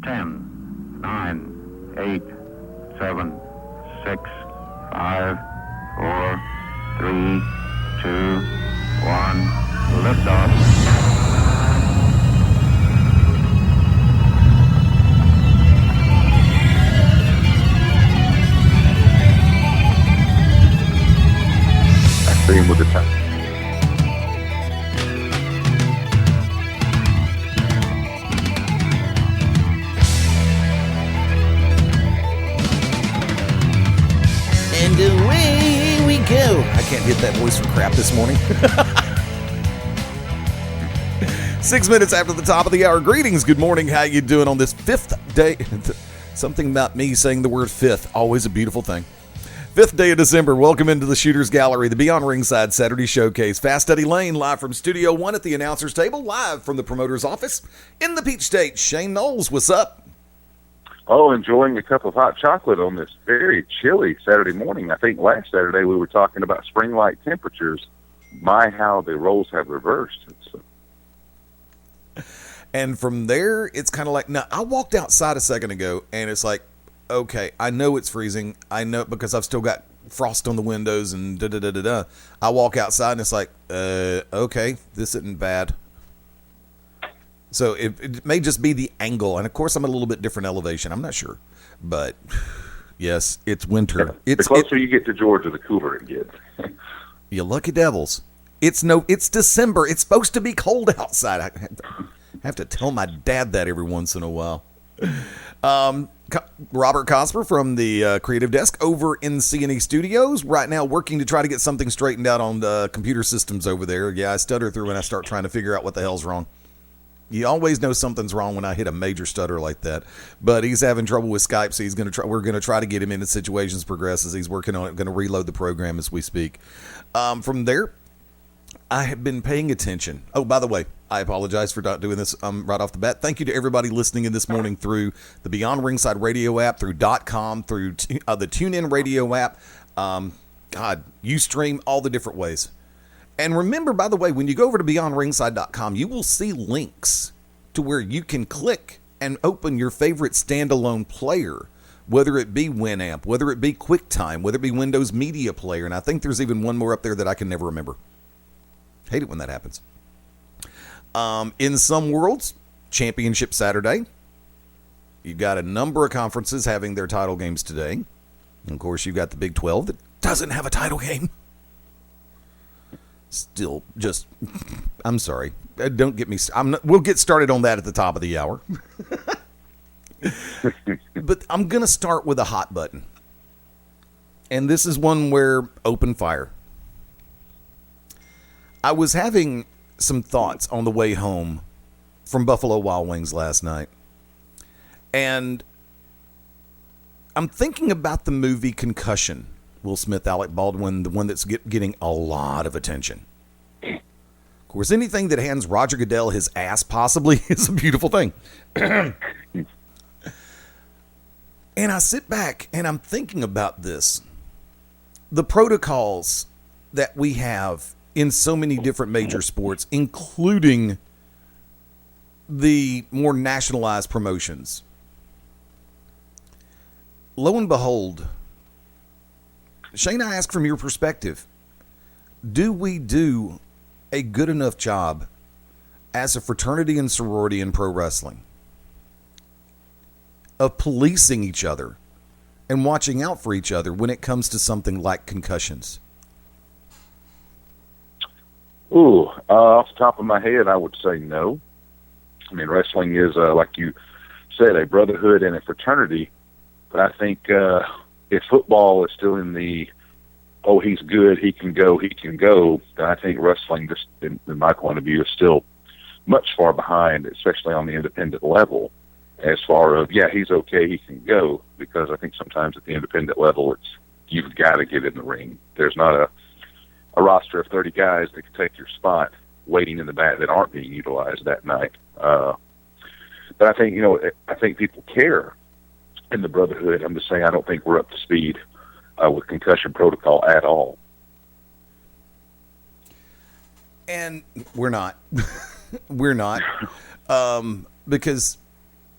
10, 9, 8, 7, 6, 5, 4, 3, 2, 1. Liftoff. Same with the time. And away we go. I can't hit that voice for crap this morning. 6 minutes after the top of the hour. Greetings. Good morning. How you doing on this fifth day? Something about me saying the word fifth. Always a beautiful thing. Fifth day of December. Welcome into the Shooters Gallery, the Beyond Ringside Saturday Showcase. Fast Eddie Layne, live from Studio 1 at the announcer's table, live from the promoter's office in the Peachstate. Shane Noles, what's up? Oh, enjoying a cup of hot chocolate on this very chilly Saturday morning. I think last Saturday we were talking about spring-like temperatures. My, how the roles have reversed. And from there, it's kind of like, now, I walked outside a second ago, and it's like, okay, I know it's freezing. I know because I've still got frost on the windows and da-da-da-da-da. I walk outside and it's like, okay, this isn't bad. So it may just be the angle. And, of course, I'm at a little bit different elevation. I'm not sure. But, yes, it's winter. The closer you get to Georgia, the cooler it gets. You lucky devils. It's December. It's supposed to be cold outside. I have to tell my dad that every once in a while. Robert Cosper from the Creative Desk over in C&E Studios right now working to try to get something straightened out on the computer systems over there. Yeah, I stutter through when I start trying to figure out what the hell's wrong. You always know something's wrong when I hit a major stutter like that. But he's having trouble with Skype, so we're going to try to get him into situations progresses. He's working on it, going to reload the program as we speak. From there, I have been paying attention. Oh, by the way, I apologize for not doing this right off the bat. Thank you to everybody listening in this morning through the Beyond Ringside Radio app, through .com, through the TuneIn Radio app. Ustream, all the different ways. And remember, by the way, when you go over to BeyondRingside.com, you will see links to where you can click and open your favorite standalone player, whether it be Winamp, whether it be QuickTime, whether it be Windows Media Player. And I think there's even one more up there that I can never remember. Hate it when that happens. In some worlds, Championship Saturday. You've got a number of conferences having their title games today. And of course, you've got the Big 12 that doesn't have a title game. Still, just, I'm sorry. Don't get me. We'll get started on that at the top of the hour. But I'm going to start with a hot button. And this is one where open fire. I was having some thoughts on the way home from Buffalo Wild Wings last night. And I'm thinking about the movie Concussion. Will Smith, Alec Baldwin, the one that's getting a lot of attention. Of course, anything that hands Roger Goodell his ass possibly is a beautiful thing. And I sit back and I'm thinking about this. The protocols that we have in so many different major sports, including the more nationalized promotions. Lo and behold, Shane, I ask from your perspective, do we do a good enough job as a fraternity and sorority in pro wrestling of policing each other and watching out for each other when it comes to something like concussions? Off the top of my head, I would say no. I mean, wrestling is, like you said, a brotherhood and a fraternity. But I think if football is still in the, oh, he's good, he can go, then I think wrestling, just in my point of view, is still much far behind, especially on the independent level, as far as, yeah, he's okay, he can go, because I think sometimes at the independent level, you've got to get in the ring. There's not a roster of 30 guys that can take your spot waiting in the back that aren't being utilized that night. But I think, I think people care in the brotherhood. I'm just saying I don't think we're up to speed with concussion protocol at all. And we're not. We're not. Because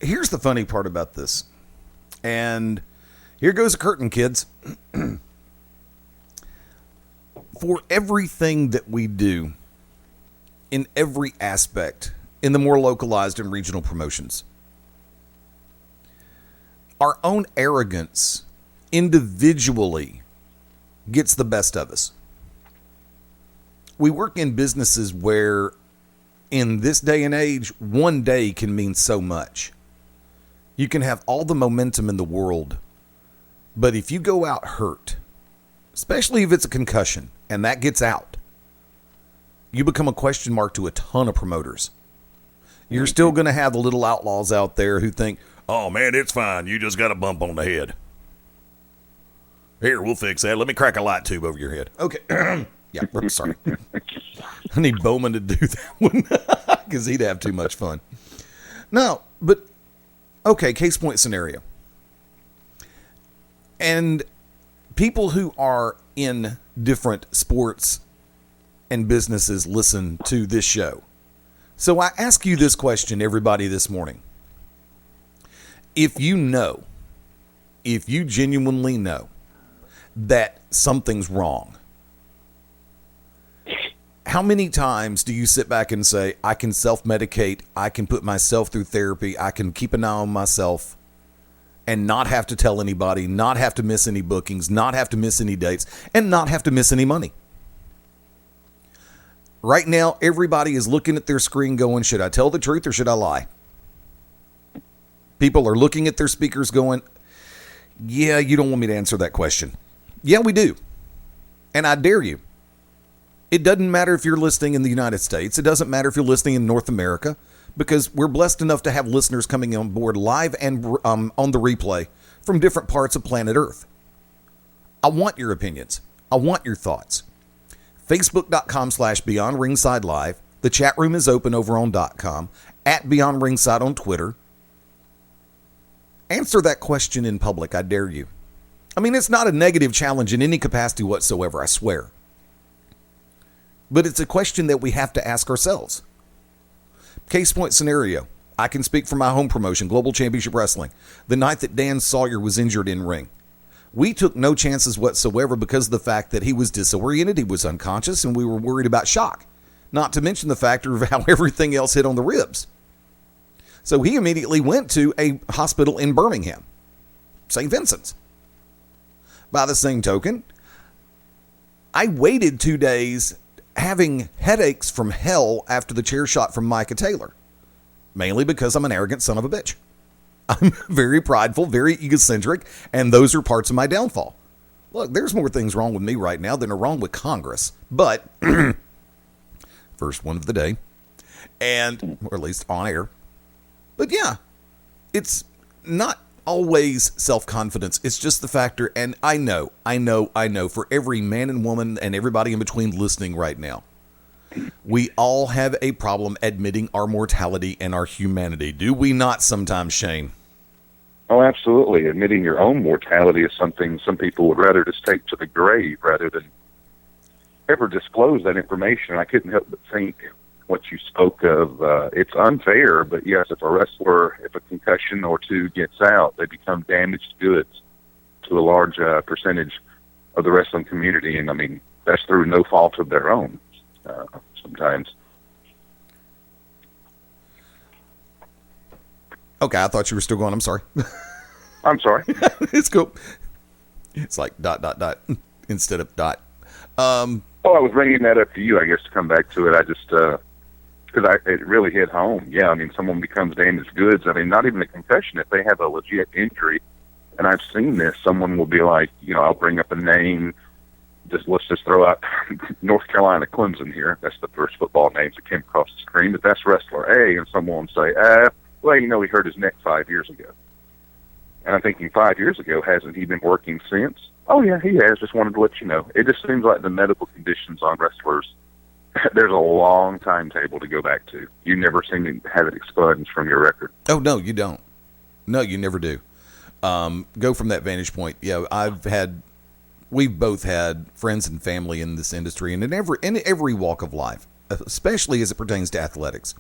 Here's the funny part about this. And here goes a curtain, kids. For everything that we do in every aspect in the more localized and regional promotions, our own arrogance individually gets the best of us. We work in businesses where, in this day and age, one day can mean so much. You can have all the momentum in the world, but if you go out hurt, especially if it's a concussion, and that gets out, you become a question mark to a ton of promoters. You're still going to have the little outlaws out there who think, oh man, it's fine. You just got a bump on the head. Here, we'll fix that. Let me crack a light tube over your head. Okay. Yeah, I'm sorry. I need Bowman to do that one because he'd have too much fun. No, but okay, case point scenario. And people who are in different sports and businesses listen to this show. So I ask you this question, everybody, this morning. If you genuinely know that something's wrong, how many times do you sit back and say, I can self-medicate, I can put myself through therapy, I can keep an eye on myself and not have to tell anybody, not have to miss any bookings, not have to miss any dates, and not have to miss any money? Right now, everybody is looking at their screen going, should I tell the truth or should I lie? People are looking at their speakers going, yeah, you don't want me to answer that question. Yeah, we do. And I dare you. It doesn't matter if you're listening in the United States. It doesn't matter if you're listening in North America, because we're blessed enough to have listeners coming on board live and on the replay from different parts of planet Earth. I want your opinions. I want your thoughts. Facebook.com/Beyond Ringside Live. The chat room is open over on .com. At Beyond Ringside on Twitter. Answer that question in public. I dare you. I mean, it's not a negative challenge in any capacity whatsoever, I swear. But it's a question that we have to ask ourselves. Case point scenario. I can speak for my home promotion, Global Championship Wrestling. The night that Dan Sawyer was injured in ring, we took no chances whatsoever because of the fact that he was disoriented, he was unconscious, and we were worried about shock. Not to mention the factor of how everything else hit on the ribs. So he immediately went to a hospital in Birmingham, St. Vincent's. By the same token, I waited 2 days having headaches from hell after the chair shot from Micah Taylor, mainly because I'm an arrogant son of a bitch. I'm very prideful, very egocentric, and those are parts of my downfall. Look, there's more things wrong with me right now than are wrong with Congress, but first one of the day, and or at least on air. But yeah, it's not always self-confidence. It's just the factor, and I know, for every man and woman and everybody in between listening right now, we all have a problem admitting our mortality and our humanity. Do we not sometimes, Shane? Oh, absolutely. Admitting your own mortality is something some people would rather just take to the grave rather than ever disclose that information. I couldn't help but think what you spoke of. It's unfair, but yes, if a concussion or two gets out, they become damaged goods to a large percentage of the wrestling community. And I mean, that's through no fault of their own sometimes. Okay, I thought you were still going. I'm sorry. I'm sorry. It's cool. It's like ... instead of dot. I was bringing that up to you, I guess, to come back to it. I just, because it really hit home. Yeah, I mean, someone becomes damaged goods. I mean, not even a concussion. If they have a legit injury, and I've seen this, someone will be like, I'll bring up a name. Let's just throw out North Carolina Clemson here. That's the first football names that came across the screen, but that's wrestler A, and someone will say, well, he hurt his neck 5 years ago. And I'm thinking, 5 years ago, hasn't he been working since? Oh, yeah, he has. Just wanted to let you know. It just seems like the medical conditions on wrestlers, there's a long timetable to go back to. You never seem to have it expunged from your record. Oh, no, you don't. No, you never do. Go from that vantage point. Yeah, we've both had friends and family in this industry and in every walk of life, especially as it pertains to athletics.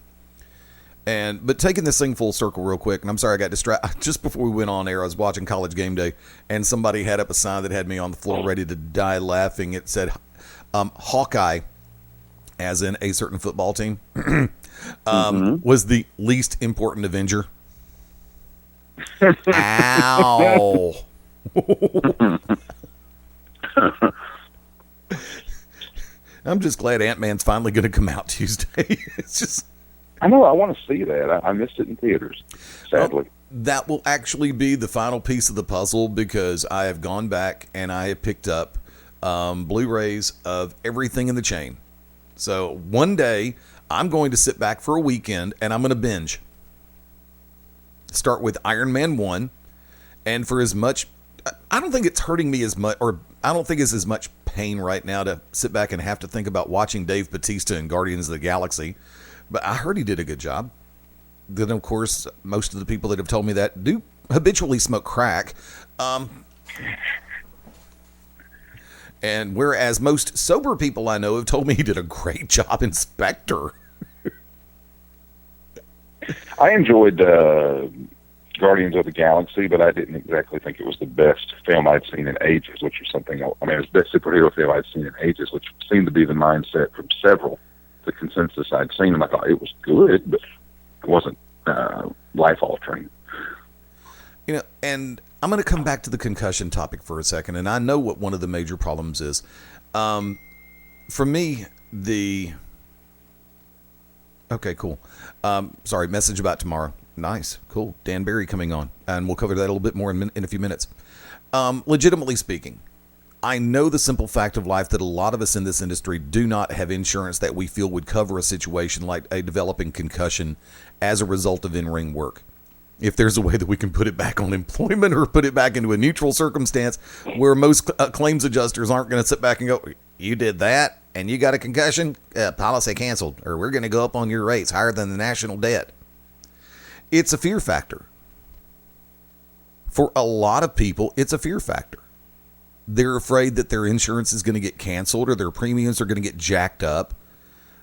But taking this thing full circle real quick, and I'm sorry I got distracted. Just before we went on air, I was watching College Game Day, and somebody had up a sign that had me on the floor ready to die laughing. It said, Hawkeye, as in a certain football team, was the least important Avenger. Ow. I'm just glad Ant-Man's finally going to come out Tuesday. It's just... I know. I want to see that. I missed it in theaters, sadly. Well, that will actually be the final piece of the puzzle, because I have gone back and I have picked up Blu-rays of everything in the chain. So one day I'm going to sit back for a weekend and I'm going to binge. Start with Iron Man 1, and for as much, I don't think it's hurting me as much, or I don't think it's as much pain right now to sit back and have to think about watching Dave Bautista in Guardians of the Galaxy. But I heard he did a good job. Then, of course, most of the people that have told me that do habitually smoke crack. And whereas most sober people I know have told me he did a great job in Spectre. I enjoyed Guardians of the Galaxy, but I didn't exactly think it was the best film I'd seen in ages, which is something, I mean, it was the best superhero film I'd seen in ages, which seemed to be the mindset from several. The consensus I'd seen, and I thought it was good, but it wasn't life-altering. You know, and I'm going to come back to the concussion topic for a second, and I know what one of the major problems is. For me, okay, cool. Sorry, message about tomorrow. Nice, cool. Dan Barry coming on, and we'll cover that a little bit more in a few minutes. Legitimately speaking, I know the simple fact of life that a lot of us in this industry do not have insurance that we feel would cover a situation like a developing concussion as a result of in-ring work. If there's a way that we can put it back on employment or put it back into a neutral circumstance where most claims adjusters aren't going to sit back and go, you did that and you got a concussion, policy canceled, or we're going to go up on your rates higher than the national debt. It's a fear factor. For a lot of people, it's a fear factor. They're afraid that their insurance is going to get canceled or their premiums are going to get jacked up.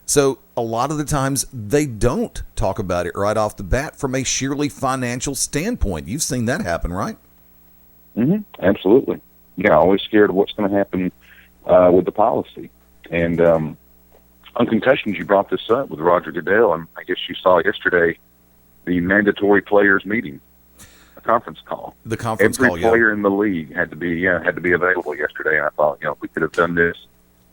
So a lot of the times they don't talk about it right off the bat from a sheerly financial standpoint. You've seen that happen, right? Absolutely. Yeah, always scared of what's going to happen with the policy. And on concussions, you brought this up with Roger Goodell, and I guess you saw yesterday the mandatory players meeting. Conference call. The conference Every call, yeah. Every player in the league had to be available yesterday. And I thought, we could have done this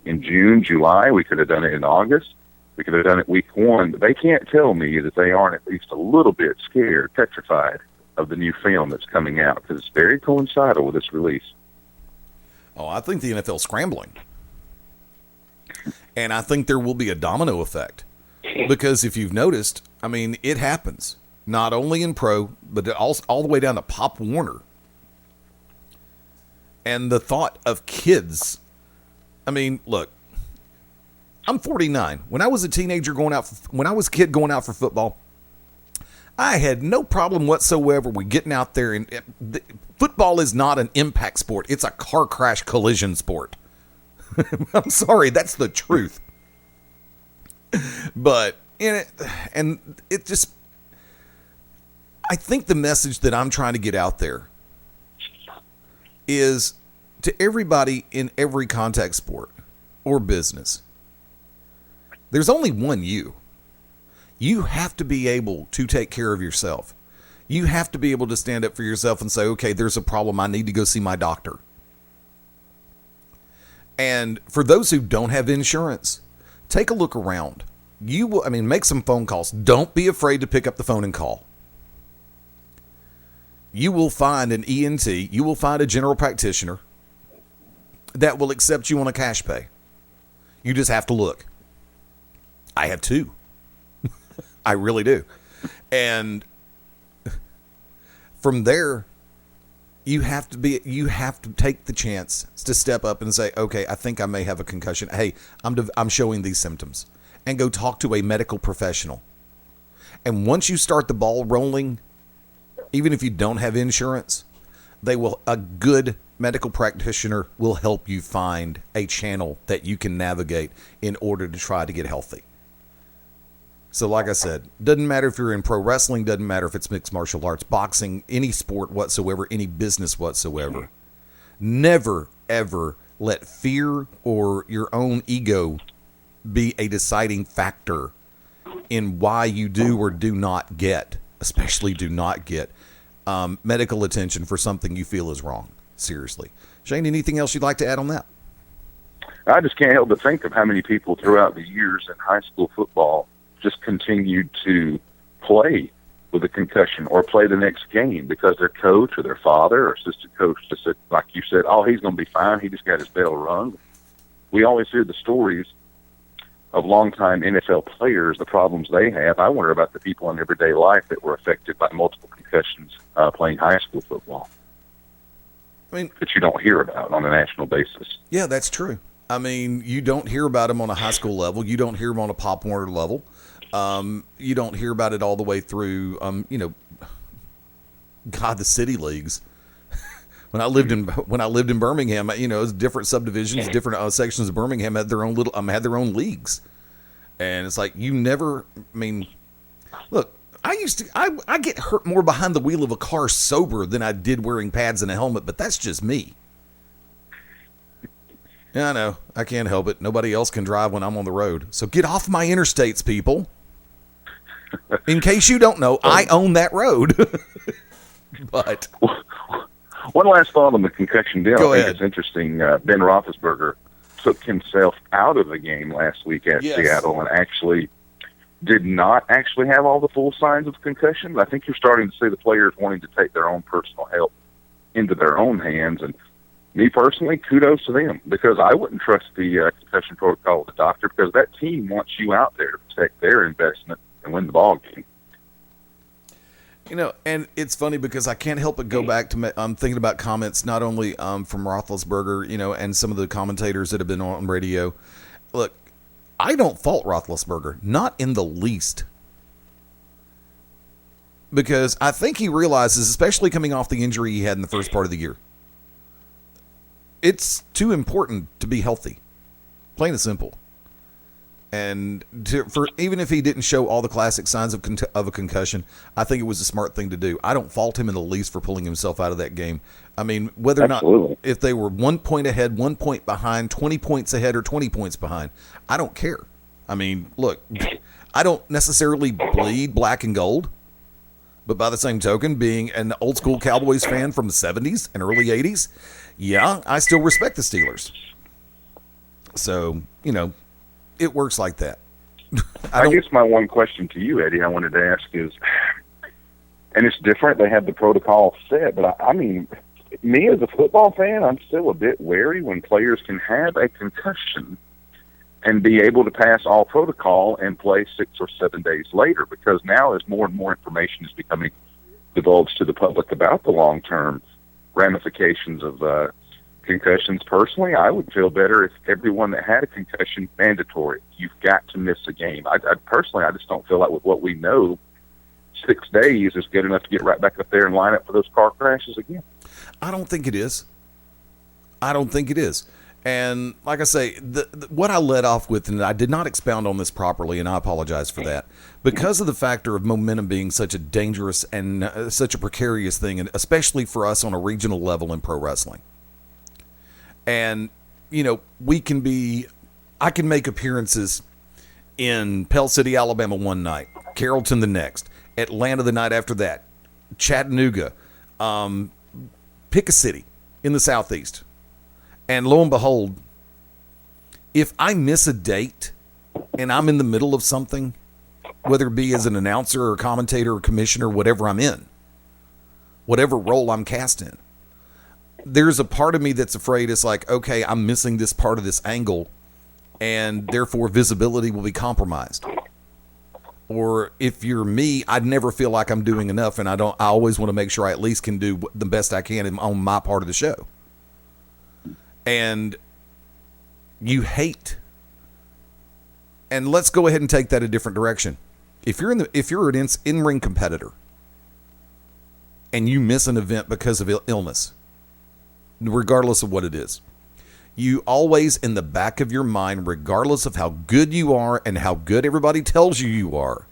in June, July. We could have done it in August. We could have done it week 1. But they can't tell me that they aren't at least a little bit scared, petrified of the new film that's coming out, because it's very coincidental with its release. Oh, I think the NFL's scrambling. And I think there will be a domino effect. Because if you've noticed, I mean, it happens. Not only in pro, but all the way down to Pop Warner. And the thought of kids. I mean, look, I'm 49. When I was a teenager when I was a kid going out for football, I had no problem whatsoever with getting out there. And football is not an impact sport. It's a car crash collision sport. I'm sorry, that's the truth. But it just, I think the message that I'm trying to get out there is to everybody in every contact sport or business. There's only one you. You have to be able to take care of yourself. You have to be able to stand up for yourself and say, okay, there's a problem. I need to go see my doctor. And for those who don't have insurance, take a look around. Make some phone calls. Don't be afraid to pick up the phone and call. You will find an ENT, you will find a general practitioner that will accept you on a cash pay. You just have to look. I have 2. I really do. And from there, you have to take the chance to step up and say, okay, I think I may have a concussion. Hey, I'm showing these symptoms, and go talk to a medical professional. And once you start the ball rolling, even if you don't have insurance, a good medical practitioner will help you find a channel that you can navigate in order to try to get healthy. So like I said, doesn't matter if you're in pro wrestling, doesn't matter if it's mixed martial arts, boxing, any sport whatsoever, any business whatsoever. Never, ever let fear or your own ego be a deciding factor in why you do or do not get, especially do not get, medical attention for something you feel is wrong. Seriously. Shane, anything else you'd like to add on that? I just can't help but think of how many people throughout the years in high school football just continued to play with a concussion or play the next game because their coach or their father or assistant coach just said, like you said, oh, he's going to be fine. He just got his bell rung. We always hear the stories of longtime NFL players, the problems they have. I wonder about the people in everyday life that were affected by multiple concussions playing high school football. I mean, that you don't hear about on a national basis. Yeah, that's true. I mean, you don't hear about them on a high school level. You don't hear them on a Pop Warner level. You don't hear about it all the way through, the city leagues. When I lived in Birmingham, it was different subdivisions, different sections of Birmingham had their own leagues, and it's like you never. I mean, look, I get hurt more behind the wheel of a car sober than I did wearing pads and a helmet, but that's just me. Yeah, I know. I can't help it. Nobody else can drive when I'm on the road. So get off my interstates, people. In case you don't know, I own that road. But one last thought on the concussion deal. Go I think ahead. it's interesting. Ben Roethlisberger took himself out of the game last week at Seattle and actually did not actually have all the full signs of concussion. But I think you're starting to see the players wanting to take their own personal health into their own hands. And me personally, kudos to them, because I wouldn't trust the concussion protocol of the doctor, because that team wants you out there to protect their investment and win the ball game. And it's funny because I can't help but go back to I'm thinking about comments not only from Roethlisberger, and some of the commentators that have been on radio. Look, I don't fault Roethlisberger, not in the least, because I think he realizes, especially coming off the injury he had in the first part of the year, it's too important to be healthy, plain and simple. And for even if he didn't show all the classic signs of a concussion, I think it was a smart thing to do. I don't fault him in the least for pulling himself out of that game. I mean, whether or not, if they were 1 point ahead, 1 point behind, 20 points ahead, or 20 points behind, I don't care. I mean, look, I don't necessarily bleed black and gold, but by the same token, being an old school Cowboys fan from the 70s and early 80s, yeah, I still respect the Steelers. So, it works like that. I guess my one question to you, Eddie, I wanted to ask is, and it's different, they have the protocol set, but I mean, me as a football fan, I'm still a bit wary when players can have a concussion and be able to pass all protocol and play 6 or 7 days later, because now as more and more information is becoming divulged to the public about the long-term ramifications of concussions. Personally, I would feel better if everyone that had a concussion, mandatory. You've got to miss a game. I personally, I just don't feel like with what we know, 6 days is good enough to get right back up there and line up for those car crashes again. I don't think it is. And like I say, what I led off with, and I did not expound on this properly, and I apologize for that, because of the factor of momentum being such a dangerous and such a precarious thing, and especially for us on a regional level in pro wrestling. And, I can make appearances in Pell City, Alabama one night, Carrollton the next, Atlanta the night after that, Chattanooga, pick a city in the Southeast. And lo and behold, if I miss a date and I'm in the middle of something, whether it be as an announcer or commentator or commissioner, whatever I'm in, whatever role I'm cast in, there's a part of me that's afraid. It's like, okay, I'm missing this part of this angle, and therefore visibility will be compromised. Or if you're me, I'd never feel like I'm doing enough, and I always want to make sure I at least can do the best I can on my part of the show. And you hate. And let's go ahead and take that a different direction. If you're an in-ring competitor and you miss an event because of illness, regardless of what it is, You always, in the back of your mind, regardless of how good you are and how good everybody tells you are,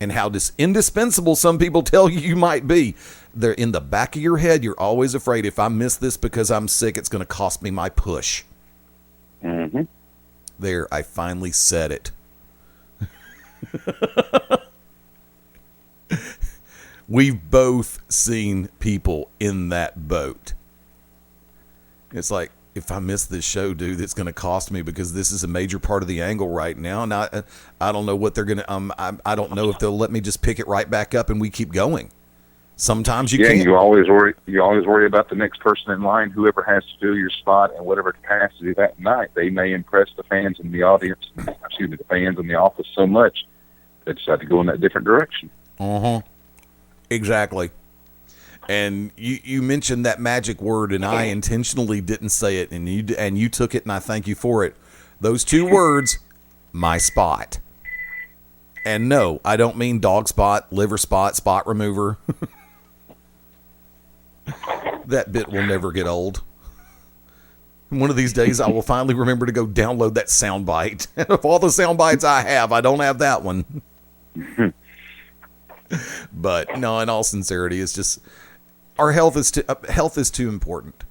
and how indispensable some people tell you might be, they're in the back of your head. You're always afraid, if I miss this because I'm sick, it's going to cost me my push. Mm-hmm. There, I finally said it. We've both seen people in that boat. It's like, if I miss this show, dude, it's going to cost me because this is a major part of the angle right now. And I don't know what they're going to, I don't know if they'll let me just pick it right back up and we keep going. Sometimes you can't. You always worry about the next person in line, whoever has to fill your spot in whatever capacity that night. They may impress the fans in the audience, the fans in the office so much they decide to go in that different direction. Uh-huh. Exactly. And you mentioned that magic word, and I intentionally didn't say it, and you took it, and I thank you for it. Those two words, my spot. And no, I don't mean dog spot, liver spot, spot remover. That bit will never get old. One of these days, I will finally remember to go download that sound bite. Of all the sound bites I have, I don't have that one. But no, in all sincerity, it's just our health is too important.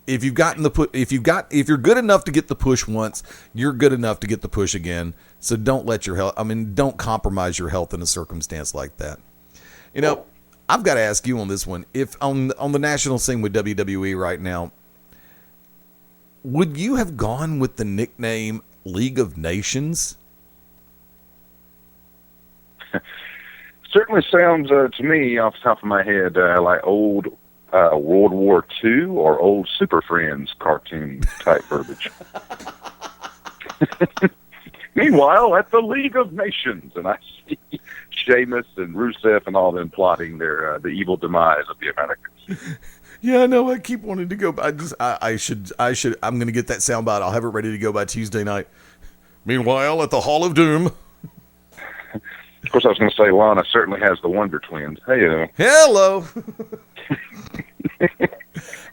If you're good enough to get the push once, you're good enough to get the push again. So don't let your health. Don't compromise your health in a circumstance like that. You know, I've got to ask you on this one. If on the national scene with WWE right now, would you have gone with the nickname League of Nations? Certainly sounds to me, off the top of my head, like old World War II or old Super Friends cartoon type verbiage. Meanwhile, at the League of Nations, and I see Sheamus and Rusev and all them plotting the evil demise of the Americans. Yeah, I know. I keep wanting to go. I should. I'm going to get that soundbite. I'll have it ready to go by Tuesday night. Meanwhile, at the Hall of Doom. Of course, I was going to say Lana certainly has the Wonder Twins. Hey, hello.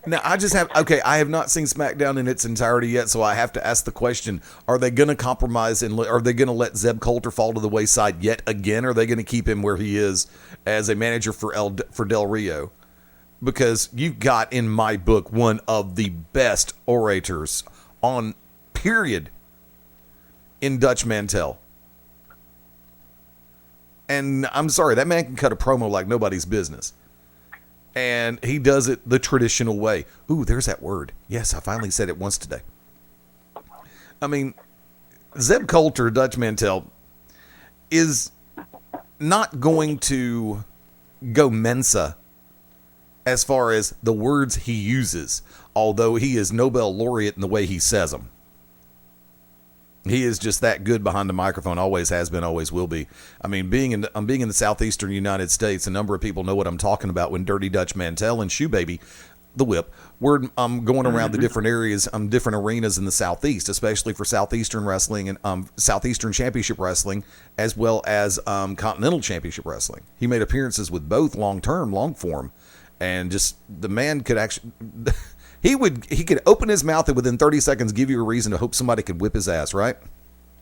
Now, I have not seen SmackDown in its entirety yet, so I have to ask the question, are they going to compromise and are they going to let Zeb Coulter fall to the wayside yet again? Or are they going to keep him where he is as a manager for Del Rio? Because you've got, in my book, one of the best orators on period in Dutch Mantel. And I'm sorry, that man can cut a promo like nobody's business. And he does it the traditional way. Ooh, there's that word. Yes, I finally said it once today. I mean, Zeb Coulter, Dutch Mantel, is not going to go Mensa as far as the words he uses, although he is Nobel laureate in the way he says them. He is just that good behind the microphone, always has been, always will be. I mean, being in the southeastern United States, a number of people know what I'm talking about when Dirty Dutch Mantel and Shoe Baby, the Whip, we're going around the different areas, different arenas in the Southeast, especially for Southeastern Wrestling and Southeastern Championship Wrestling, as well as Continental Championship Wrestling. He made appearances with both long form, and just the man could actually. He could open his mouth and within 30 seconds give you a reason to hope somebody could whip his ass, right?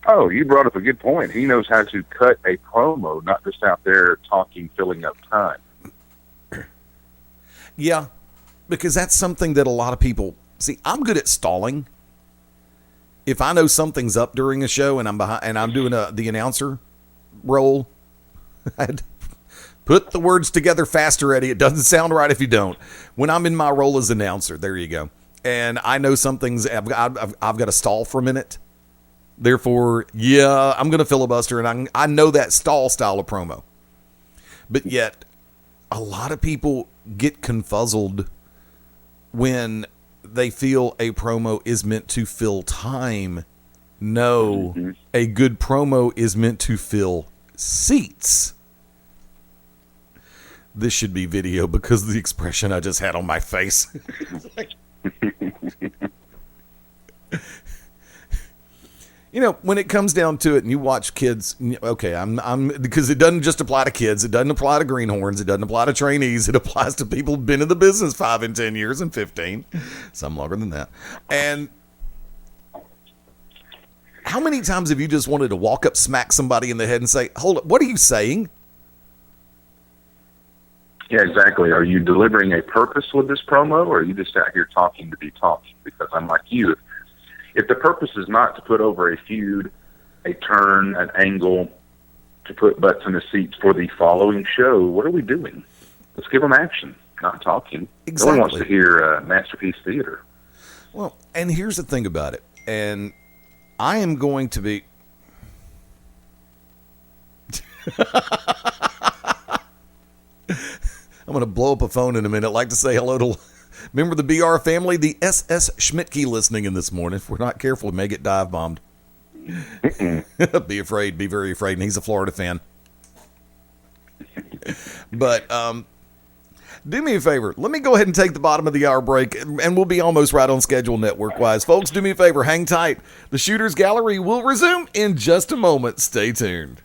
Oh, you brought up a good point. He knows how to cut a promo, not just out there talking, filling up time. Yeah, because that's something that a lot of people see. I'm good at stalling. If I know something's up during a show and I'm behind and I'm doing the announcer role, I'd put the words together faster, Eddie. It doesn't sound right if you don't. When I'm in my role as announcer, there you go. And I know something's, I've got to stall for a minute. Therefore, yeah, I'm going to filibuster, and I know that stall style of promo. But yet, a lot of people get confuzzled when they feel a promo is meant to fill time. No, a good promo is meant to fill seats. This should be video because of the expression I just had on my face. When it comes down to it and you watch kids, okay, I'm because it doesn't just apply to kids. It doesn't apply to greenhorns. It doesn't apply to trainees. It applies to people who've been in the business 5 and 10 years and 15, some longer than that. And how many times have you just wanted to walk up, smack somebody in the head and say, hold up, what are you saying? Yeah, exactly. Are you delivering a purpose with this promo, or are you just out here talking to be talking? Because I'm like you. If the purpose is not to put over a feud, a turn, an angle, to put butts in the seats for the following show, what are we doing? Let's give them action, not talking. Exactly. No one wants to hear Masterpiece Theater. Well, and here's the thing about it. And I am going to be... I'm going to blow up a phone in a minute. I'd like to say hello to... Remember the BR family? The SS Schmidtke listening in this morning. If we're not careful, we may get dive bombed. Be afraid. Be very afraid. And he's a Florida fan. But do me a favor. Let me go ahead and take the bottom of the hour break, and we'll be almost right on schedule network-wise. Folks, do me a favor. Hang tight. The Shooters Gallery will resume in just a moment. Stay tuned.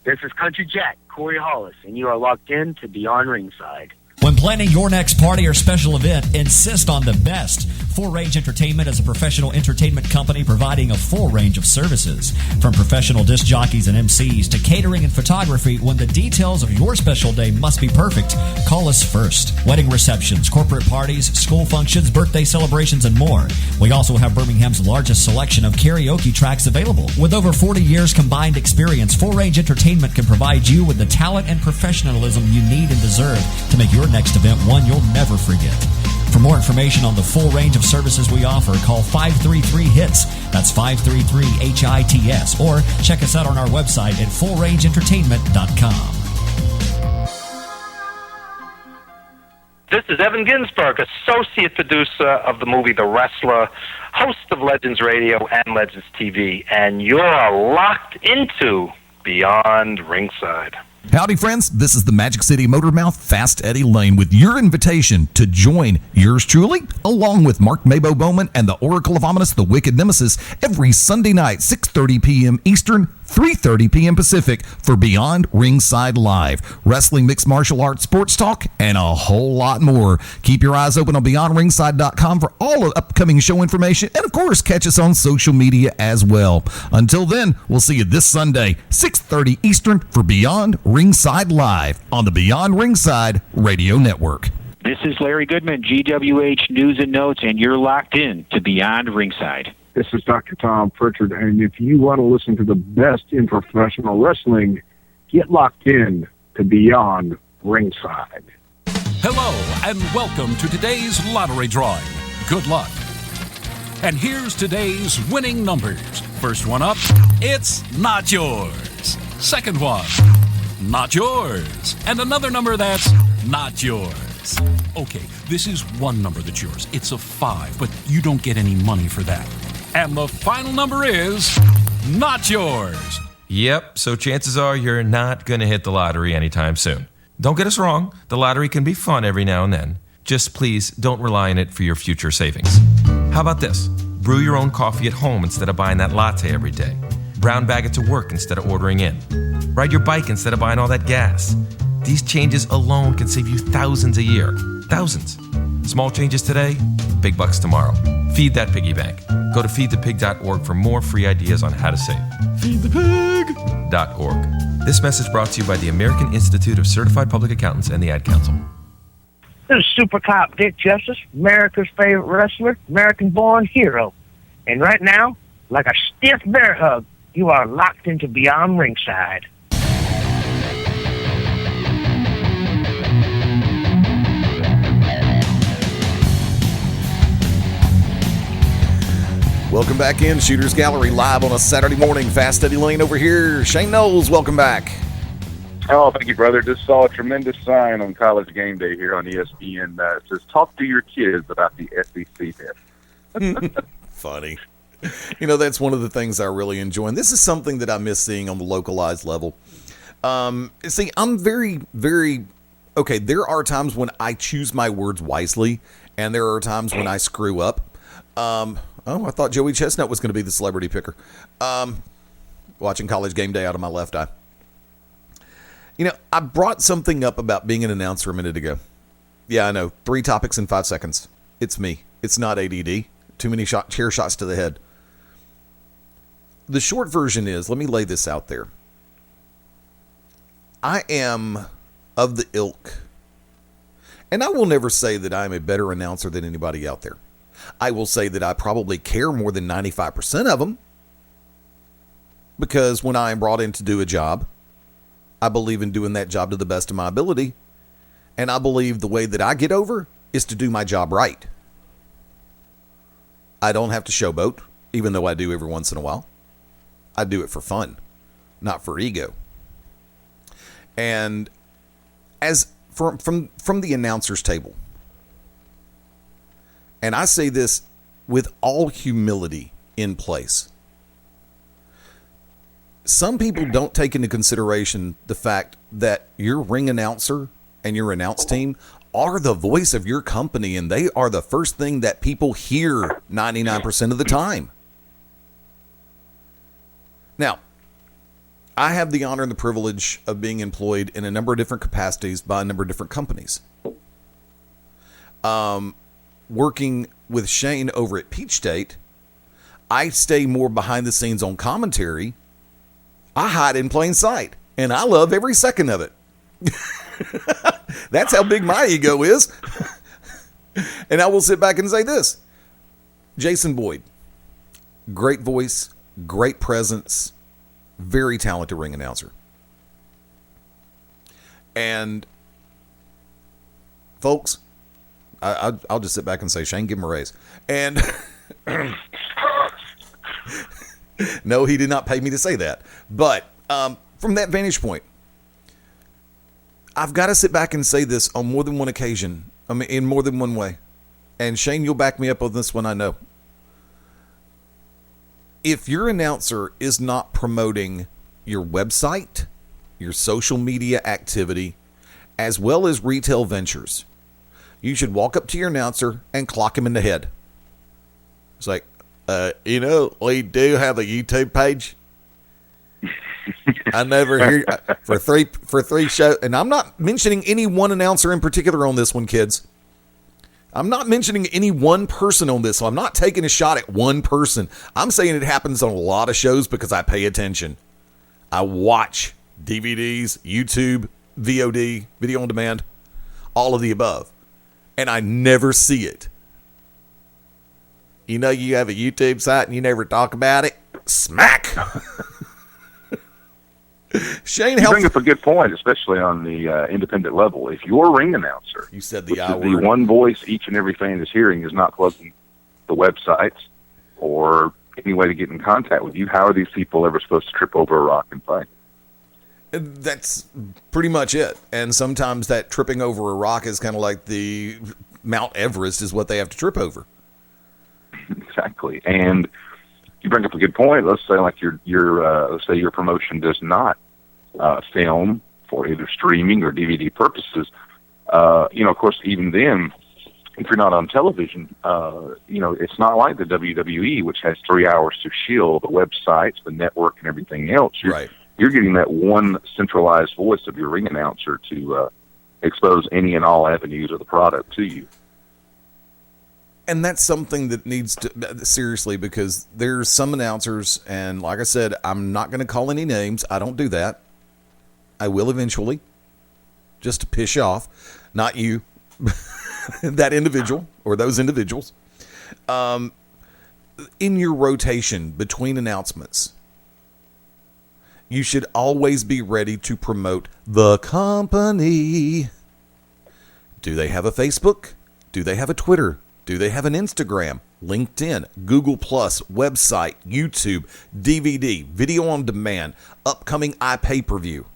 This is Country Jack, Corey Hollis, and you are locked in to Beyond Ringside. When planning your next party or special event, insist on the best. Full Range Entertainment is a professional entertainment company providing a full range of services. From professional disc jockeys and MCs to catering and photography, when the details of your special day must be perfect, call us first. Wedding receptions, corporate parties, school functions, birthday celebrations, and more. We also have Birmingham's largest selection of karaoke tracks available. With over 40 years combined experience, Full Range Entertainment can provide you with the talent and professionalism you need and deserve to make your next event one you'll never forget. For more information on the full range of services we offer, call 533-HITS. That's 533-HITS. Or check us out on our website at fullrangeentertainment.com. This is Evan Ginsberg, associate producer of the movie The Wrestler, host of Legends Radio and Legends TV, and you're locked into Beyond Ringside. Howdy, friends. This is the Magic City Motor Mouth, Fast Eddie Layne, with your invitation to join yours truly, along with Mark Mabo Bowman and the Oracle of Ominous, the Wicked Nemesis, every Sunday night, 6:30 p.m. Eastern, 3:30 p.m. Pacific, for Beyond Ringside Live. Wrestling, mixed martial arts, sports talk, and a whole lot more. Keep your eyes open on BeyondRingside.com for all of upcoming show information, and of course, catch us on social media as well. Until then, we'll see you this Sunday, 6:30 Eastern, for Beyond Ringside Live on the Beyond Ringside Radio Network. This is Larry Goodman, GWH News and Notes, and you're locked in to Beyond Ringside. This is Dr. Tom Pritchard, and if you want to listen to the best in professional wrestling, get locked in to Beyond Ringside. Hello, and welcome to today's lottery drawing. Good luck. And here's today's winning numbers. First one up, it's not yours. Second one, not yours. And another number that's not yours. Okay, this is one number that's yours. It's a 5, but you don't get any money for that. And the final number is not yours. Yep, so chances are you're not going to hit the lottery anytime soon. Don't get us wrong, the lottery can be fun every now and then. Just please don't rely on it for your future savings. How about this? Brew your own coffee at home instead of buying that latte every day. Brown bag it to work instead of ordering in. Ride your bike instead of buying all that gas. These changes alone can save you thousands a year. Thousands. Small changes today, big bucks tomorrow. Feed that piggy bank. Go to feedthepig.org for more free ideas on how to save. Feedthepig.org. This message brought to you by the American Institute of Certified Public Accountants and the Ad Council. This is Super Cop Dick Justice, America's favorite wrestler, American-born hero. And right now, like a stiff bear hug, you are locked into Beyond Ringside. Welcome back in. Shooters Gallery live on a Saturday morning. Fast Eddie Layne over here. Shane Noles, welcome back. Oh, thank you, brother. Just saw a tremendous sign on College Game Day here on ESPN. It says, talk to your kids about the SEC test. Funny. You know, that's one of the things I really enjoy. And this is something that I miss seeing on the localized level. See, I'm very, very... Okay, there are times when I choose my words wisely, and there are times when I screw up. Oh, I thought Joey Chestnut was going to be the celebrity picker. Watching College Game Day out of my left eye. I brought something up about being an announcer a minute ago. Yeah, I know. 3 topics in 5 seconds. It's me. It's not ADD. Too many chair shots to the head. The short version is, let me lay this out there. I am of the ilk, and I will never say that I'm a better announcer than anybody out there. I will say that I probably care more than 95% of them, because when I am brought in to do a job, I believe in doing that job to the best of my ability, and I believe the way that I get over is to do my job right. I don't have to showboat, even though I do every once in a while. I do it for fun, not for ego. And as from the announcer's table, and I say this with all humility in place, some people don't take into consideration the fact that your ring announcer and your announce team are the voice of your company, and they are the first thing that people hear 99% of the time. Now, I have the honor and the privilege of being employed in a number of different capacities by a number of different companies. Working with Shane over at Peachstate, I stay more behind the scenes on commentary. I hide in plain sight, and I love every second of it. That's how big my ego is. And I will sit back and say this. Jason Boyd, great voice, great presence, very talented ring announcer. And folks, I'll just sit back and say, Shane, give him a raise. And no, he did not pay me to say that. But from that vantage point, I've got to sit back and say this on more than one occasion. I mean, in more than one way. And Shane, you'll back me up on this one, I know. If your announcer is not promoting your website, your social media activity, as well as retail ventures, you should walk up to your announcer and clock him in the head. It's like, we do have a YouTube page. I never hear for three shows, and I'm not mentioning any one announcer in particular on this one, kids. I'm not mentioning any one person on this, so I'm not taking a shot at one person. I'm saying it happens on a lot of shows because I pay attention. I watch DVDs, YouTube, VOD, video on demand, all of the above, and I never see it. You have a YouTube site and you never talk about it? Smack! Shane, you bring up a good point, especially on the independent level. If your ring announcer, you said the one voice each and every fan is hearing, is not plugging the websites or any way to get in contact with you, how are these people ever supposed to trip over a rock and play? That's pretty much it. And sometimes that tripping over a rock is kind of like the Mount Everest is what they have to trip over. Exactly. And you bring up a good point. Let's say like let's say your promotion does not film for either streaming or DVD purposes. Of course, even then, if you're not on television, it's not like the WWE, which has 3 hours to shield the websites, the network, and everything else. You're getting that one centralized voice of your ring announcer to expose any and all avenues of the product to you. And that's something that needs to, seriously, because there's some announcers, and like I said, I'm not going to call any names. I don't do that. I will eventually, just to piss you off. Not you, that individual or those individuals. In your rotation between announcements, you should always be ready to promote the company. Do they have a Facebook? Do they have a Twitter? Do they have an Instagram, LinkedIn, Google+, website, YouTube, DVD, video on demand, upcoming iPay-per-view?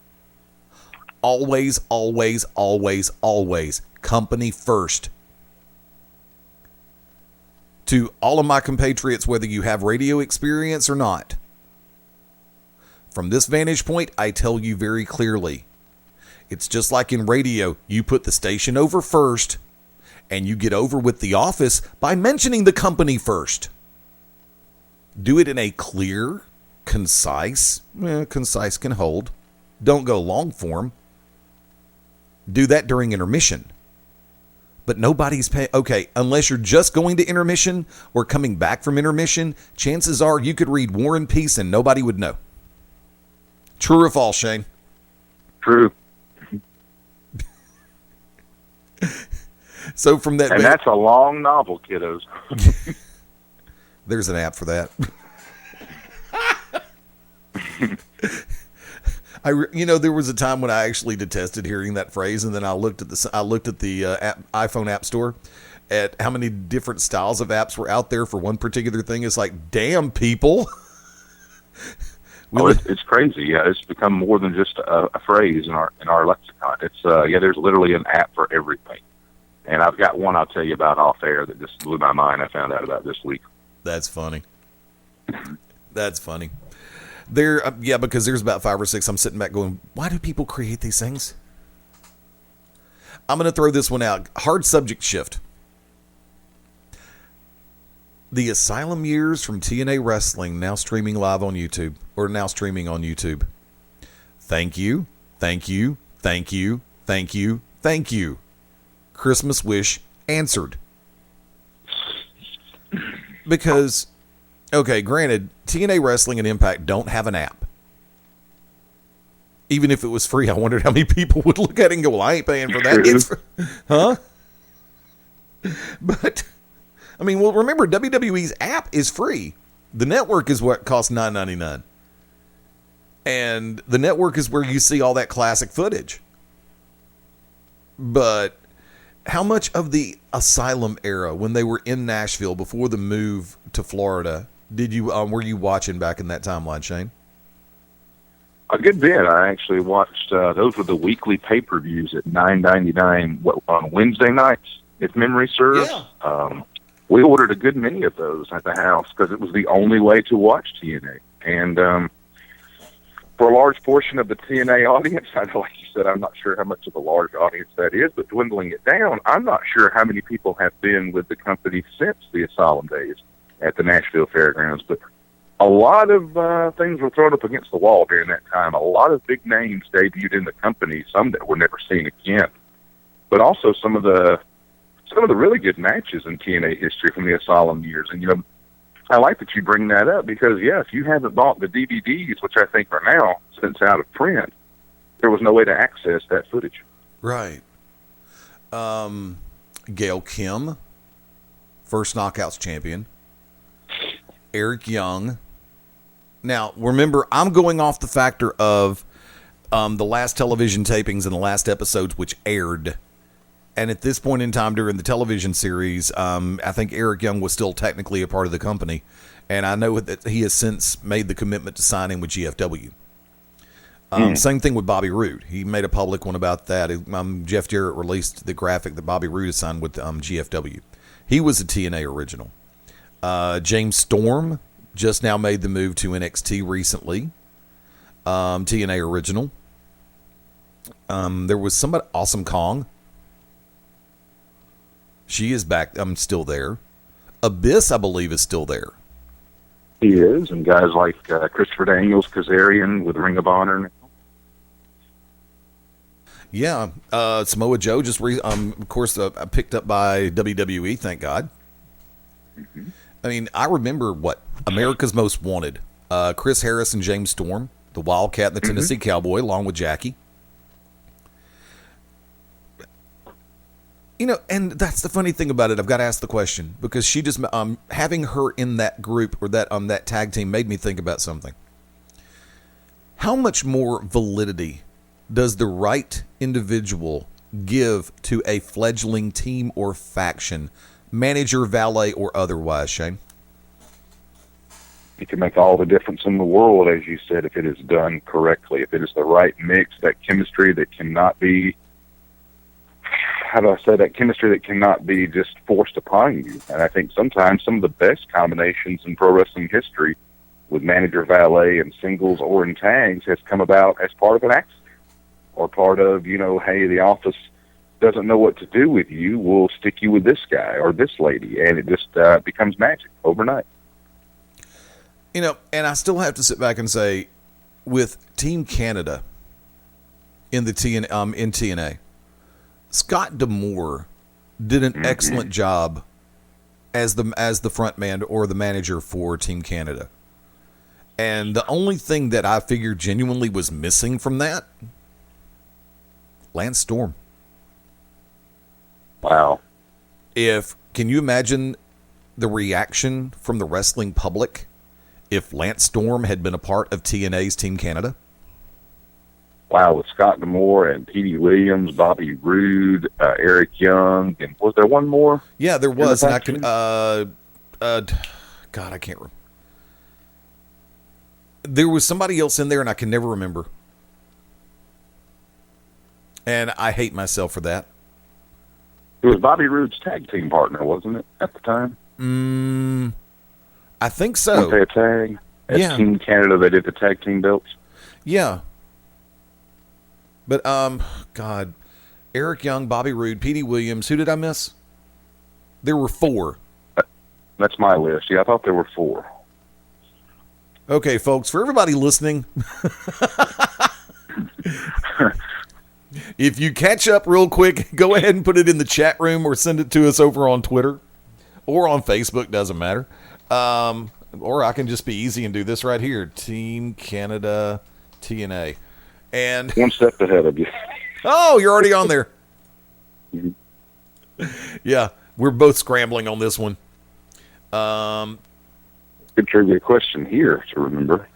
Always, always, always, always, company first. To all of my compatriots, whether you have radio experience or not, from this vantage point, I tell you very clearly, it's just like in radio, you put the station over first, and you get over with the office by mentioning the company first. Do it in a clear, concise can hold. Don't go long form. Do that during intermission. But nobody's paying. Okay, unless you're just going to intermission or coming back from intermission, chances are you could read War and Peace and nobody would know. True or false, Shane? True. So from that, and that's a long novel, kiddos. There's an app for that. There was a time when I actually detested hearing that phrase, and then I looked at the iPhone App Store at how many different styles of apps were out there for one particular thing. It's like, damn, people. It's crazy. Yeah, it's become more than just a phrase in our lexicon. It's there's literally an app for everything. And I've got one I'll tell you about off air that just blew my mind. I found out about this week. That's funny. That's funny. Because there's about 5 or 6. I'm sitting back going, why do people create these things? I'm going to throw this one out. Hard subject shift. The Asylum years from TNA Wrestling now streaming live on YouTube, or now streaming on YouTube. Thank you, thank you, thank you, thank you, thank you. Christmas wish answered. Because, okay, granted, TNA Wrestling and Impact don't have an app. Even if it was free, I wondered how many people would look at it and go, well, I ain't paying for that. Huh? But, I mean, well, remember, WWE's app is free. The network is what costs $9.99. And the network is where you see all that classic footage. But how much of the Asylum era, when they were in Nashville before the move to Florida, were you watching back in that timeline, Shane? A good bit. I actually watched. Those were the weekly pay-per-views at $9.99 on Wednesday nights, if memory serves. Yeah. We ordered a good many of those at the house because it was the only way to watch TNA. And for a large portion of the TNA audience, I know, like you said, I'm not sure how much of a large audience that is, but dwindling it down, I'm not sure how many people have been with the company since the Asylum days at the Nashville Fairgrounds. But a lot of things were thrown up against the wall during that time. A lot of big names debuted in the company, some that were never seen again. But also some of the really good matches in TNA history from the Asylum years. And, I like that you bring that up because, if you haven't bought the DVDs, which I think are now since out of print, there was no way to access that footage. Right. Gail Kim, first Knockouts champion. Eric Young. Now, remember, I'm going off the factor of the last television tapings and the last episodes which aired. And at this point in time during the television series, I think Eric Young was still technically a part of the company. And I know that he has since made the commitment to signing with GFW. Same thing with Bobby Roode. He made a public one about that. Jeff Jarrett released the graphic that Bobby Roode has signed with GFW. He was a TNA original. James Storm just now made the move to NXT recently. TNA original. There was somebody, Awesome Kong. She is back. I'm still there. Abyss, I believe, is still there. He is, and guys like Christopher Daniels, Kazarian with Ring of Honor. Yeah, Samoa Joe just, of course, picked up by WWE, thank God. Mm-hmm. I mean, I remember America's Most Wanted. Chris Harris and James Storm, the Wildcat and the Tennessee Cowboy, along with Jackie. And that's the funny thing about it. I've got to ask the question because she just having her in that group or that tag team made me think about something. How much more validity does the right individual give to a fledgling team or faction, manager, valet, or otherwise, Shane? It can make all the difference in the world, as you said, if it is done correctly. If it is the right mix, that chemistry that cannot be, that chemistry that cannot be just forced upon you. And I think sometimes some of the best combinations in pro wrestling history with manager, valet, and singles or in tags has come about as part of an accident or part of, hey, the office doesn't know what to do with you. We'll stick you with this guy or this lady. And it just becomes magic overnight. You know, and I still have to sit back and say, with Team Canada in the in TNA, Scott D'Amore did an excellent job as the front man or the manager for Team Canada. And the only thing that I figured genuinely was missing from that, Lance Storm. Wow. Can you imagine the reaction from the wrestling public if Lance Storm had been a part of TNA's Team Canada? Wow, with Scott D'Amore and Petey Williams, Bobby Roode, Eric Young, and was there one more? Yeah, there was. And I can, God, I can't remember. There was somebody else in there, and I can never remember. And I hate myself for that. It was Bobby Roode's tag team partner, wasn't it, at the time? I think so. Weren't they a tag? At Team Canada, they did the tag team belts? Yeah. But, God, Eric Young, Bobby Roode, Petey Williams, who did I miss? There were 4. That's my list. Yeah, I thought there were 4. Okay, folks, for everybody listening, if you catch up real quick, go ahead and put it in the chat room or send it to us over on Twitter or on Facebook, doesn't matter. Or I can just be easy and do this right here. Team Canada TNA. And one step ahead of you. Oh, you're already on there. Yeah, we're both scrambling on this one. Good trivia question here to remember.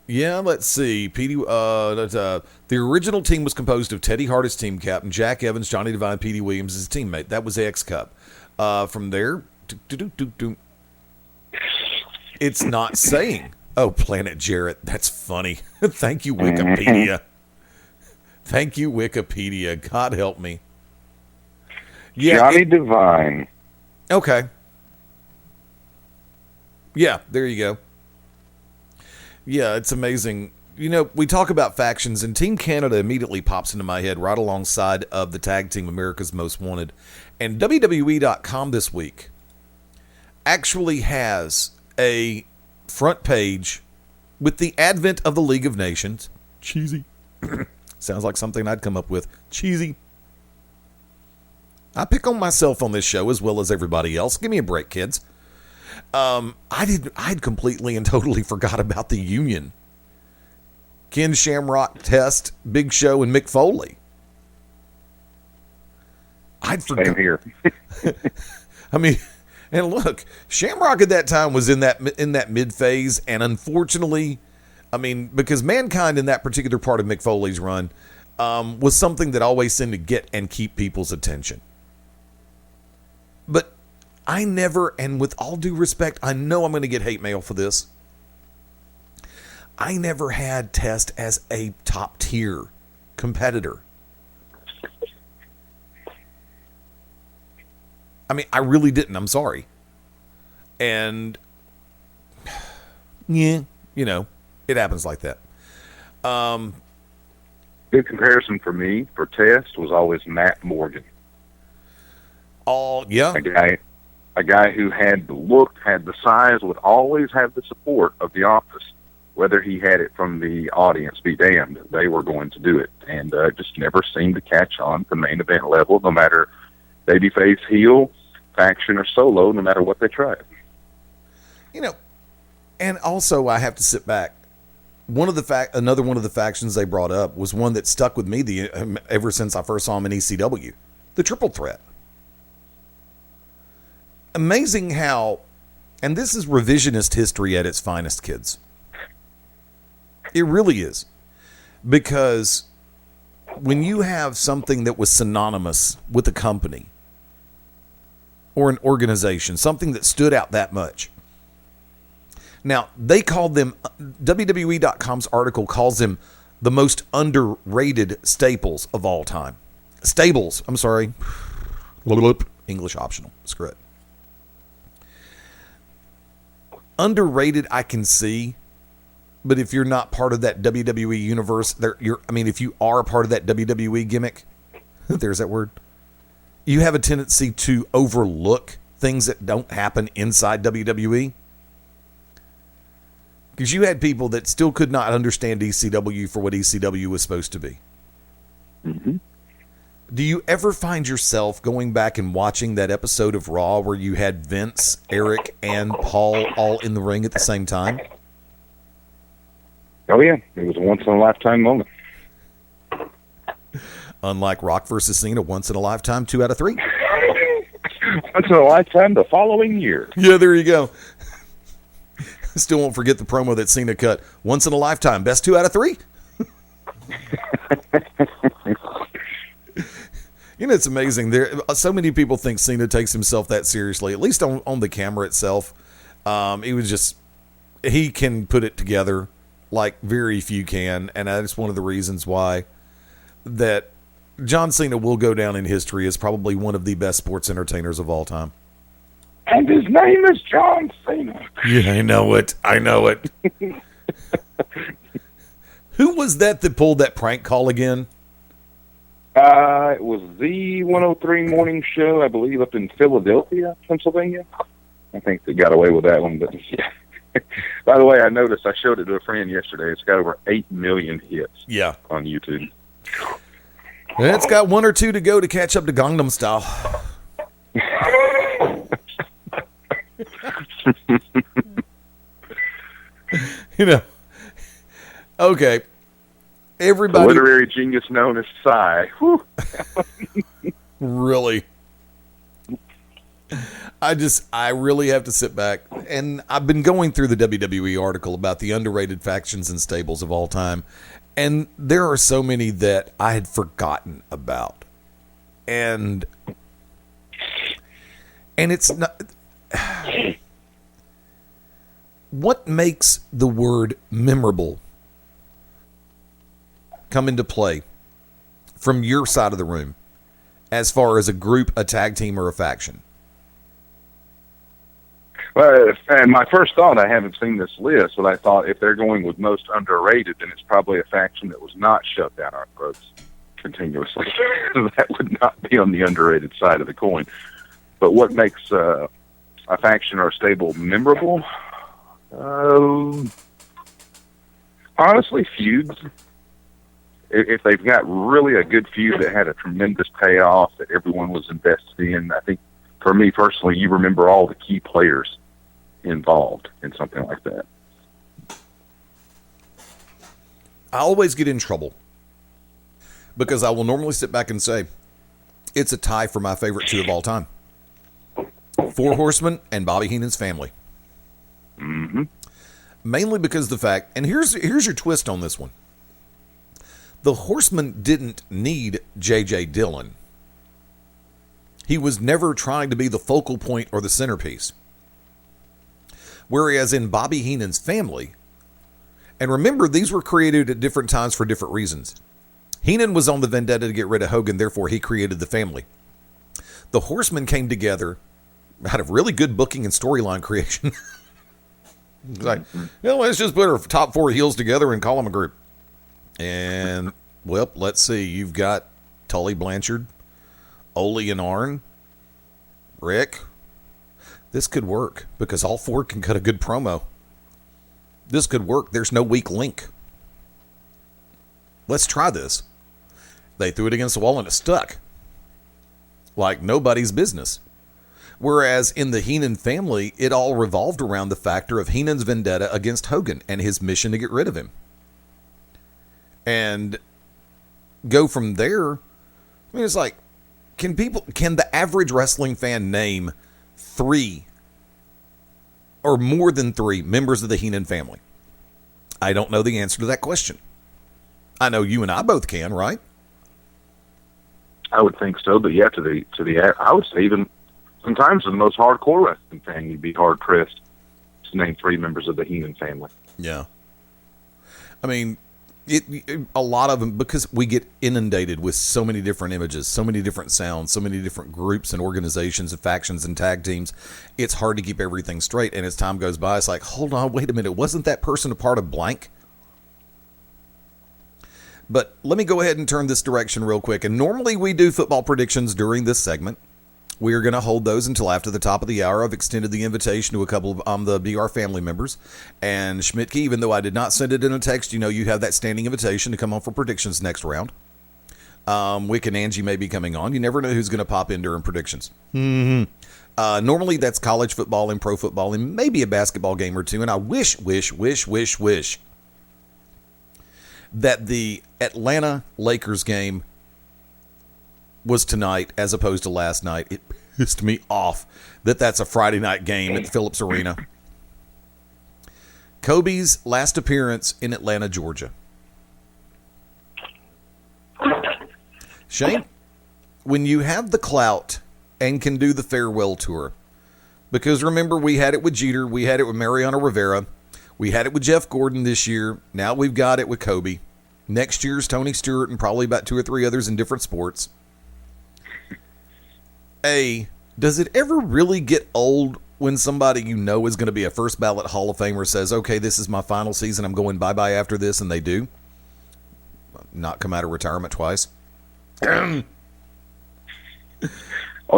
Yeah, let's see. The original team was composed of Teddy Hart as team captain, Jack Evans, Johnny Devine, Petey Williams as teammate. That was X Cup. From there, it's not saying. Oh, Planet Jarrett. That's funny. Thank you, Wikipedia. Thank you, Wikipedia. God help me. Yeah, Johnny Devine. Okay. Yeah, there you go. Yeah, it's amazing. You know, we talk about factions, and Team Canada immediately pops into my head right alongside of the tag team America's Most Wanted. And WWE.com this week actually has a front page with the advent of the League of Nations. Cheesy. Sounds like something I'd come up with. Cheesy. I pick on myself on this show as well as everybody else. Give me a break, kids. I'd completely and totally forgot about the Union. Ken Shamrock, Test, Big Show, and Mick Foley. I'd forgot. Same here. I mean, and look, Shamrock at that time was in that mid phase, and unfortunately, I mean, because Mankind in that particular part of Mick Foley's run was something that always seemed to get and keep people's attention. But I never, and with all due respect, I know I'm going to get hate mail for this. I never had Test as a top tier competitor. I mean, I really didn't. I'm sorry. And yeah, you know, it happens like that. Good comparison for me for Test was always Matt Morgan. Oh, yeah. A guy who had the look, had the size, would always have the support of the office. Whether he had it from the audience, be damned, they were going to do it. And just never seemed to catch on to main event level, no matter babyface, heel, faction, or solo, no matter what they tried. You know, and also I have to sit back. Another one of the factions they brought up was one that stuck with me ever since I first saw him in ECW, the Triple Threat. Amazing how, and this is revisionist history at its finest, kids. It really is. Because when you have something that was synonymous with a company or an organization, something that stood out that much. Now, they called them, WWE.com's article calls them the most underrated staples of all time. Stables, I'm sorry. English optional. Screw it. Underrated, I can see. But if you're not part of that WWE universe, if you are a part of that WWE gimmick, there's that word, you have a tendency to overlook things that don't happen inside WWE. Because you had people that still could not understand ECW for what ECW was supposed to be. Mm-hmm. Do you ever find yourself going back and watching that episode of Raw where you had Vince, Eric, and Paul all in the ring at the same time? Oh, yeah. It was a once-in-a-lifetime moment. Unlike Rock versus Cena, once in a lifetime, 2 out of 3. Once in a lifetime the following year. Yeah, there you go. Still won't forget the promo that Cena cut. Once in a lifetime, best 2 out of 3. You know, it's amazing. There, so many people think Cena takes himself that seriously, at least on the camera itself. He can put it together like very few can, and that's one of the reasons why that John Cena will go down in history as probably one of the best sports entertainers of all time. And his name is John Cena. Yeah, I know it. Who was that pulled that prank call again? It was the 103 morning show, I believe, up in Philadelphia, Pennsylvania. I think they got away with that one, but yeah. By the way, I noticed, I showed it to a friend yesterday. It's got over 8 million hits on YouTube. And it's got 1 or 2 to go to catch up to Gangnam Style. You know, okay. Everybody, the literary genius known as Psy. Really. I really have to sit back, and I've been going through the WWE article about the underrated factions and stables of all time, and there are so many that I had forgotten about. And it's not... What makes the word memorable come into play from your side of the room as far as a group, a tag team, or a faction? Well, and my first thought, I haven't seen this list, but I thought if they're going with most underrated, then it's probably a faction that was not shoved down our throats continuously. That would not be on the underrated side of the coin. But what makes a faction or a stable memorable? Honestly, feuds. If they've got really a good feud that had a tremendous payoff that everyone was invested in, I think for me personally, you remember all the key players involved in something like that. I always get in trouble because I will normally sit back and say it's a tie for my favorite 2 of all time. 4 Horsemen and Bobby Heenan's family. Mm-hmm. Mainly because the fact, and here's your twist on this one. The Horsemen didn't need J.J. Dillon. He was never trying to be the focal point or the centerpiece. Whereas in Bobby Heenan's family, and remember, these were created at different times for different reasons. Heenan was on the vendetta to get rid of Hogan, therefore he created the family. The Horsemen came together out of really good booking and storyline creation. It's like, let's just put our top 4 heels together and call them a group. And, well, let's see. You've got Tully Blanchard, Ole and Arn, Rick. This could work because all 4 can cut a good promo. This could work. There's no weak link. Let's try this. They threw it against the wall and it stuck. Like nobody's business. Whereas in the Heenan family, it all revolved around the factor of Heenan's vendetta against Hogan and his mission to get rid of him. And go from there. I mean, it's like, can the average wrestling fan name 3 or more than 3 members of the Heenan family? I don't know the answer to that question. I know you and I both can, right? I would think so, but yeah, to the I would say even sometimes the most hardcore wrestling fan, you'd be hard pressed to name 3 members of the Heenan family. Yeah, I mean, a lot of them, because we get inundated with so many different images, so many different sounds, so many different groups and organizations and factions and tag teams. It's hard to keep everything straight. And as time goes by, it's like, hold on, wait a minute, wasn't that person a part of blank? But let me go ahead and turn this direction real quick. And normally we do football predictions during this segment. We are going to hold those until after the top of the hour. I've extended the invitation to a couple of the BR family members. And Schmidtke, even though I did not send it in a text, you have that standing invitation to come on for predictions next round. Wick and Angie may be coming on. You never know who's going to pop in during predictions. Normally that's college football and pro football and maybe a basketball game or two. And I wish that the Atlanta Lakers game was tonight as opposed to last night. It pissed me off that that's a Friday night game at Phillips Arena. Kobe's last appearance in Atlanta, Georgia. Shane, when you have the clout and can do the farewell tour, because remember, we had it with Jeter, we had it with Mariano Rivera, we had it with Jeff Gordon this year, now we've got it with Kobe. Next year's Tony Stewart and probably about 2 or 3 others in different sports. Does it ever really get old when somebody is going to be a first ballot Hall of Famer says, okay, this is my final season, I'm going bye-bye after this, and they do? Not come out of retirement twice. Oh,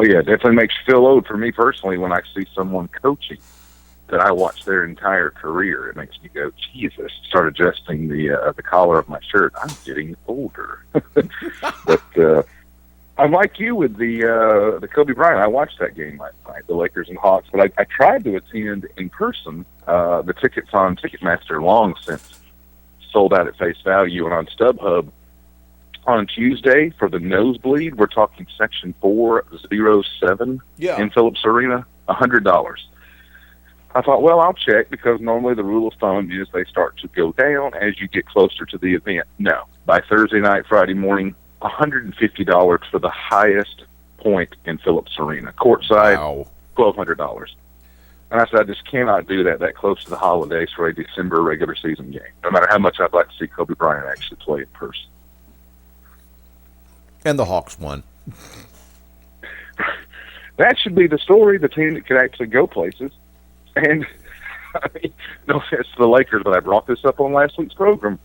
yeah, it definitely makes you feel old for me personally when I see someone coaching that I watched their entire career. It makes me go, Jesus, start adjusting the collar of my shirt. I'm getting older. But I'm like you with the Kobe Bryant. I watched that game last night, the Lakers and Hawks, but I tried to attend in person. The tickets on Ticketmaster long since sold out at face value, and on StubHub on Tuesday for the nosebleed, we're talking section 407 in Phillips Arena, $100. I thought, well, I'll check, because normally the rule of thumb is they start to go down as you get closer to the event. No, by Thursday night, Friday morning, $150 for the highest point in Phillips Arena. Courtside, wow. $1,200. And I said, I just cannot do that close to the holidays for a December regular season game, no matter how much I'd like to see Kobe Bryant actually play in person. And the Hawks won. That should be the story, the team that could actually go places. And, I mean, no offense to the Lakers, but I brought this up on last week's program.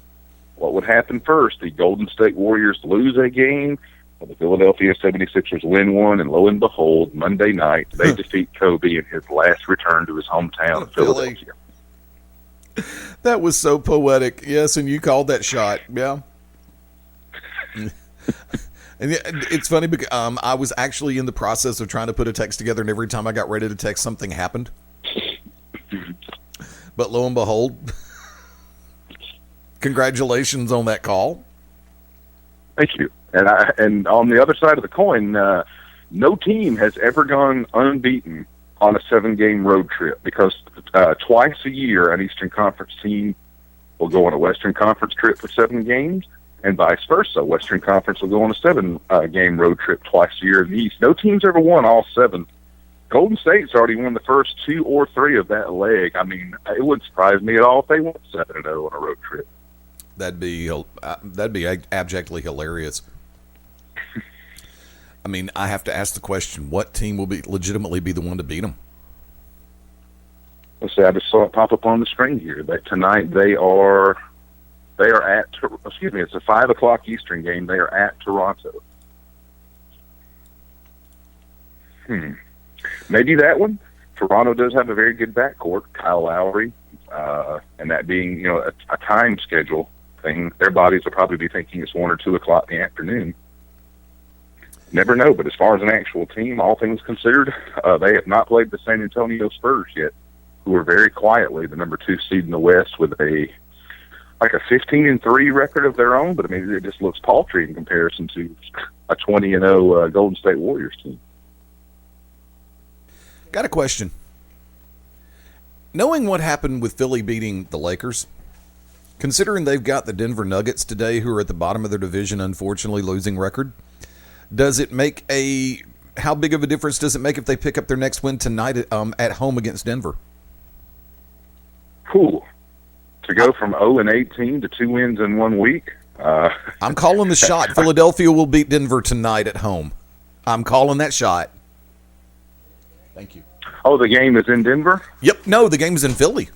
What would happen first? The Golden State Warriors lose a game, or the Philadelphia 76ers win one, and lo and behold, Monday night, they defeat Kobe in his last return to his hometown of Philadelphia. That was so poetic. Yes, and you called that shot. Yeah. And it's funny because I was actually in the process of trying to put a text together, and every time I got ready to text, something happened. But lo and behold, congratulations on that call. Thank you. And on the other side of the coin, no team has ever gone unbeaten on a 7-game road trip, because twice a year an Eastern Conference team will go on a Western Conference trip for 7 games, and vice versa. Western Conference will go on a 7-game road trip twice a year in the East. No team's ever won all 7. Golden State's already won the first 2 or 3 of that leg. I mean, it wouldn't surprise me at all if they went 7-0 on a road trip. That'd be abjectly hilarious. I mean, I have to ask the question: what team will legitimately be the one to beat them? Let's see. I just saw it pop up on the screen here that tonight they are at. Excuse me. It's a 5:00 Eastern game. They are at Toronto. Maybe that one. Toronto does have a very good backcourt. Kyle Lowry, and that being a time schedule thing, their bodies will probably be thinking it's 1 or 2 o'clock in the afternoon. Never know, but as far as an actual team, all things considered, they have not played the San Antonio Spurs yet, who are very quietly the number 2 seed in the West with a 15-3 record of their own. But I mean, it just looks paltry in comparison to a 20-0 Golden State Warriors team. Got a question. Knowing what happened with Philly beating the Lakers, considering they've got the Denver Nuggets today, who are at the bottom of their division, unfortunately losing record, does it make how big of a difference does it make if they pick up their next win tonight at home against Denver? Cool. To go from 0-18 to 2 wins in 1 week. I'm calling the shot. Philadelphia will beat Denver tonight at home. I'm calling that shot. Thank you. Oh, the game is in Denver? Yep. No, the game is in Philly.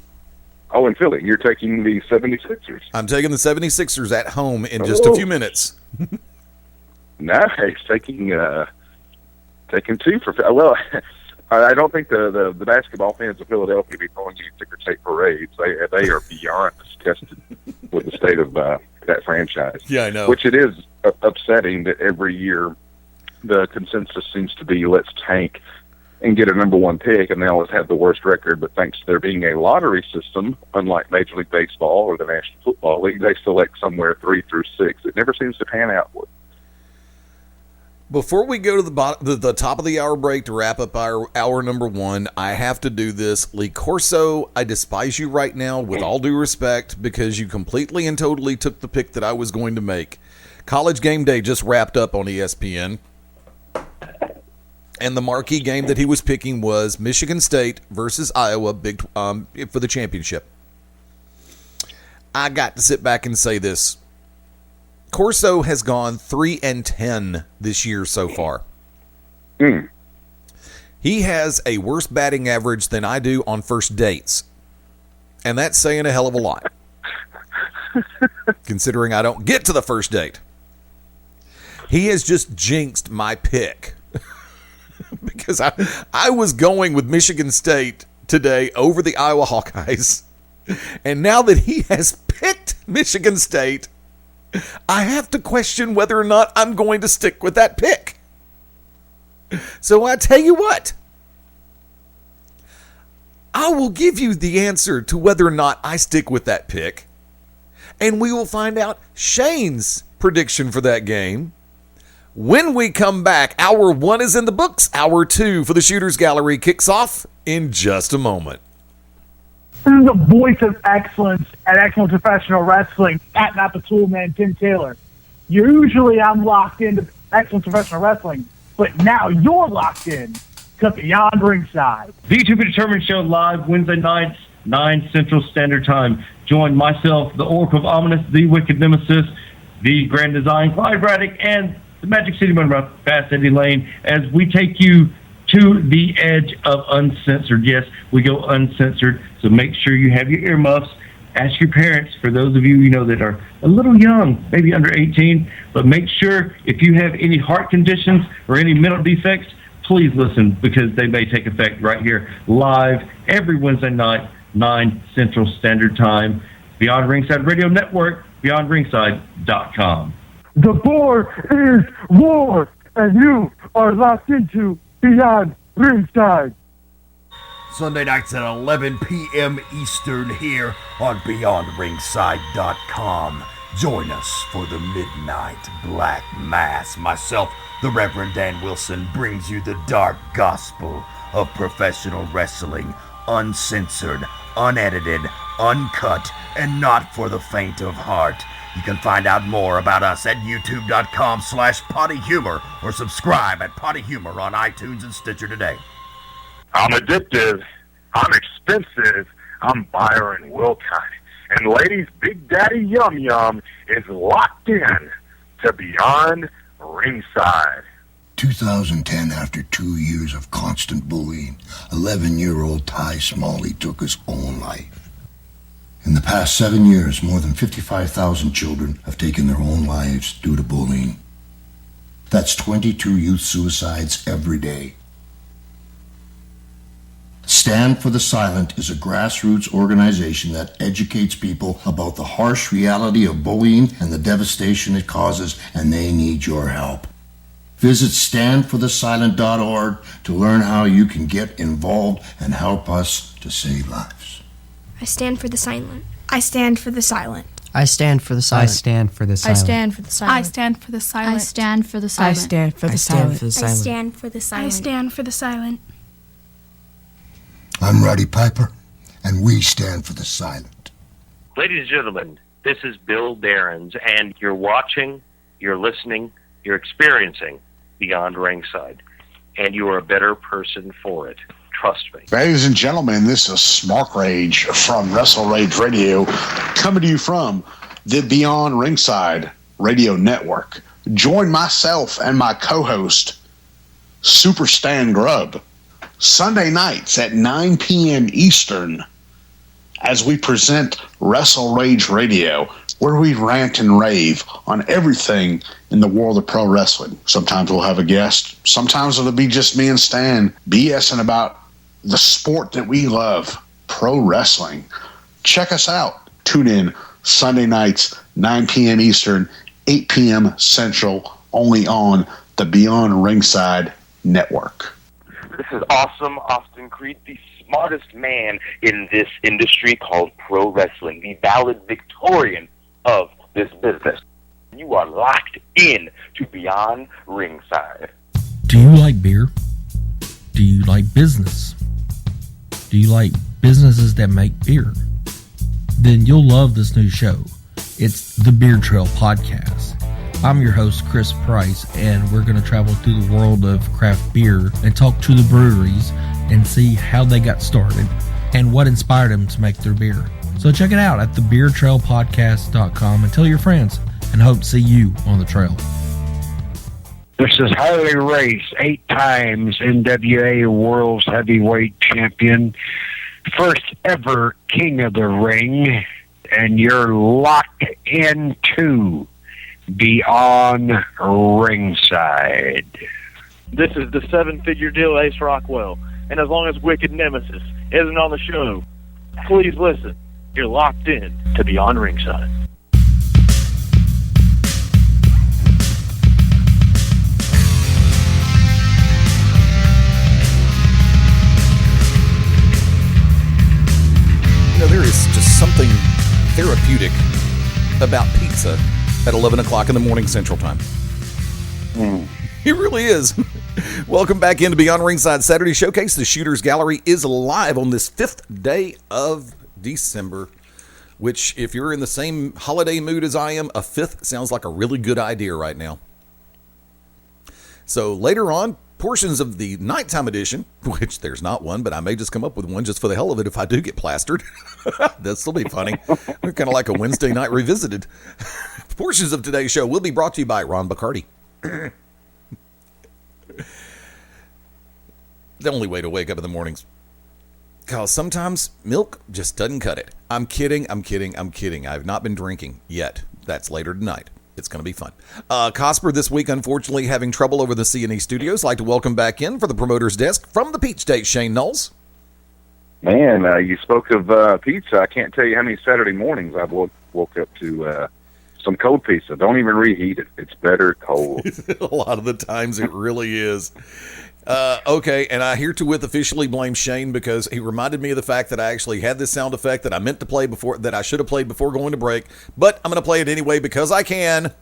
Oh, in Philly. You're taking the 76ers. I'm taking the 76ers at home in just a few minutes. Nice. Taking Taking two for well. I don't think the basketball fans of Philadelphia be throwing any ticker tape parades. They are beyond disgusted with the state of that franchise. Yeah, I know. Which it is upsetting that every year the consensus seems to be let's tank and get a number one pick, and they always have the worst record. But thanks to there being a lottery system, unlike Major League Baseball or the National Football League, they select somewhere 3 through 6. It never seems to pan out. Before we go to the top of the hour break to wrap up our hour number one, I have to do this. Lee Corso, I despise you right now with all due respect because you completely and totally took the pick that I was going to make. College Game Day just wrapped up on ESPN, and the marquee game that he was picking was Michigan State versus Iowa for the championship. I got to sit back and say this. Corso has gone 3-10 this year so far. He has a worse batting average than I do on first dates. And that's saying a hell of a lot. Considering I don't get to the first date. He has just jinxed my pick. Because I was going with Michigan State today over the Iowa Hawkeyes. And now that he has picked Michigan State, I have to question whether or not I'm going to stick with that pick. So I tell you what, I will give you the answer to whether or not I stick with that pick, and we will find out Shane's prediction for that game when we come back. Hour one is in the books. Hour two for the Shooters Gallery kicks off in just a moment. This is the voice of excellence at Excellent Professional Wrestling, at Not the Tool Man, Tim Taylor. Usually I'm locked into Excellent Professional Wrestling, but now you're locked in to Beyond Ringside. The To Be Determined show live Wednesday nights, 9 Central Standard Time. Join myself, the Oracle of Ominous, the Wicked Nemesis, the Grand Design, Clyde Braddock, and the Magic City Motor Fast Eddie Layne as we take you to the edge of uncensored. Yes, we go uncensored, so make sure you have your earmuffs. Ask your parents, for those of you that are a little young, maybe under 18, but make sure if you have any heart conditions or any mental defects, please listen, because they may take effect right here live every Wednesday night, 9 Central Standard Time. Beyond Ringside Radio Network, beyondringside.com. The board is war, and you are locked into Beyond Ringside. Sunday nights at 11 p.m. Eastern here on BeyondRingside.com. Join us for the Midnight Black Mass. Myself, the Reverend Dan Wilson, brings you the dark gospel of professional wrestling, uncensored, unedited, uncut, and not for the faint of heart. You can find out more about us at youtube.com/pottyhumor or subscribe at Potty Humor on iTunes and Stitcher today. I'm addictive. I'm expensive. I'm Byron Wilkine. And ladies, Big Daddy Yum Yum is locked in to Beyond Ringside. 2010, after 2 years of constant bullying, 11-year-old Ty Smalley took his own life. In the past 7 years, more than 55,000 children have taken their own lives due to bullying. That's 22 youth suicides every day. Stand for the Silent is a grassroots organization that educates people about the harsh reality of bullying and the devastation it causes, and they need your help. Visit standforthesilent.org to learn how you can get involved and help us to save lives. I stand for the silent. I stand for the silent. I stand for the silent. I stand for the silent. I stand for the silent. I stand for the silent. I stand for the silent. I stand for the silent. I stand for the silent. I stand for the silent. I'm Roddy Piper, and we stand for the silent. Ladies and gentlemen, this is Bill Behrens, and you're watching, you're listening, you're experiencing Beyond Ringside, and you are a better person for it. Trust me. Ladies and gentlemen, this is Smark Rage from Wrestle Rage Radio, coming to you from the Beyond Ringside Radio Network. Join myself and my co-host, Super Stan Grubb, Sunday nights at 9 p.m. Eastern as we present Wrestle Rage Radio. where we rant and rave on everything in the world of pro wrestling. Sometimes we'll have a guest. Sometimes it'll be just me and Stan BSing about the sport that we love, pro wrestling. Check us out. Tune in Sunday nights, 9 p.m. Eastern, 8 p.m. Central, only on the Beyond Ringside Network. This is Awesome Austin Creed, the smartest man in this industry called pro wrestling, the valedictorian of this business. You are locked in to Beyond Ringside. Do you like beer? Do you like business? Do you like businesses that make beer? Then you'll love this new show. It's the Beer Trail Podcast. I'm your host, Chris Price, and we're going to travel through the world of craft beer and talk to the breweries and see how they got started and what inspired them to make their beer. So check it out at thebeertrailpodcast.com and tell your friends, and hope to see you on the trail. This is Harley Race, 8 times NWA World's Heavyweight Champion, first ever King of the Ring, and you're locked into Beyond Ringside. This is the 7-figure deal Ace Rockwell, and as long as Wicked Nemesis isn't on the show, please listen. You're locked in to Beyond Ringside. You know, there is just something therapeutic about pizza at 11 o'clock in the morning Central Time. It really is. Welcome back into Beyond Ringside Saturday Showcase. The Shooters Gallery is live on this 5th day of December, which, if you're in the same holiday mood as I am, a 5th sounds like a really good idea right now. So later on, portions of the nighttime edition, which there's not one, but I may just come up with one just for the hell of it if I do get plastered. This'll be funny. We're kind of like a Wednesday night revisited. Portions of today's show will be brought to you by Ron Bacardi. The only way to wake up in the mornings. Because sometimes milk just doesn't cut it. I'm kidding. I've not been drinking yet. That's later tonight. It's going to be fun. Cosper this week, unfortunately, having trouble over the C&E studios. Like to welcome back in for the promoter's desk from the Peachstate, Shane Noles. Man, you spoke of pizza. I can't tell you how many Saturday mornings I've woke up to some cold pizza. Don't even reheat it. It's better cold. A lot of the times it really is. Okay, and I herewith officially blame Shane because he reminded me of the fact that I actually had this sound effect that I meant to play before, that I should have played before going to break, but I'm going to play it anyway because I can.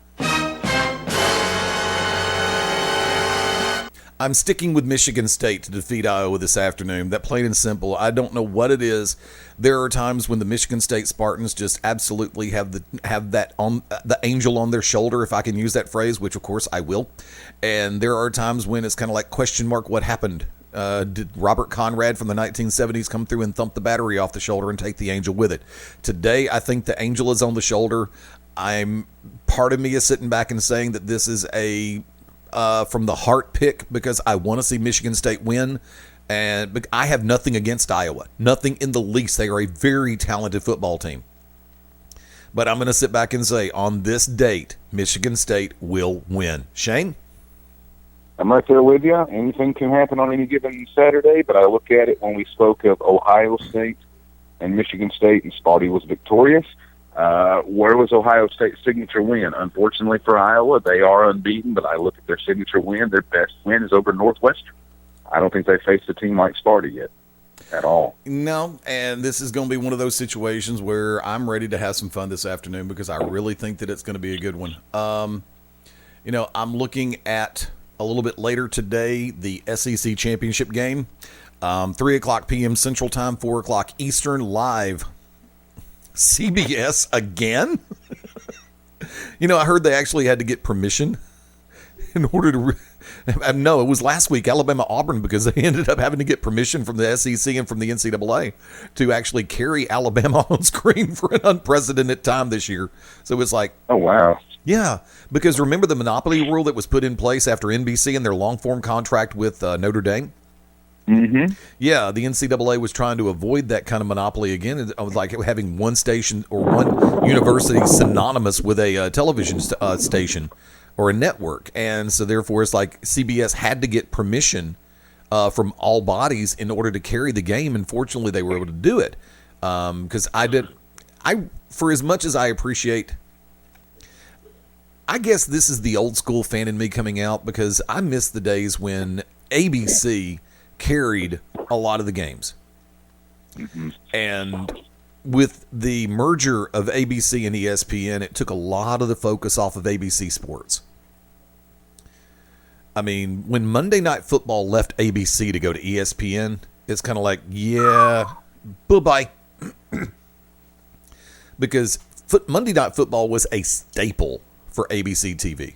I'm sticking with Michigan State to defeat Iowa this afternoon. That plain and simple. I don't know what it is. There are times when the Michigan State Spartans just absolutely have that on the angel on their shoulder, if I can use that phrase, which of course I will. And there are times when it's kind of like question mark, what happened? Did Robert Conrad from the 1970s come through and thump the battery off the shoulder and take the angel with it? Today, I think the angel is on the shoulder. Part of me is sitting back and saying that this is a from the heart pick because I want to see Michigan State win, but I have nothing against Iowa, nothing in the least. They are a very talented football team, but I'm going to sit back and say on this date, Michigan State will win. Shane? I'm right there with you. Anything can happen on any given Saturday, but I look at it when we spoke of Ohio State and Michigan State, and Sparty was victorious. Where was Ohio State's signature win? Unfortunately for Iowa, they are unbeaten, but I look at their signature win. Their best win is over Northwestern. I don't think they faced a team like Sparty yet at all. No, and this is going to be one of those situations where I'm ready to have some fun this afternoon because I really think that it's going to be a good one. I'm looking at a little bit later today, the SEC championship game, 3:00 p.m. Central Time, 4:00 Eastern, live. CBS again? I heard they actually had to get permission in order to... No, it was last week, Alabama-Auburn, because they ended up having to get permission from the SEC and from the NCAA to actually carry Alabama on screen for an unprecedented time this year. So it's like... Oh, wow. Yeah, because remember the monopoly rule that was put in place after NBC and their long-form contract with Notre Dame? Mm-hmm. Yeah, the NCAA was trying to avoid that kind of monopoly again. It was like having one station or one university synonymous with a television station or a network. And so therefore it's like CBS had to get permission from all bodies in order to carry the game. And fortunately they were able to do it. Because for as much as I appreciate, I guess this is the old school fan in me coming out, because I miss the days when ABC carried a lot of the games. Mm-hmm. And with the merger of ABC and ESPN, it took a lot of the focus off of ABC Sports. I mean, when Monday Night Football left ABC to go to ESPN, it's kind of like, yeah, bye-bye. Because Monday Night Football was a staple for ABC TV.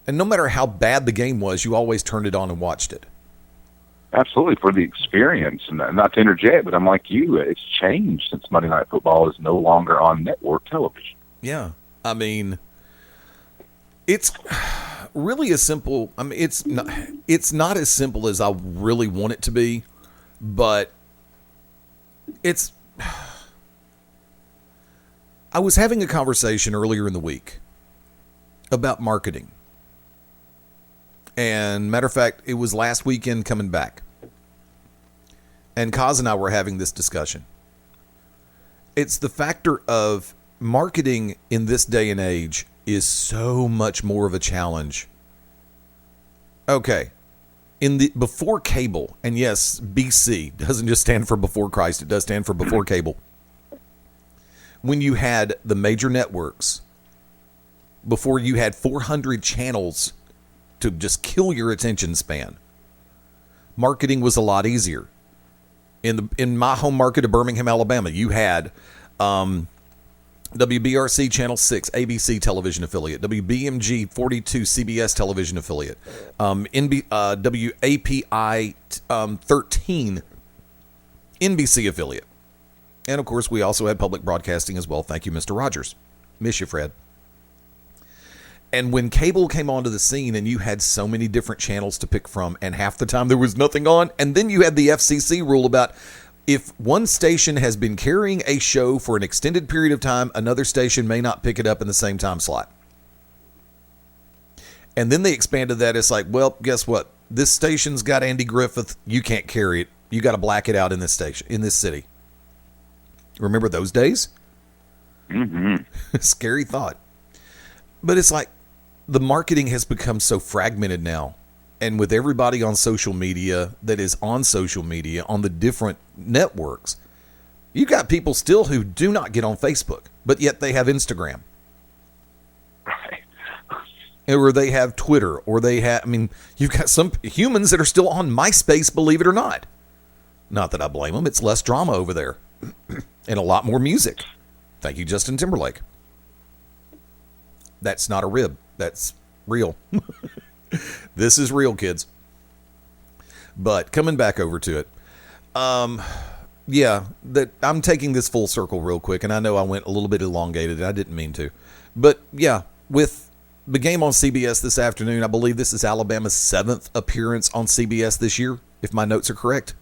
And no matter how bad the game was, you always turned it on and watched it. Absolutely, for the experience. And not to interject, but I'm like you, it's changed since Monday Night Football is no longer on network television. Yeah. I mean, it's really as simple. I mean, it's not as simple as I really want it to be, but it's... I was having a conversation earlier in the week about marketing. And matter of fact, it was last weekend coming back. And Kaz and I were having this discussion. It's the factor of marketing in this day and age is so much more of a challenge. Okay. Before cable, and yes, BC doesn't just stand for before Christ, it does stand for before cable. When you had the major networks, before you had 400 channels to just kill your attention span, marketing was a lot easier. In my home market of Birmingham, Alabama, you had WBRC Channel 6, ABC television affiliate, WBMG 42, CBS television affiliate, WAPI 13, NBC affiliate. And, of course, we also had public broadcasting as well. Thank you, Mr. Rogers. Miss you, Fred. And when cable came onto the scene and you had so many different channels to pick from, and half the time there was nothing on, and then you had the FCC rule about if one station has been carrying a show for an extended period of time, another station may not pick it up in the same time slot. And then they expanded that. It's like, well, guess what? This station's got Andy Griffith. You can't carry it. You got to black it out in this station, in this city. Remember those days? Mm-hmm. Scary thought. But it's like the marketing has become so fragmented now. And with everybody on social media that is on social media on the different networks, you got people still who do not get on Facebook, but yet they have Instagram. Right. Or they have Twitter, or they have, I mean, you've got some humans that are still on MySpace, believe it or not. Not that I blame them. It's less drama over there. And a lot more music. Thank you, Justin Timberlake. That's not a rib. That's real. This is real, kids. But coming back over to it. Yeah, that I'm taking this full circle real quick, and I know I went a little bit elongated. I didn't mean to. But yeah, with the game on CBS this afternoon, I believe this is Alabama's 7th appearance on CBS this year, if my notes are correct.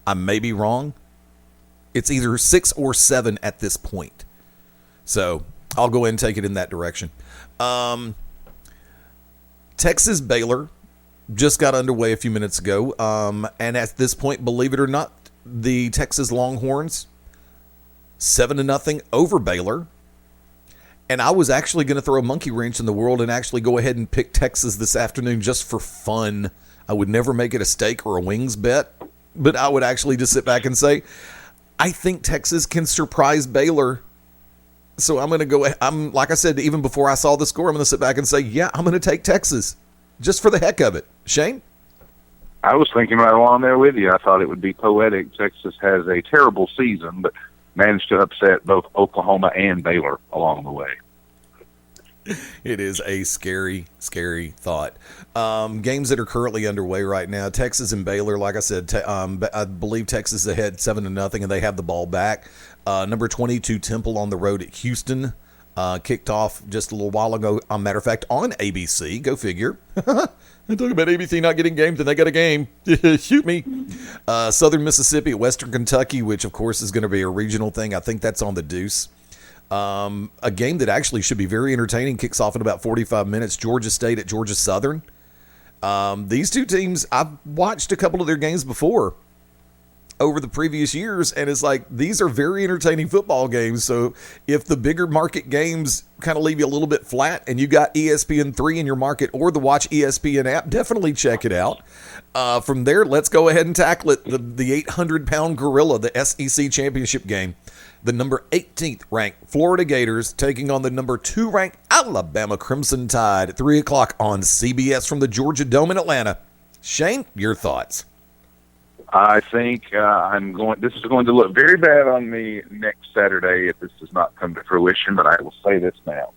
I may be wrong. It's either 6 or 7 at this point. So I'll go ahead and take it in that direction. Texas Baylor just got underway a few minutes ago. And at this point, believe it or not, the Texas Longhorns 7-0 over Baylor. And I was actually going to throw a monkey wrench in the world and actually go ahead and pick Texas this afternoon just for fun. I would never make it a steak or a wings bet, but I would actually just sit back and say, I think Texas can surprise Baylor. So I'm going to go, like I said, even before I saw the score, I'm going to sit back and say, yeah, I'm going to take Texas just for the heck of it. Shane? I was thinking right along there with you. I thought it would be poetic. Texas has a terrible season, but managed to upset both Oklahoma and Baylor along the way. It is a scary, scary thought. Games that are currently underway right now, Texas and Baylor, like I said, I believe Texas is ahead 7-0, and they have the ball back. Number 22, Temple on the road at Houston. kicked off just a little while ago. Matter of fact, on ABC. Go figure. I talk about ABC not getting games, and they got a game. Shoot me. Southern Mississippi at Western Kentucky, which, of course, is going to be a regional thing. I think that's on the Deuce. A game that actually should be very entertaining. Kicks off in about 45 minutes. Georgia State at Georgia Southern. These two teams, I've watched a couple of their games before over the previous years, and it's like these are very entertaining football games. So if the bigger market games kind of leave you a little bit flat and you got ESPN3 in your market or the Watch ESPN app, definitely check it out. From there, let's go ahead and tackle it. The 800-pound gorilla, the SEC championship game. The number 18th ranked Florida Gators taking on the number 2 ranked Alabama Crimson Tide at 3 o'clock on CBS from the Georgia Dome in Atlanta. Shane, your thoughts? I think this is going to look very bad on me next Saturday if this does not come to fruition, but I will say this now.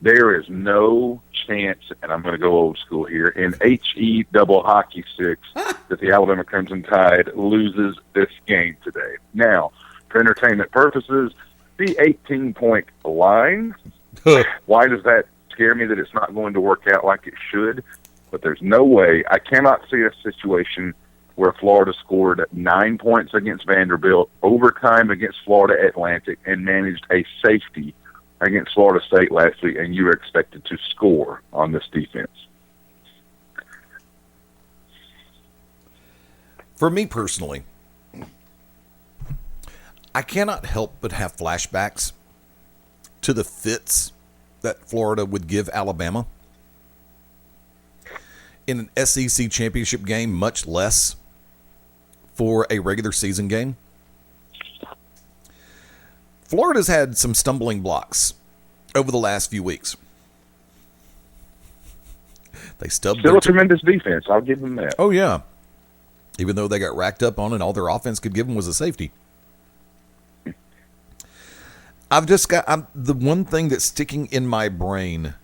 There is no chance, and I'm going to go old school here, in HE double hockey sticks that the Alabama Crimson Tide loses this game today. Now, for entertainment purposes, the 18-point line, why does that scare me that it's not going to work out like it should? But there's no way. I cannot see a situation where Florida scored 9 points against Vanderbilt, overtime against Florida Atlantic, and managed a safety against Florida State last week, and you were expected to score on this defense. For me personally, I cannot help but have flashbacks to the fits that Florida would give Alabama in an SEC championship game, much less for a regular season game. Florida's had some stumbling blocks over the last few weeks. They stubbed Still a tremendous defense. I'll give them that. Oh, yeah. Even though they got racked up on it, all their offense could give them was a safety. The one thing that's sticking in my brain,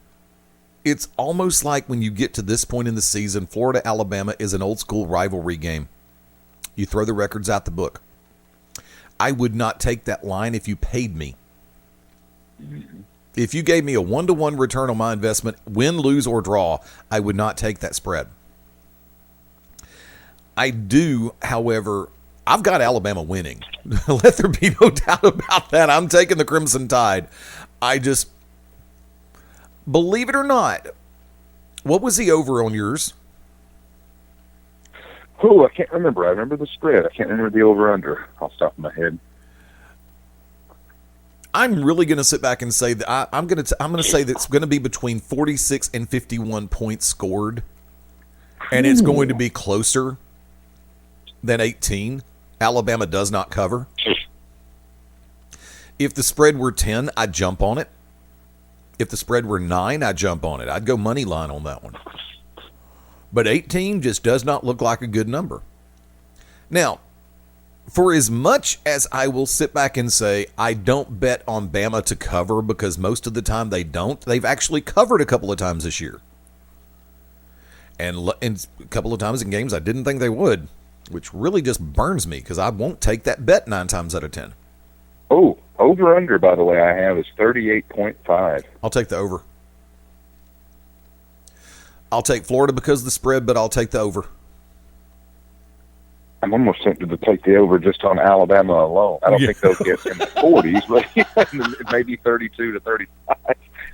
it's almost like when you get to this point in the season, Florida-Alabama is an old school rivalry game. You throw the records out the book. I would not take that line if you paid me. If you gave me a 1-to-1 return on my investment, win, lose, or draw, I would not take that spread. I do, however, I've got Alabama winning. Let there be no doubt about that. I'm taking the Crimson Tide. I just, believe it or not, what was the over on yours? Oh, I can't remember. I remember the spread. I can't remember the over-under off the top of my head. I'm really going to sit back and say that I'm going to say that it's going to be between 46 and 51 points scored, and it's going to be closer than 18. Alabama does not cover. If the spread were 10, I'd jump on it. If the spread were 9, I'd jump on it. I'd go money line on that one. But 18 just does not look like a good number. Now, for as much as I will sit back and say I don't bet on Bama to cover because most of the time they don't, they've actually covered a couple of times this year. And a couple of times in games I didn't think they would, which really just burns me because I won't take that bet 9 times out of 10. Oh, over-under, by the way, I have is 38.5. I'll take the over. I'll take Florida because of the spread, but I'll take the over. I'm almost tempted to take the over just on Alabama alone. I don't think they'll get in the 40s, but maybe 32 to 35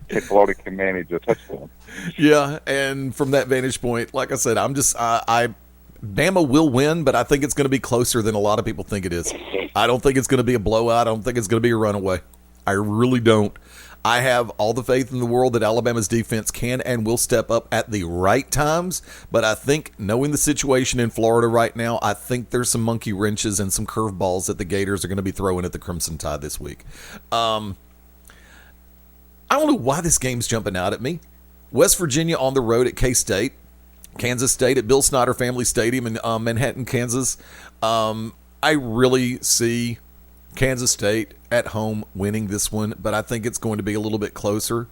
if Florida can manage a touchdown. Yeah, and from that vantage point, like I said, Bama will win, but I think it's going to be closer than a lot of people think it is. I don't think it's going to be a blowout. I don't think it's going to be a runaway. I really don't. I have all the faith in the world that Alabama's defense can and will step up at the right times, but I think knowing the situation in Florida right now, I think there's some monkey wrenches and some curveballs that the Gators are going to be throwing at the Crimson Tide this week. I don't know why this game's jumping out at me. West Virginia on the road at K-State. Kansas State at Bill Snyder Family Stadium in Manhattan, Kansas. I really see Kansas State at home winning this one, but I think it's going to be a little bit closer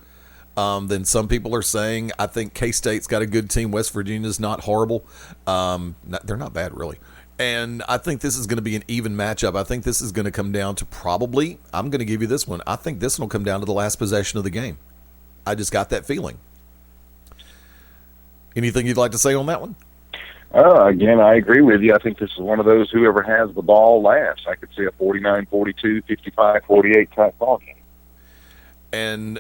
than some people are saying. I think K-State's got a good team. West Virginia's not horrible. They're not bad, really. And I think this is going to be an even matchup. I think this is going to come down to probably, I'm going to give you this one. I think this one will come down to the last possession of the game. I just got that feeling. Anything you'd like to say on that one? Again, I agree with you. I think this is one of those whoever has the ball last. I could see a 49-42, 55-48 type ball game. And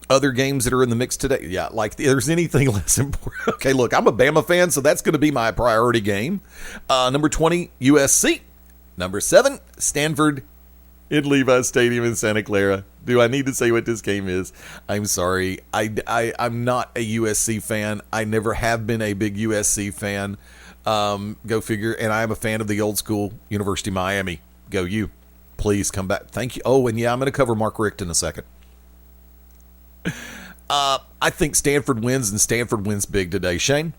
other games that are in the mix today, yeah, like there's anything less important. Okay, look, I'm a Bama fan, so that's going to be my priority game. Number 20, USC. Number 7, Stanford in Levi's Stadium in Santa Clara. Do I need to say what this game is? I'm sorry. I'm not a USC fan. I never have been a big USC fan. Go figure. And I'm a fan of the old school University of Miami. Go you. Please come back. Thank you. Oh, and yeah, I'm going to cover Mark Richt in a second. I think Stanford wins, and Stanford wins big today. Shane?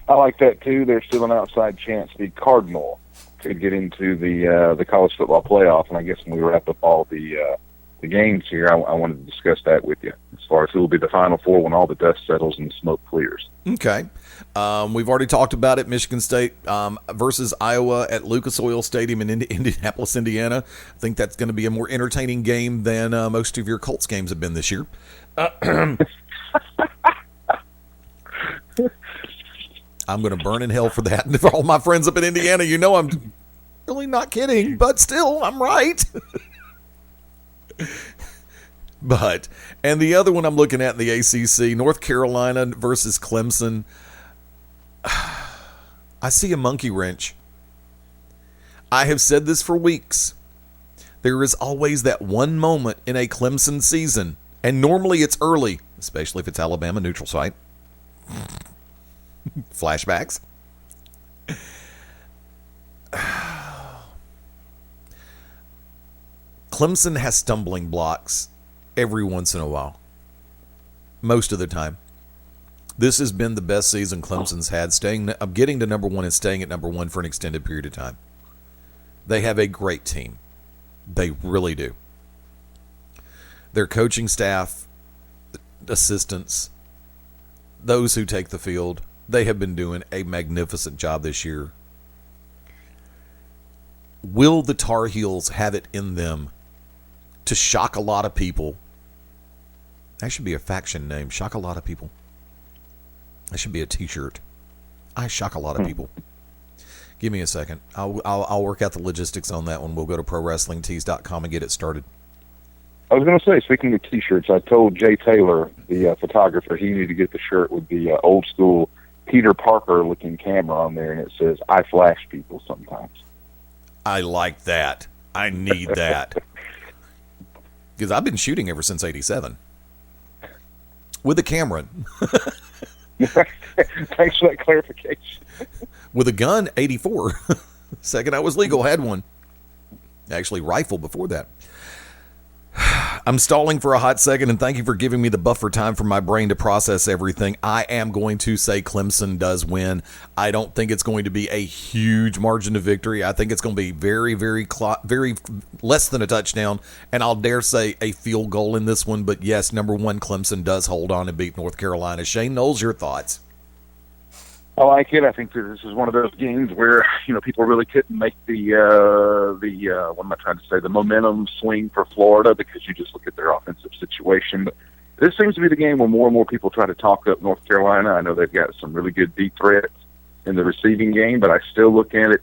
I like that, too. There's still an outside chance the Cardinal could get into the college football playoff, and I guess when we wrap up all the games here, I wanted to discuss that with you as far as who will be the Final Four when all the dust settles and the smoke clears. Okay. We've already talked about it. Michigan State versus Iowa at Lucas Oil Stadium in Indianapolis, Indiana. I think that's going to be a more entertaining game than most of your Colts games have been this year. I'm going to burn in hell for that. And for all my friends up in Indiana, you know I'm really not kidding, but still, I'm right. But, and the other one I'm looking at in the ACC, North Carolina versus Clemson. I see a monkey wrench. I have said this for weeks. There is always that one moment in a Clemson season, and normally it's early, especially if it's Alabama neutral site. Flashbacks. Clemson has stumbling blocks every once in a while. Most of the time. This has been the best season Clemson's had, getting to number 1 and staying at number 1 for an extended period of time. They have a great team. They really do. Their coaching staff, assistants, those who take the field, they have been doing a magnificent job this year. Will the Tar Heels have it in them to shock a lot of people? That should be a faction name. Shock a lot of people. That should be a t-shirt. I shock a lot of people. Give me a second. I'll work out the logistics on that one. We'll go to ProWrestlingTees.com and get it started. I was going to say, speaking of t-shirts, I told Jay Taylor, the photographer, he needed to get the shirt with the old school Peter Parker looking camera on there, and it says, "I flash people sometimes." I like that. I need that. Because I've been shooting ever since '87. With a camera. Thanks for that clarification. With a gun, '84. Second I was legal, had one. Actually, rifle before that. I'm stalling for a hot second, and thank you for giving me the buffer time for my brain to process everything. I am going to say Clemson does win. I don't think it's going to be a huge margin of victory. I think it's going to be very, very less than a touchdown, and I'll dare say a field goal in this one. But yes, number 1, Clemson does hold on and beat North Carolina. Shane Noles, your thoughts? I like it. I think that this is one of those games where, people really couldn't make the what am I trying to say, the momentum swing for Florida because you just look at their offensive situation. But this seems to be the game where more and more people try to talk up North Carolina. I know they've got some really good deep threats in the receiving game, but I still look at it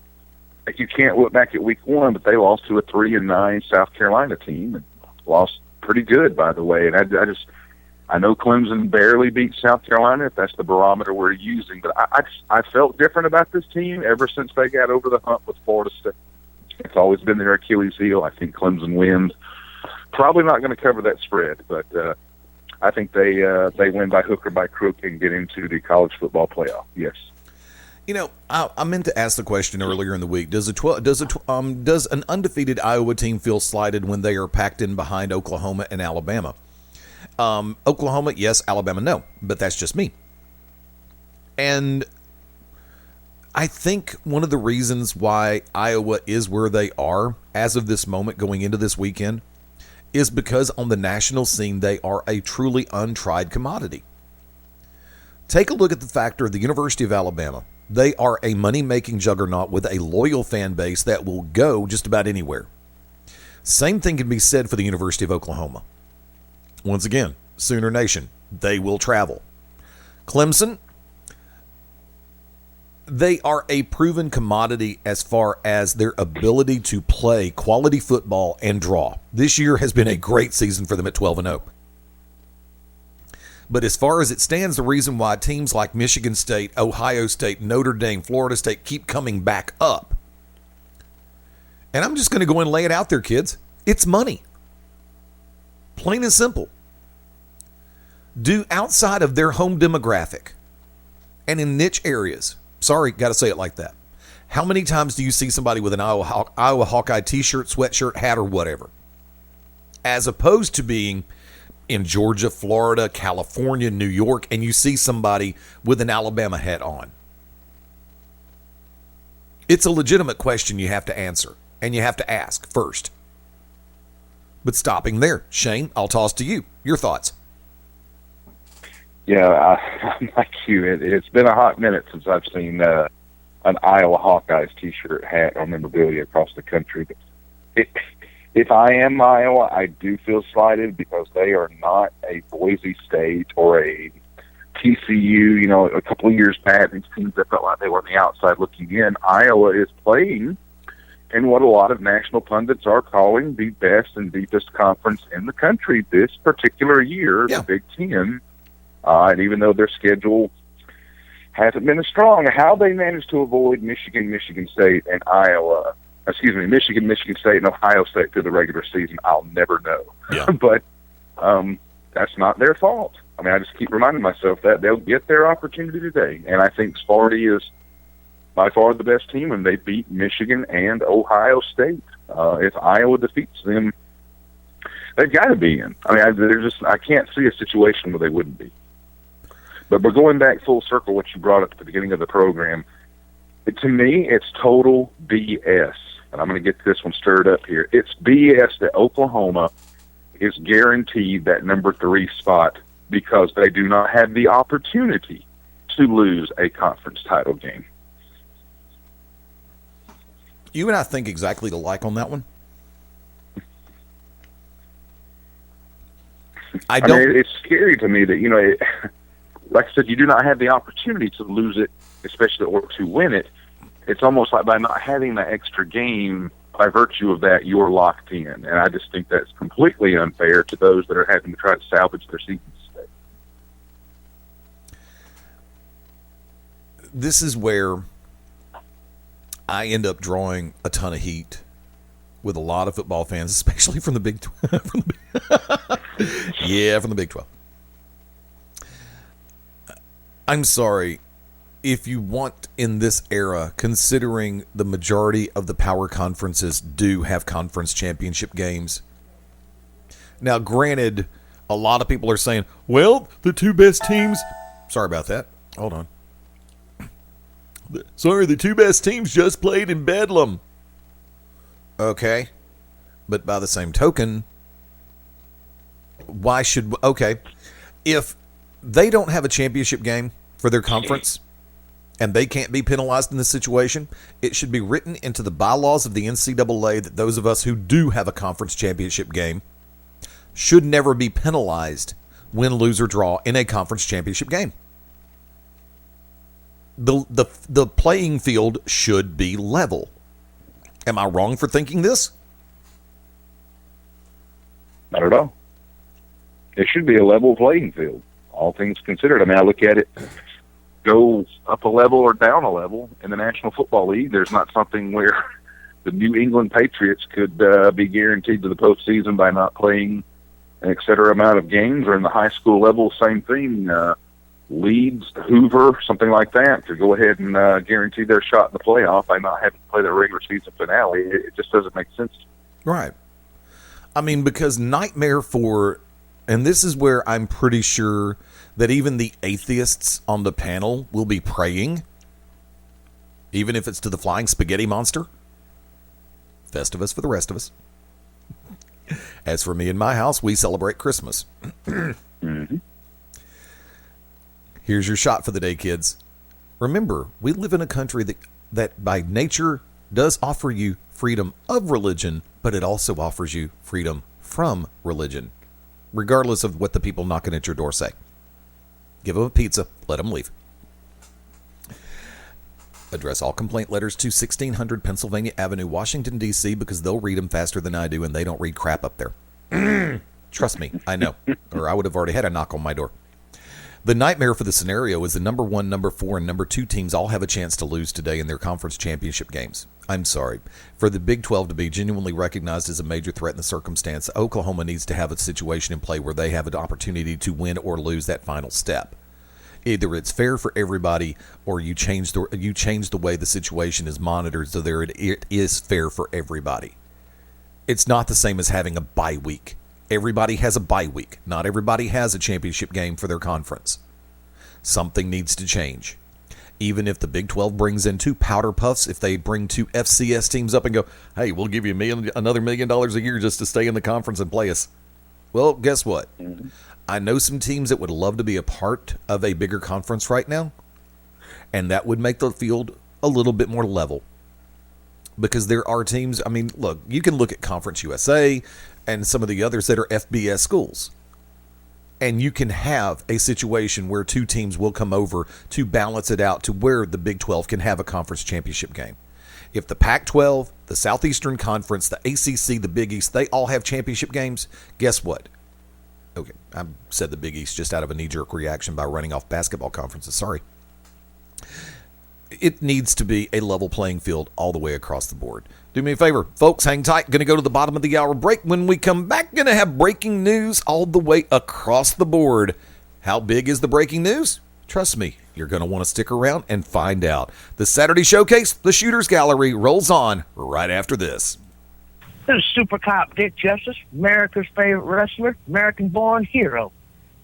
like you can't look back at week 1, but they lost to a 3-9 South Carolina team and lost pretty good, by the way. And I know Clemson barely beat South Carolina, if that's the barometer we're using, but I felt different about this team ever since they got over the hump with Florida State. It's always been their Achilles heel. I think Clemson wins. Probably not going to cover that spread, but I think they win by hook or by crook and get into the college football playoff. Yes. I meant to ask the question earlier in the week. Does an undefeated Iowa team feel slighted when they are packed in behind Oklahoma and Alabama? Oklahoma, yes. Alabama, no. But that's just me. And I think one of the reasons why Iowa is where they are as of this moment going into this weekend is because on the national scene, they are a truly untried commodity. Take a look at the factor of the University of Alabama. They are a money-making juggernaut with a loyal fan base that will go just about anywhere. Same thing can be said for the University of Oklahoma. Once again, Sooner Nation, they will travel. Clemson, they are a proven commodity as far as their ability to play quality football and draw. This year has been a great season for them at 12-0. But as far as it stands, the reason why teams like Michigan State, Ohio State, Notre Dame, Florida State keep coming back up, and I'm just going to go and lay it out there, kids, it's money. Plain and simple. Do outside of their home demographic and in niche areas, sorry, got to say it like that, how many times do you see somebody with an Iowa Hawkeye t-shirt, sweatshirt, hat, or whatever, as opposed to being in Georgia, Florida, California, New York, and you see somebody with an Alabama hat on? It's a legitimate question you have to answer, and you have to ask first. But stopping there, Shane, I'll toss to you. Your thoughts? Yeah, I'm like you. It's been a hot minute since I've seen an Iowa Hawkeyes t-shirt, hat, or memorabilia across the country. But if I am Iowa, I do feel slighted because they are not a Boise State or a TCU. You know, a couple of years back, these teams that felt like they were on the outside looking in. Iowa is playing in what a lot of national pundits are calling the best and deepest conference in the country this particular year, the Big Ten. And even though their schedule hasn't been as strong, how they managed to avoid Michigan State, and Michigan State and Ohio State through the regular season, I'll never know. Yeah. But that's not their fault. I mean, I just keep reminding myself that they'll get their opportunity today. And I think Sparty is by far the best team, and they beat Michigan and Ohio State. If Iowa defeats them, they've got to be in. I mean, I can't see a situation where they wouldn't be. But we're going back full circle, what you brought up at the beginning of the program. To me, it's total BS. And I'm going to get this one stirred up here. It's BS that Oklahoma is guaranteed that number 3 spot because they do not have the opportunity to lose a conference title game. You and I think exactly alike on that one. I mean, it's scary to me that, like I said, you do not have the opportunity to lose it, especially or to win it. It's almost like by not having that extra game, by virtue of that, you're locked in. And I just think that's completely unfair to those that are having to try to salvage their season today. This is where I end up drawing a ton of heat with a lot of football fans, especially from the Big 12. from the Big 12. I'm sorry. If you want in this era, considering the majority of the power conferences do have conference championship games. Now, granted, a lot of people are saying, well, the 2 best teams... Sorry about that. Hold on. Sorry, the 2 best teams just played in Bedlam. Okay. But by the same token, why should... Okay. If they don't have a championship game for their conference... and they can't be penalized in this situation, it should be written into the bylaws of the NCAA that those of us who do have a conference championship game should never be penalized win, lose, or draw in a conference championship game. The playing field should be level. Am I wrong for thinking this? Not at all. It should be a level playing field, all things considered. I mean, I look at it, go up a level or down a level in the National Football League. There's not something where the New England Patriots could be guaranteed to the postseason by not playing an et cetera amount of games, or in the high school level, same thing. Leeds, Hoover, something like that, to go ahead and guarantee their shot in the playoff by not having to play their regular season finale. It just doesn't make sense. Right. I mean, because nightmare for, and this is where I'm pretty sure that even the atheists on the panel will be praying, even if it's to the flying spaghetti monster. Festivus for the rest of us. As for me and my house, we celebrate Christmas. Mm-hmm. Here's your shot for the day, kids. Remember, we live in a country that by nature does offer you freedom of religion, but it also offers you freedom from religion, regardless of what the people knocking at your door say. Give them a pizza, let them leave. Address all complaint letters to 1600 Pennsylvania Avenue, Washington, D.C., because they'll read them faster than I do, and they don't read crap up there. Trust me, I know, or I would have already had a knock on my door. The nightmare for the scenario is the number 1, number 4, and number 2 teams all have a chance to lose today in their conference championship games. I'm sorry. For the Big 12 to be genuinely recognized as a major threat in the circumstance, Oklahoma needs to have a situation in play where they have an opportunity to win or lose that final step. Either it's fair for everybody, or you change the way the situation is monitored so there it is fair for everybody. It's not the same as having a bye week. Everybody has a bye week. Not everybody has a championship game for their conference. Something needs to change. Even if the Big 12 brings in 2 powder puffs, if they bring 2 FCS teams up and go, hey, we'll give you another $1 million a year just to stay in the conference and play us. Well, guess what? Mm-hmm. I know some teams that would love to be a part of a bigger conference right now, and that would make the field a little bit more level. Because there are teams, I mean, look, you can look at Conference USA and some of the others that are FBS schools. And you can have a situation where 2 teams will come over to balance it out to where the Big 12 can have a conference championship game. If the Pac-12, the Southeastern Conference, the ACC, the Big East, they all have championship games, guess what? Okay, I said the Big East just out of a knee-jerk reaction by running off basketball conferences. Sorry. It needs to be a level playing field all the way across the board. Do me a favor, folks, hang tight. Going to go to the bottom of the hour break. When we come back, going to have breaking news all the way across the board. How big is the breaking news? Trust me, you're going to want to stick around and find out. The Saturday Showcase, the Shooters Gallery, rolls on right after this. This is Super Cop Dick Justice, America's favorite wrestler, American-born hero.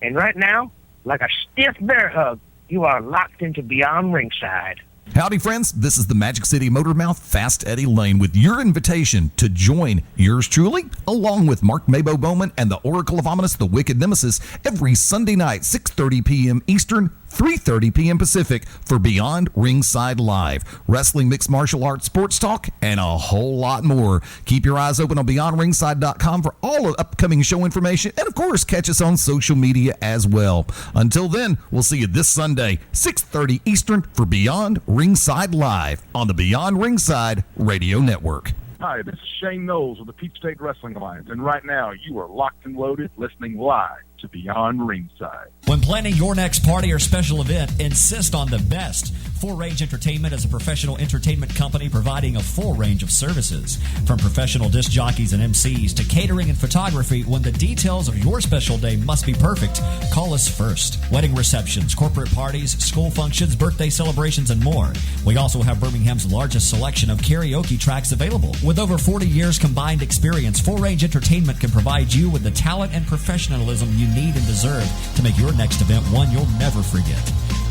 And right now, like a stiff bear hug, you are locked into Beyond Ringside. Howdy, friends. This is the Magic City Motormouth, Fast Eddie Layne, with your invitation to join yours truly, along with Mark Mabo Bowman and the Oracle of Ominous, the Wicked Nemesis, every Sunday night, 6:30 p.m. Eastern, 3:30 p.m. Pacific, for Beyond Ringside Live. Wrestling, mixed martial arts, sports talk, and a whole lot more. Keep your eyes open on BeyondRingside.com for all of upcoming show information, and of course, catch us on social media as well. Until then, we'll see you this Sunday, 6:30 Eastern, for Beyond Ringside Live on the Beyond Ringside Radio Network. Hi, this is Shane Noles of the Peachstate Wrestling Alliance, and right now you are locked and loaded listening live to Beyond Ringside. When planning your next party or special event, insist on the best. Full Range Entertainment is a professional entertainment company providing a full range of services. From professional disc jockeys and MCs to catering and photography, when the details of your special day must be perfect, call us first. Wedding receptions, corporate parties, school functions, birthday celebrations, and more. We also have Birmingham's largest selection of karaoke tracks available. With over 40 years combined experience, Full Range Entertainment can provide you with the talent and professionalism you need and deserve to make your next event one you'll never forget.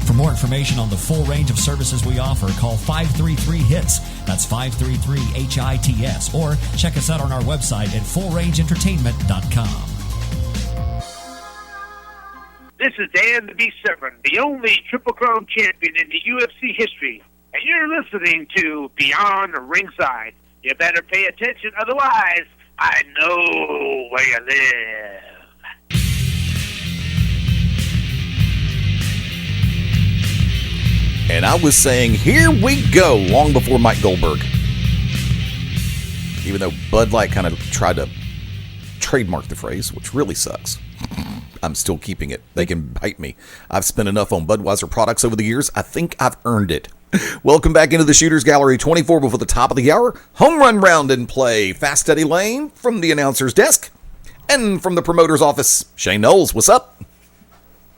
For more information on the full range of services we offer, call 533-HITS. That's 533-HITS. Or check us out on our website at fullrangeentertainment.com. This is Dan the Beast Severn, the only Triple Crown champion in the UFC history. And you're listening to Beyond Ringside. You better pay attention, otherwise I know where you live. And I was saying, here we go, long before Mike Goldberg. Even though Bud Light kind of tried to trademark the phrase, which really sucks. I'm still keeping it. They can bite me. I've spent enough on Budweiser products over the years. I think I've earned it. Welcome back into the Shooters Gallery, 24 before the top of the hour. Home run round in play. Fast Eddie Layne from the announcer's desk. And from the promoter's office, Shane Noles. What's up?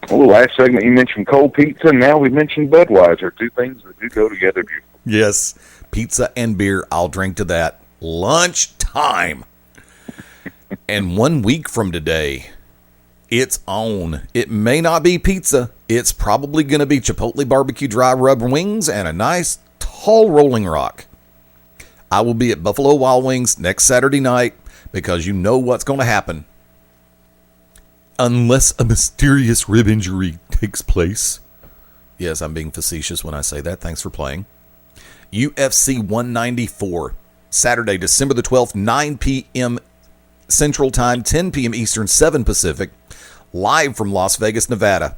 Well, last segment you mentioned cold pizza, and now we mentioned Budweiser. 2 things that do go together beautifully. Yes, pizza and beer. I'll drink to that. Lunchtime. And 1 week from today, it's on. It may not be pizza. It's probably going to be Chipotle barbecue dry rub wings and a nice tall Rolling Rock. I will be at Buffalo Wild Wings next Saturday night because you know what's going to happen. Unless a mysterious rib injury takes place, Yes, I'm being facetious when I say that. Thanks for playing. UFC 194, Saturday, December the 12th, 9 p.m. Central Time, 10 p.m. Eastern, 7 Pacific, live from Las Vegas, Nevada.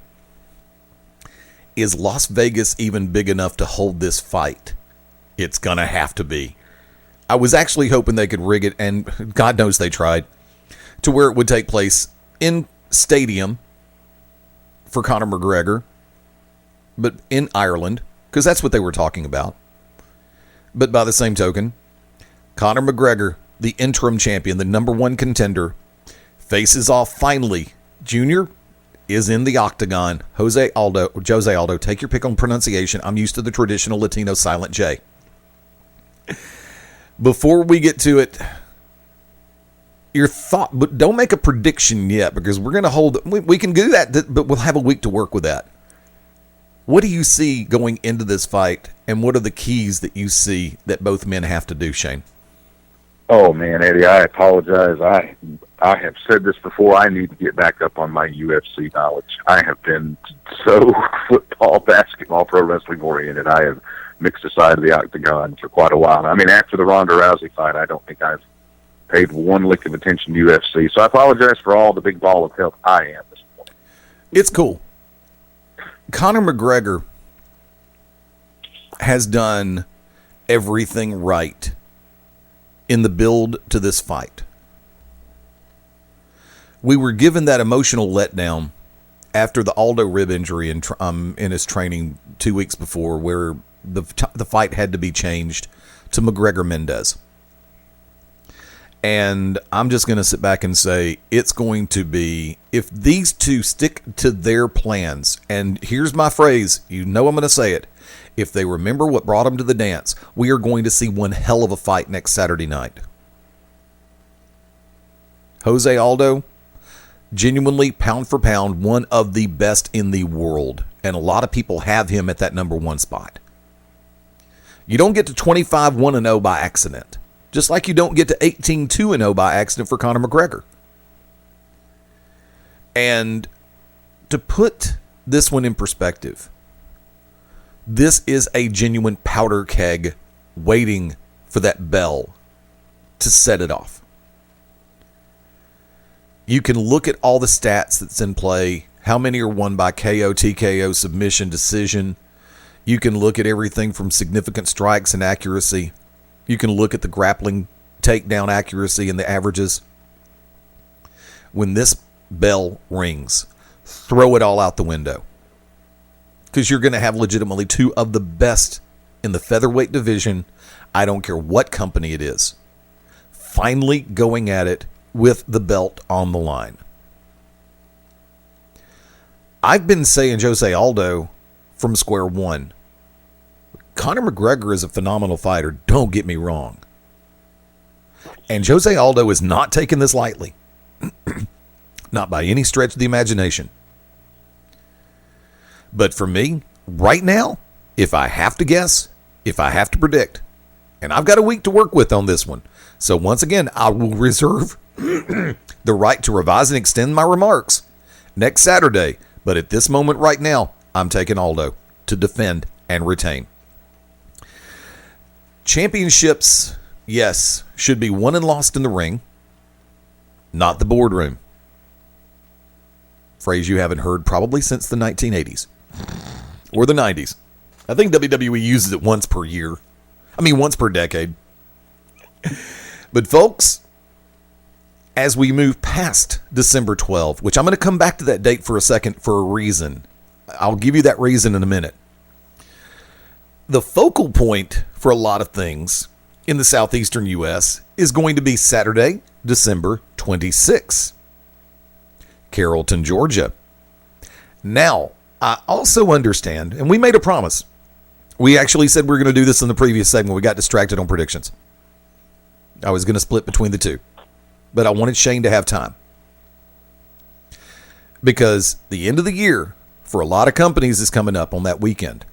Is Las Vegas even big enough to hold this fight? It's going to have to be. I was actually hoping they could rig it, and God knows they tried, to where it would take place in stadium for Conor McGregor, but in Ireland, because that's what they were talking about. But by the same token, Conor McGregor, the interim champion, the number one contender, faces off finally. Junior is in the octagon. Jose Aldo, take your pick on pronunciation. I'm used to the traditional Latino silent J. Before we get to it, your thought, but don't make a prediction yet, because we're going to hold, we can do that, but we'll have a week to work with that. What do you see going into this fight, and what are the keys that you see that both men have to do, Shane? Oh, man, Eddie, I apologize. I have said this before. I need to get back up on my UFC knowledge. I have been so football, basketball, pro wrestling oriented. I have mixed aside of the octagon for quite a while. I mean, after the Ronda Rousey fight, I don't think I've paid one lick of attention to UFC. So I apologize for all the big ball of health I am this morning. It's cool. Conor McGregor has done everything right in the build to this fight. We were given that emotional letdown after the Aldo rib injury in his training 2 weeks before, where the fight had to be changed to McGregor-Mendez. And I'm just going to sit back and say it's going to be, if these two stick to their plans, and here's my phrase, you know I'm going to say it, if they remember what brought them to the dance, we are going to see one hell of a fight next Saturday night. Jose Aldo, genuinely, pound for pound, one of the best in the world. And a lot of people have him at that number one spot. You don't get to 25-1-0 by accident. Just like you don't get to 18-2-0 by accident for Conor McGregor. And to put this one in perspective, this is a genuine powder keg waiting for that bell to set it off. You can look at all the stats that's in play, how many are won by KO, TKO, submission, decision. You can look at everything from significant strikes and accuracy. You can look at the grappling takedown accuracy and the averages. When this bell rings, throw it all out the window. Because you're going to have legitimately two of the best in the featherweight division. I don't care what company it is. Finally going at it with the belt on the line. I've been saying Jose Aldo from square one. Conor McGregor is a phenomenal fighter, don't get me wrong. And Jose Aldo is not taking this lightly. Not by any stretch of the imagination. But for me, right now, if I have to guess, if I have to predict, and I've got a week to work with on this one, so once again, I will reserve the right to revise and extend my remarks next Saturday. But at this moment right now, I'm taking Aldo to defend and retain. Championships, yes, should be won and lost in the ring, not the boardroom. Phrase you haven't heard probably since the 1980s or the 90s. I think WWE uses it once per year. Once per decade. But folks, as we move past December 12th, which I'm going to come back to that date for a second for a reason. I'll give you that reason in a minute. The focal point for a lot of things in the southeastern U.S. is going to be Saturday, December 26th. Carrollton, Georgia. Now, I also understand, and we made a promise. We actually said we were going to do this in the previous segment. We got distracted on predictions. I was going to split between the two. But I wanted Shane to have time. Because the end of the year for a lot of companies is coming up on that weekend.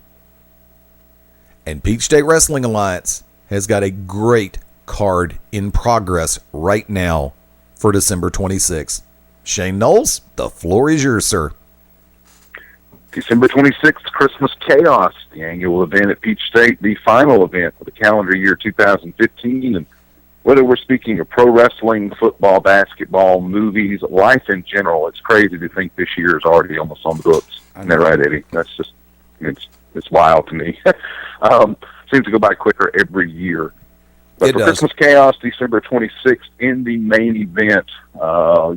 And Peachstate Wrestling Alliance has got a great card in progress right now for December 26th. Shane Noles, the floor is yours, sir. December 26th, Christmas Chaos, the annual event at Peach State, the final event of the calendar year 2015. And whether we're speaking of pro wrestling, football, basketball, movies, life in general, it's crazy to think this year is already almost on the books. Isn't that right, Eddie? That's just, it's wild to me. Seems to go by quicker every year. But for Christmas Chaos, December 26th, in the main event,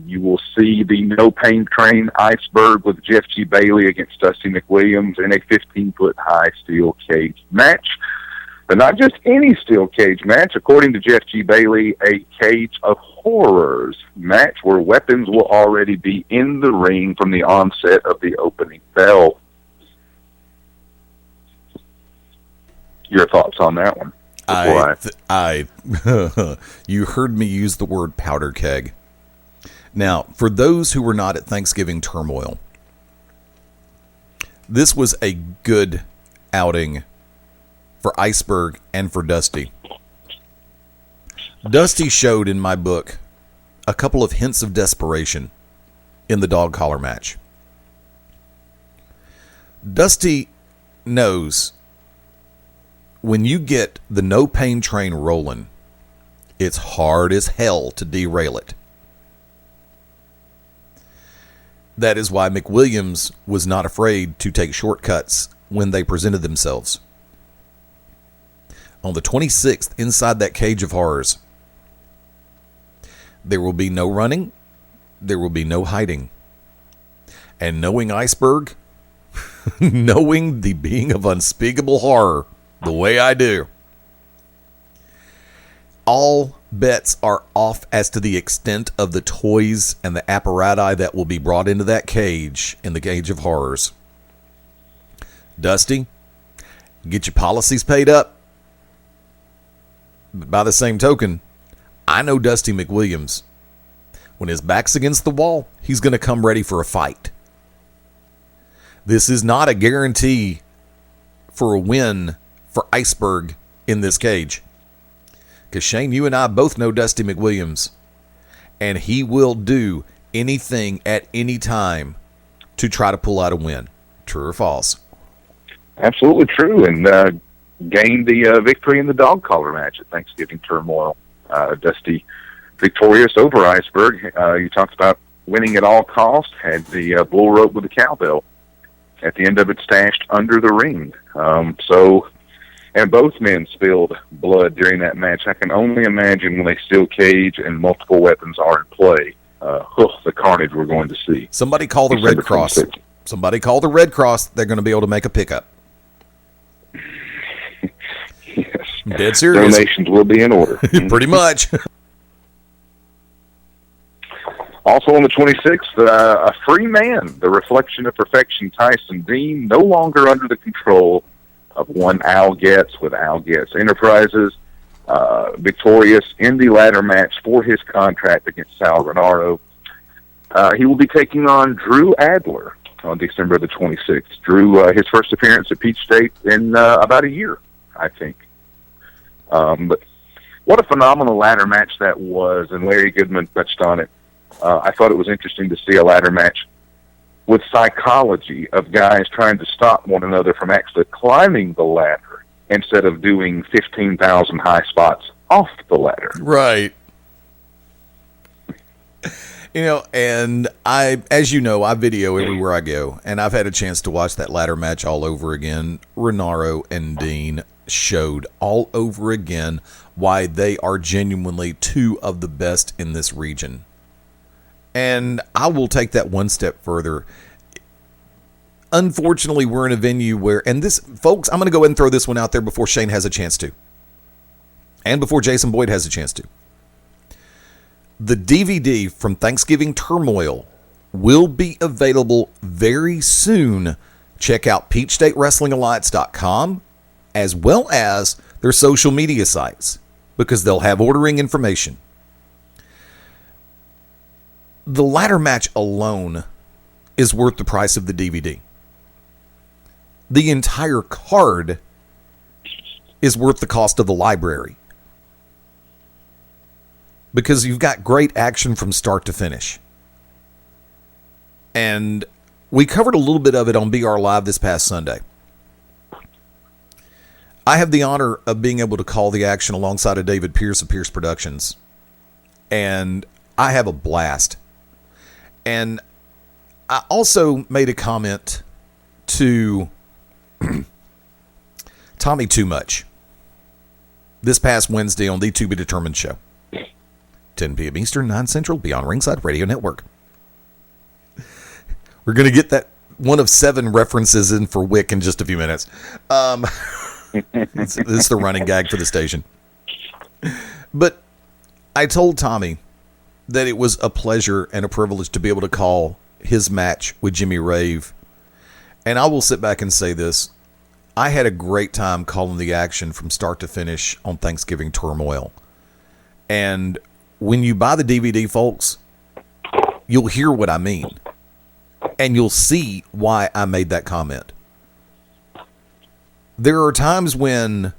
you will see the No Pain Train Iceberg with Jeff G. Bailey against Dusty McWilliams in a 15-foot high steel cage match. But not just any steel cage match. According to Jeff G. Bailey, a cage of horrors match where weapons will already be in the ring from the onset of the opening bell. Your thoughts on that one? You heard me use the word powder keg. Now, for those who were not at Thanksgiving turmoil, this was a good outing for Iceberg and for Dusty. Dusty showed, in my book, a couple of hints of desperation in the dog collar match. Dusty knows when you get the no pain train rolling, it's hard as hell to derail it. That is why McWilliams was not afraid to take shortcuts when they presented themselves. On the 26th, inside that cage of horrors, there will be no running, there will be no hiding. And knowing Iceberg, knowing the being of unspeakable horror the way I do, all bets are off as to the extent of the toys and the apparatus that will be brought into that cage in the cage of horrors. Dusty, get your policies paid up. But by the same token, I know Dusty McWilliams. When his back's against the wall, he's going to come ready for a fight. This is not a guarantee for a win for Iceberg in this cage. Because Shane, you and I both know Dusty McWilliams, and he will do anything at any time to try to pull out a win. True or false? Absolutely true, and gained the victory in the dog collar match at Thanksgiving Turmoil. Dusty victorious over Iceberg. You talked about winning at all costs, had the bull rope with the cowbell at the end of it stashed under the ring. And both men spilled blood during that match. I can only imagine when a steel cage and multiple weapons are in play, the carnage we're going to see. Somebody call the Red Cross. 26th. Somebody call the Red Cross. They're going to be able to make a pickup. Yes. Dead serious. Donations will be in order. Pretty much. Also on the 26th, a free man, the reflection of perfection, Tyson Dean, no longer under the control of one Al Getz with Al Getz Enterprises, victorious in the ladder match for his contract against Sal Renaro. He will be taking on Drew Adler on December the 26th. Drew, his first appearance at Peach State in about a year, I think. But what a phenomenal ladder match that was, and Larry Goodman touched on it. I thought it was interesting to see a ladder match with psychology of guys trying to stop one another from actually climbing the ladder instead of doing 15,000 high spots off the ladder. Right. You know, and as you know, I video everywhere I go, and I've had a chance to watch that ladder match all over again. Renaro and Dean showed all over again why they are genuinely two of the best in this region. And I will take that one step further. Unfortunately, we're in a venue where, and this, folks, I'm going to go ahead and throw this one out there before Shane has a chance to. And before Jason Boyd has a chance to. The DVD from Thanksgiving Turmoil will be available very soon. Check out PeachstateWrestlingAlliance.com as well as their social media sites because they'll have ordering information. The ladder match alone is worth the price of the DVD. The entire card is worth the cost of the library because you've got great action from start to finish. And We covered a little bit of it on BR Live this past Sunday. I have the honor of being able to call the action alongside of David Pierce of Pierce Productions. And I have a blast. And I also made a comment to Tommy Too Much this past Wednesday on the To Be Determined show. 10 p.m. Eastern, 9 Central, Beyond Ringside Radio Network. We're going to get that one of 7 references in for Wick in just a few minutes. It's the running gag for the station. But I told Tommy that it was a pleasure and a privilege to be able to call his match with Jimmy Rave. And I will sit back and say this. I had a great time calling the action from start to finish on Thanksgiving Turmoil. And when you buy the DVD, folks, you'll hear what I mean. And you'll see why I made that comment. There are times when,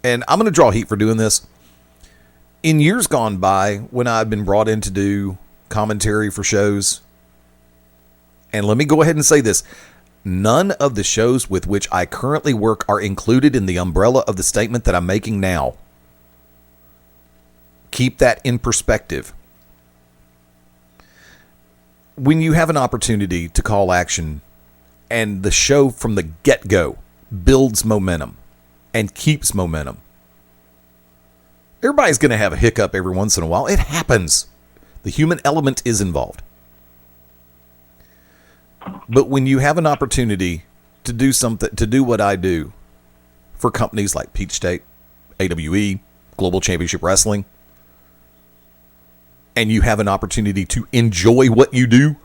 and I'm going to draw heat for doing this, in years gone by when I've been brought in to do commentary for shows, and let me go ahead and say this, none of the shows with which I currently work are included in the umbrella of the statement that I'm making now. Keep that in perspective. When you have an opportunity to call action and the show from the get-go builds momentum and keeps momentum, everybody's going to have a hiccup every once in a while. It happens. The human element is involved. But when you have an opportunity to do something, to do what I do for companies like Peachstate, AWE, Global Championship Wrestling, and you have an opportunity to enjoy what you do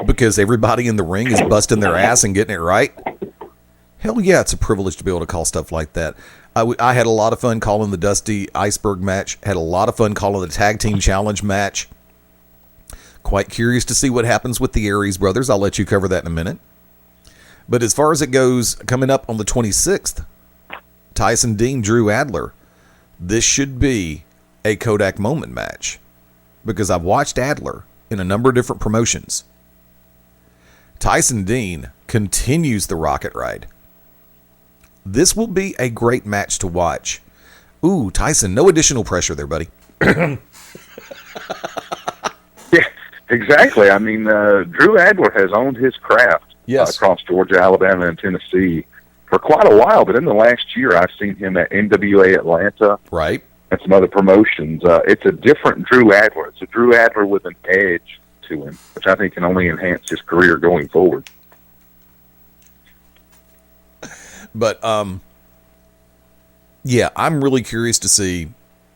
because everybody in the ring is busting their ass and getting it right, hell yeah, it's a privilege to be able to call stuff like that. I had a lot of fun calling the Dusty Iceberg match, had a lot of fun calling the Tag Team Challenge match. Quite curious to see what happens with the Aries brothers. I'll let you cover that in a minute. But as far as it goes, coming up on the 26th, Tyson Dean, Drew Adler. This should be a Kodak moment match because I've watched Adler in a number of different promotions. Tyson Dean continues the rocket ride. This will be a great match to watch. Ooh, Tyson, no additional pressure there, buddy. Yeah, exactly. I mean, Drew Adler has owned his craft across Georgia, Alabama, and Tennessee for quite a while. But in the last year, I've seen him at NWA Atlanta, right, and some other promotions. It's a different Drew Adler. It's a Drew Adler with an edge to him, which I think can only enhance his career going forward. But, yeah, I'm really curious to see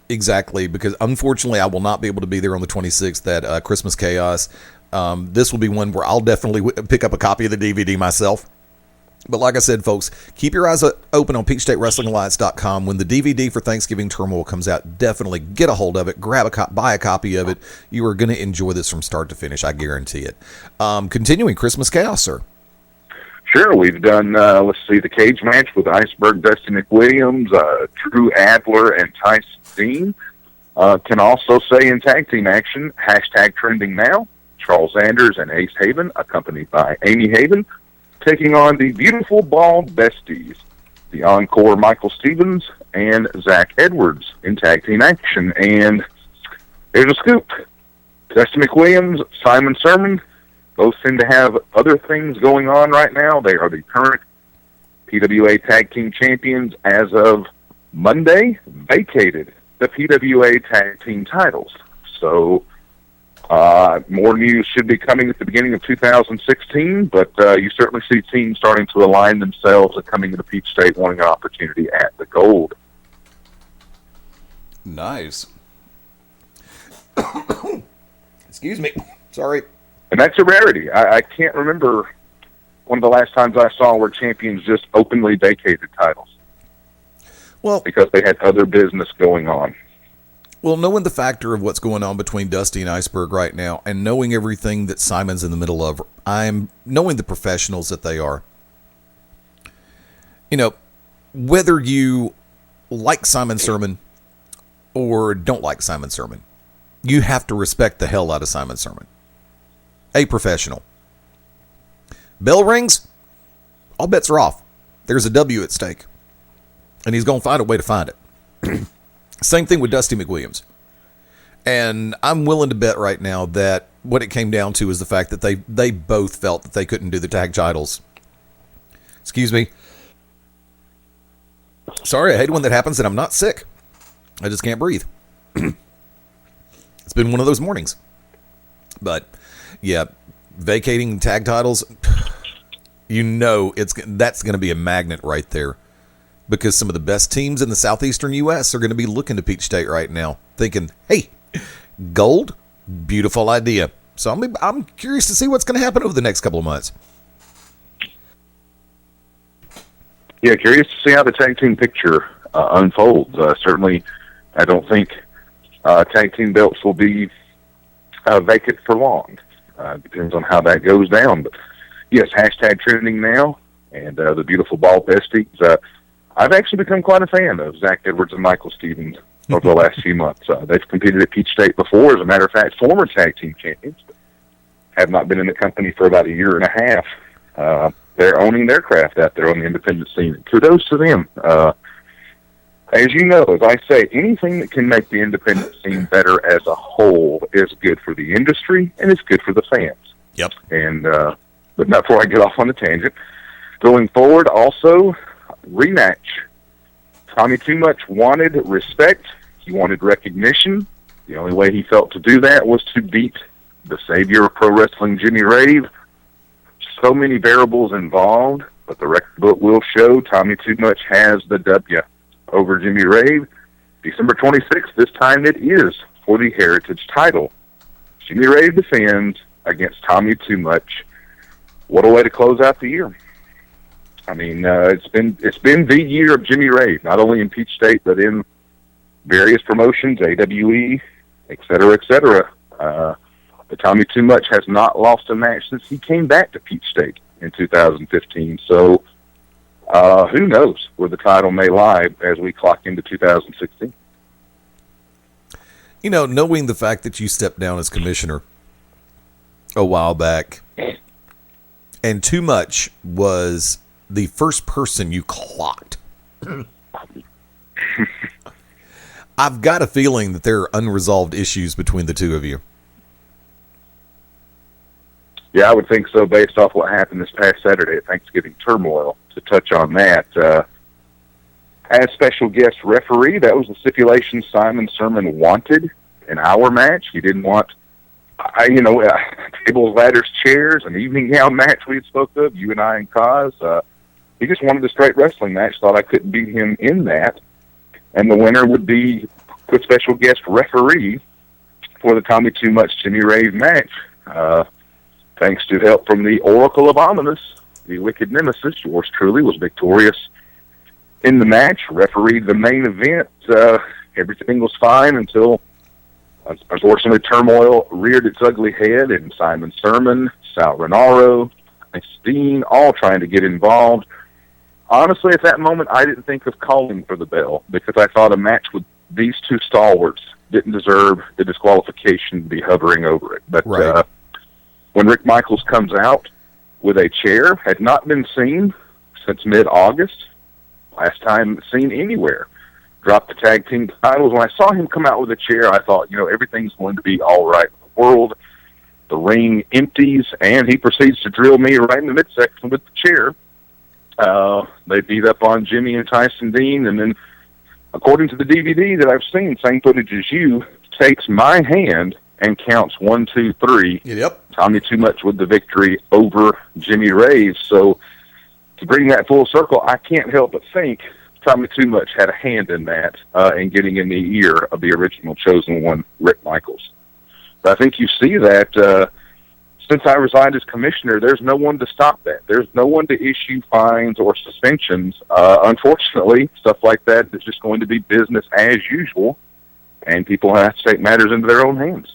exactly, because unfortunately I will not be able to be there on the 26th at Christmas Chaos. This will be one where I'll definitely pick up a copy of the DVD myself. But like I said, folks, keep your eyes open on PeachstateWrestlingAlliance.com. When the DVD for Thanksgiving Turmoil comes out, definitely get a hold of it, buy a copy of it. You are going to enjoy this from start to finish, I guarantee it. Continuing Christmas Chaos, sir. Sure, we've done, let's see, the cage match with Iceberg, Dusty McWilliams, Drew Adler, and Tyson Dean. Can also say in tag team action, #TrendingNow, Charles Anders and Ace Haven, accompanied by Amy Haven, taking on the Beautiful Bald Besties, the Encore Michael Stevens and Zach Edwards in tag team action. And there's a scoop. Dusty McWilliams, Simon Sermon, both seem to have other things going on right now. They are the current PWA Tag Team Champions as of Monday, vacated the PWA Tag Team titles. So more news should be coming at the beginning of 2016, but you certainly see teams starting to align themselves and coming to Peach State wanting an opportunity at the gold. Nice. Excuse me. Sorry. And that's a rarity. I can't remember one of the last times I saw where champions just openly vacated titles. Well, because they had other business going on. Well, knowing the factor of what's going on between Dusty and Iceberg right now, and knowing everything that Simon's in the middle of, I'm knowing the professionals that they are. You know, whether you like Simon Sermon or don't like Simon Sermon, you have to respect the hell out of Simon Sermon. A professional. Bell rings, all bets are off. There's a W at stake. And he's going to find a way to find it. Same thing with Dusty McWilliams. And I'm willing to bet right now that what it came down to is the fact that they both felt that they couldn't do the tag titles. Excuse me. Sorry, I hate when that happens and I'm not sick. I just can't breathe. It's been one of those mornings. But, yeah, vacating tag titles, you know that's going to be a magnet right there. Because some of the best teams in the southeastern U.S. are going to be looking to Peachstate right now, thinking, hey, gold, beautiful idea. So I'm curious to see what's going to happen over the next couple of months. Yeah, curious to see how the tag team picture unfolds. Certainly, I don't think tag team belts will be vacant for long. Depends on how that goes down. But yes, hashtag trending now, and the beautiful ball besties. I've actually become quite a fan of Zach Edwards and Michael Stevens over the last few months. They've competed at Peachstate before. As a matter of fact, former tag team champions, but have not been in the company for about a year and a half. They're owning their craft out there on the independent scene. Kudos to them. As you know, as I say, anything that can make the independent scene better as a whole is good for the industry and it's good for the fans. Yep. And but not before I get off on a tangent. Going forward, also, rematch. Tommy Too Much wanted respect. He wanted recognition. The only way he felt to do that was to beat the savior of pro wrestling, Jimmy Rave. So many variables involved, but the record book will show Tommy Too Much has the W over Jimmy Rave. December 26th, this time it is for the Heritage title. Jimmy Rave defends against Tommy Too Much. What a way to close out the year. I mean, it's been the year of Jimmy Rave, not only in Peachstate, but in various promotions, AWE, et cetera, et cetera. But Tommy Too Much has not lost a match since he came back to Peachstate in 2015. So who knows where the title may lie as we clock into 2016. You know, knowing the fact that you stepped down as commissioner a while back, and Too Much was the first person you clocked. I've got a feeling that there are unresolved issues between the two of you. Yeah, I would think so based off what happened this past Saturday at Thanksgiving Turmoil. To touch on that, as special guest referee, that was the stipulation Simon Sermon wanted in our match. He didn't want, tables, ladders, chairs, an evening gown match we had spoke of, you and I and Kaz. He just wanted a straight wrestling match, thought I couldn't beat him in that. And the winner would be the special guest referee for the Tommy Too Much Jimmy Rave match. Thanks to help from the Oracle of Ominous, the Wicked Nemesis, yours truly was victorious in the match, refereed the main event. Everything was fine until, unfortunately, Turmoil reared its ugly head, and Simon Sermon, Sal Renaro, Steen, all trying to get involved. Honestly, at that moment, I didn't think of calling for the bell because I thought a match with these two stalwarts didn't deserve the disqualification to be hovering over it. But right. When Rick Michaels comes out with a chair, had not been seen since mid-August, last time seen anywhere, dropped the tag team titles. When I saw him come out with a chair, I thought, everything's going to be all right in the world. The ring empties, and he proceeds to drill me right in the midsection with the chair. They beat up on Jimmy and Tyson Dean, and then, according to the DVD that I've seen, same footage as you, takes my hand and counts 1, 2, 3. Yep. Tommy Too Much with the victory over Jimmy Rave. So to bring that full circle, I can't help but think Tommy Too Much had a hand in that, in getting in the ear of the original chosen one, Rick Michaels. But I think you see that since I resigned as commissioner, there's no one to stop that. There's no one to issue fines or suspensions. Unfortunately, stuff like that is just going to be business as usual, and people have to take matters into their own hands.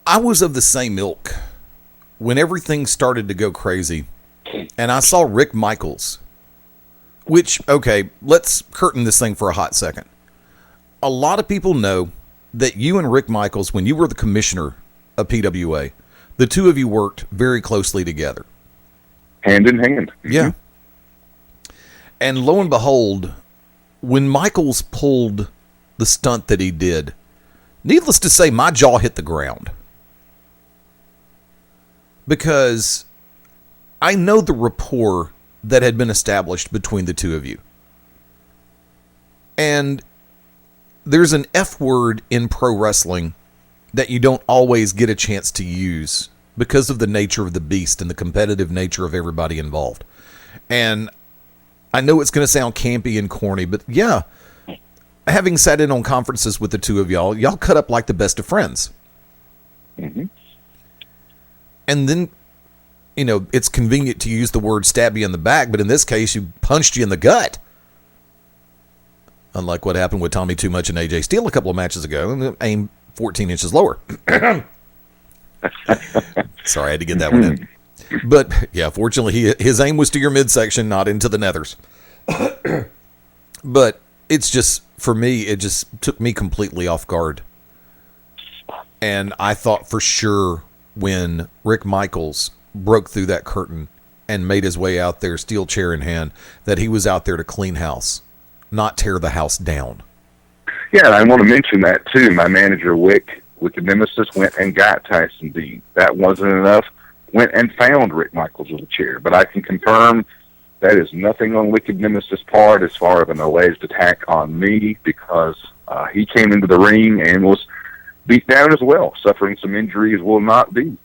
I was of the same ilk when everything started to go crazy, and I saw Rick Michaels, which, okay, let's curtain this thing for a hot second. A lot of people know that you and Rick Michaels, when you were the commissioner of PWA, the two of you worked very closely together. Hand in hand. Yeah. And lo and behold, when Michaels pulled the stunt that he did, needless to say, my jaw hit the ground. Because I know the rapport that had been established between the two of you. And there's an F word in pro wrestling that you don't always get a chance to use because of the nature of the beast and the competitive nature of everybody involved. And I know it's going to sound campy and corny, but yeah, having sat in on conferences with the two of y'all cut up like the best of friends. Mm-hmm. And then, you know, it's convenient to use the word stab you in the back, but in this case, you punched you in the gut. Unlike what happened with Tommy Too Much and AJ Steele a couple of matches ago, and aim 14 inches lower. Sorry, I had to get that one in. But, yeah, fortunately, his aim was to your midsection, not into the nethers. But it's just, for me, it just took me completely off guard. And I thought for sure when Rick Michaels broke through that curtain and made his way out there, steel chair in hand, that he was out there to clean house, not tear the house down. Yeah, and I want to mention that, too. My manager, Wicked Nemesis, went and got Tyson Dean. That wasn't enough. Went and found Rick Michaels with a chair. But I can confirm that is nothing on Wicked Nemesis' part as far as an alleged attack on me, because he came into the ring and was beat down as well, suffering some injuries will not be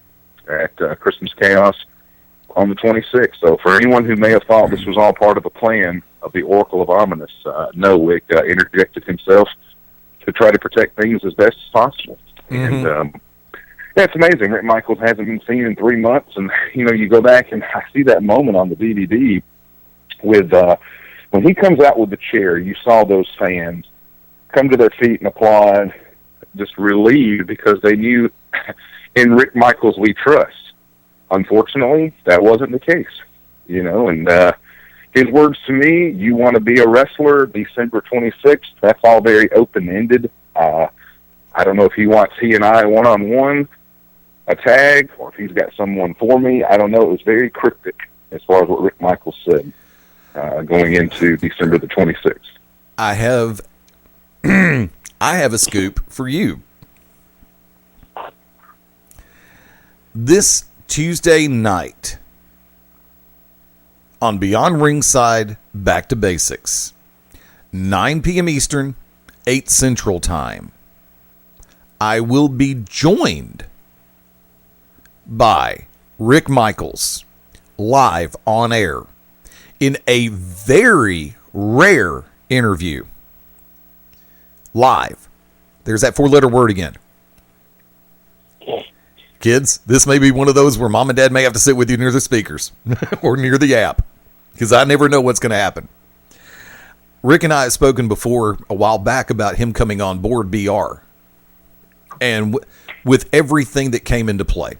at Christmas Chaos on the 26th. So for anyone who may have thought this was all part of a plan of the Oracle of Ominous, no, Wick interjected himself to try to protect things as best as possible. Mm-hmm. And yeah, it's amazing. Rick Michaels hasn't been seen in 3 months, and you know, you go back and I see that moment on the DVD with when he comes out with the chair. You saw those fans come to their feet and applaud, just relieved because they knew in Rick Michaels we trust. Unfortunately, that wasn't the case, you know. And his words to me: "You want to be a wrestler, December 26th." That's all very open-ended. I don't know if he wants he and I one-on-one, a tag, or if he's got someone for me. I don't know. It was very cryptic as far as what Rick Michaels said going into December the 26th. I have a scoop for you. This Tuesday night on Beyond Ringside, Back to Basics, 9 p.m. Eastern, 8 Central Time, I will be joined by Rick Michaels live on air in a very rare interview. Live. There's that 4-letter word again. Kids, this may be one of those where mom and dad may have to sit with you near the speakers or near the app, because I never know what's going to happen. Rick and I have spoken before a while back about him coming on board BR. And with everything that came into play,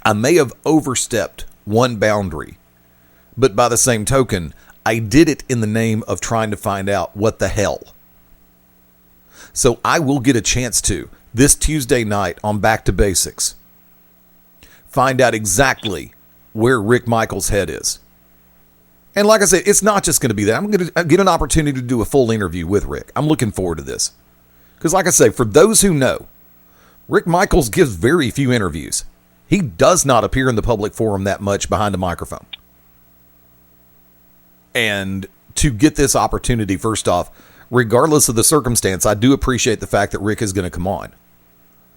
I may have overstepped one boundary, but by the same token, I did it in the name of trying to find out what the hell. So I will get a chance to, this Tuesday night on Back to Basics, find out exactly where Rick Michaels' head is. And like I said, it's not just going to be that. I'm going to get an opportunity to do a full interview with Rick. I'm looking forward to this. Because like I say, for those who know, Rick Michaels gives very few interviews. He does not appear in the public forum that much behind a microphone. And to get this opportunity, first off, regardless of the circumstance, I do appreciate the fact that Rick is going to come on.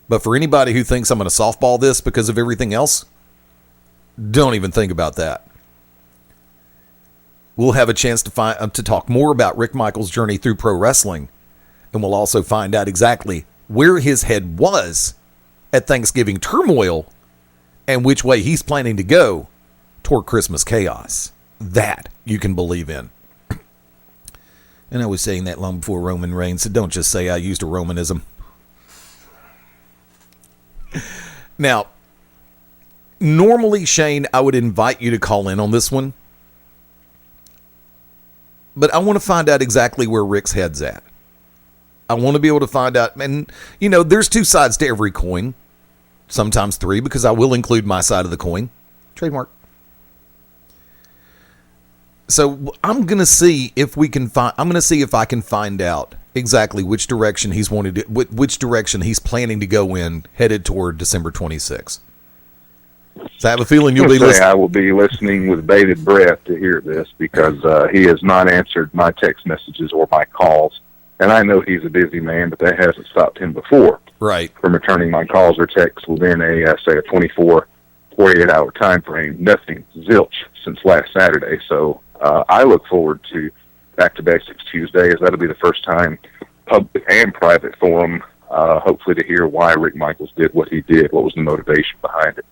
But for anybody who thinks I'm going to softball this because of everything else, don't even think about that. We'll have a chance to talk more about Rick Michaels' journey through pro wrestling, and we'll also find out exactly where his head was at Thanksgiving turmoil and which way he's planning to go toward Christmas chaos. That you can believe in. And I was saying that long before Roman Reigns, so don't just say I used a Romanism. Now, normally, Shane, I would invite you to call in on this one. But I want to find out exactly where Rick's head's at. I want to be able to find out, and, you know, there's two sides to every coin. sometimes 3, because I will include my side of the coin. Trademark. So I'm going to see if we can find. I'm going to see if I can find out exactly which direction he's which direction he's planning to go in, headed toward December 26th. So I have a feeling you'll be listening. I will be listening with bated breath to hear this, because he has not answered my text messages or my calls. And I know he's a busy man, but that hasn't stopped him before. Right. From returning my calls or texts within a 24, 48-hour time frame. Nothing, zilch, since last Saturday. So I look forward to Back to Basics Tuesday, as that'll be the first time, public and private forum, hopefully to hear why Rick Michaels did what he did, what was the motivation behind it.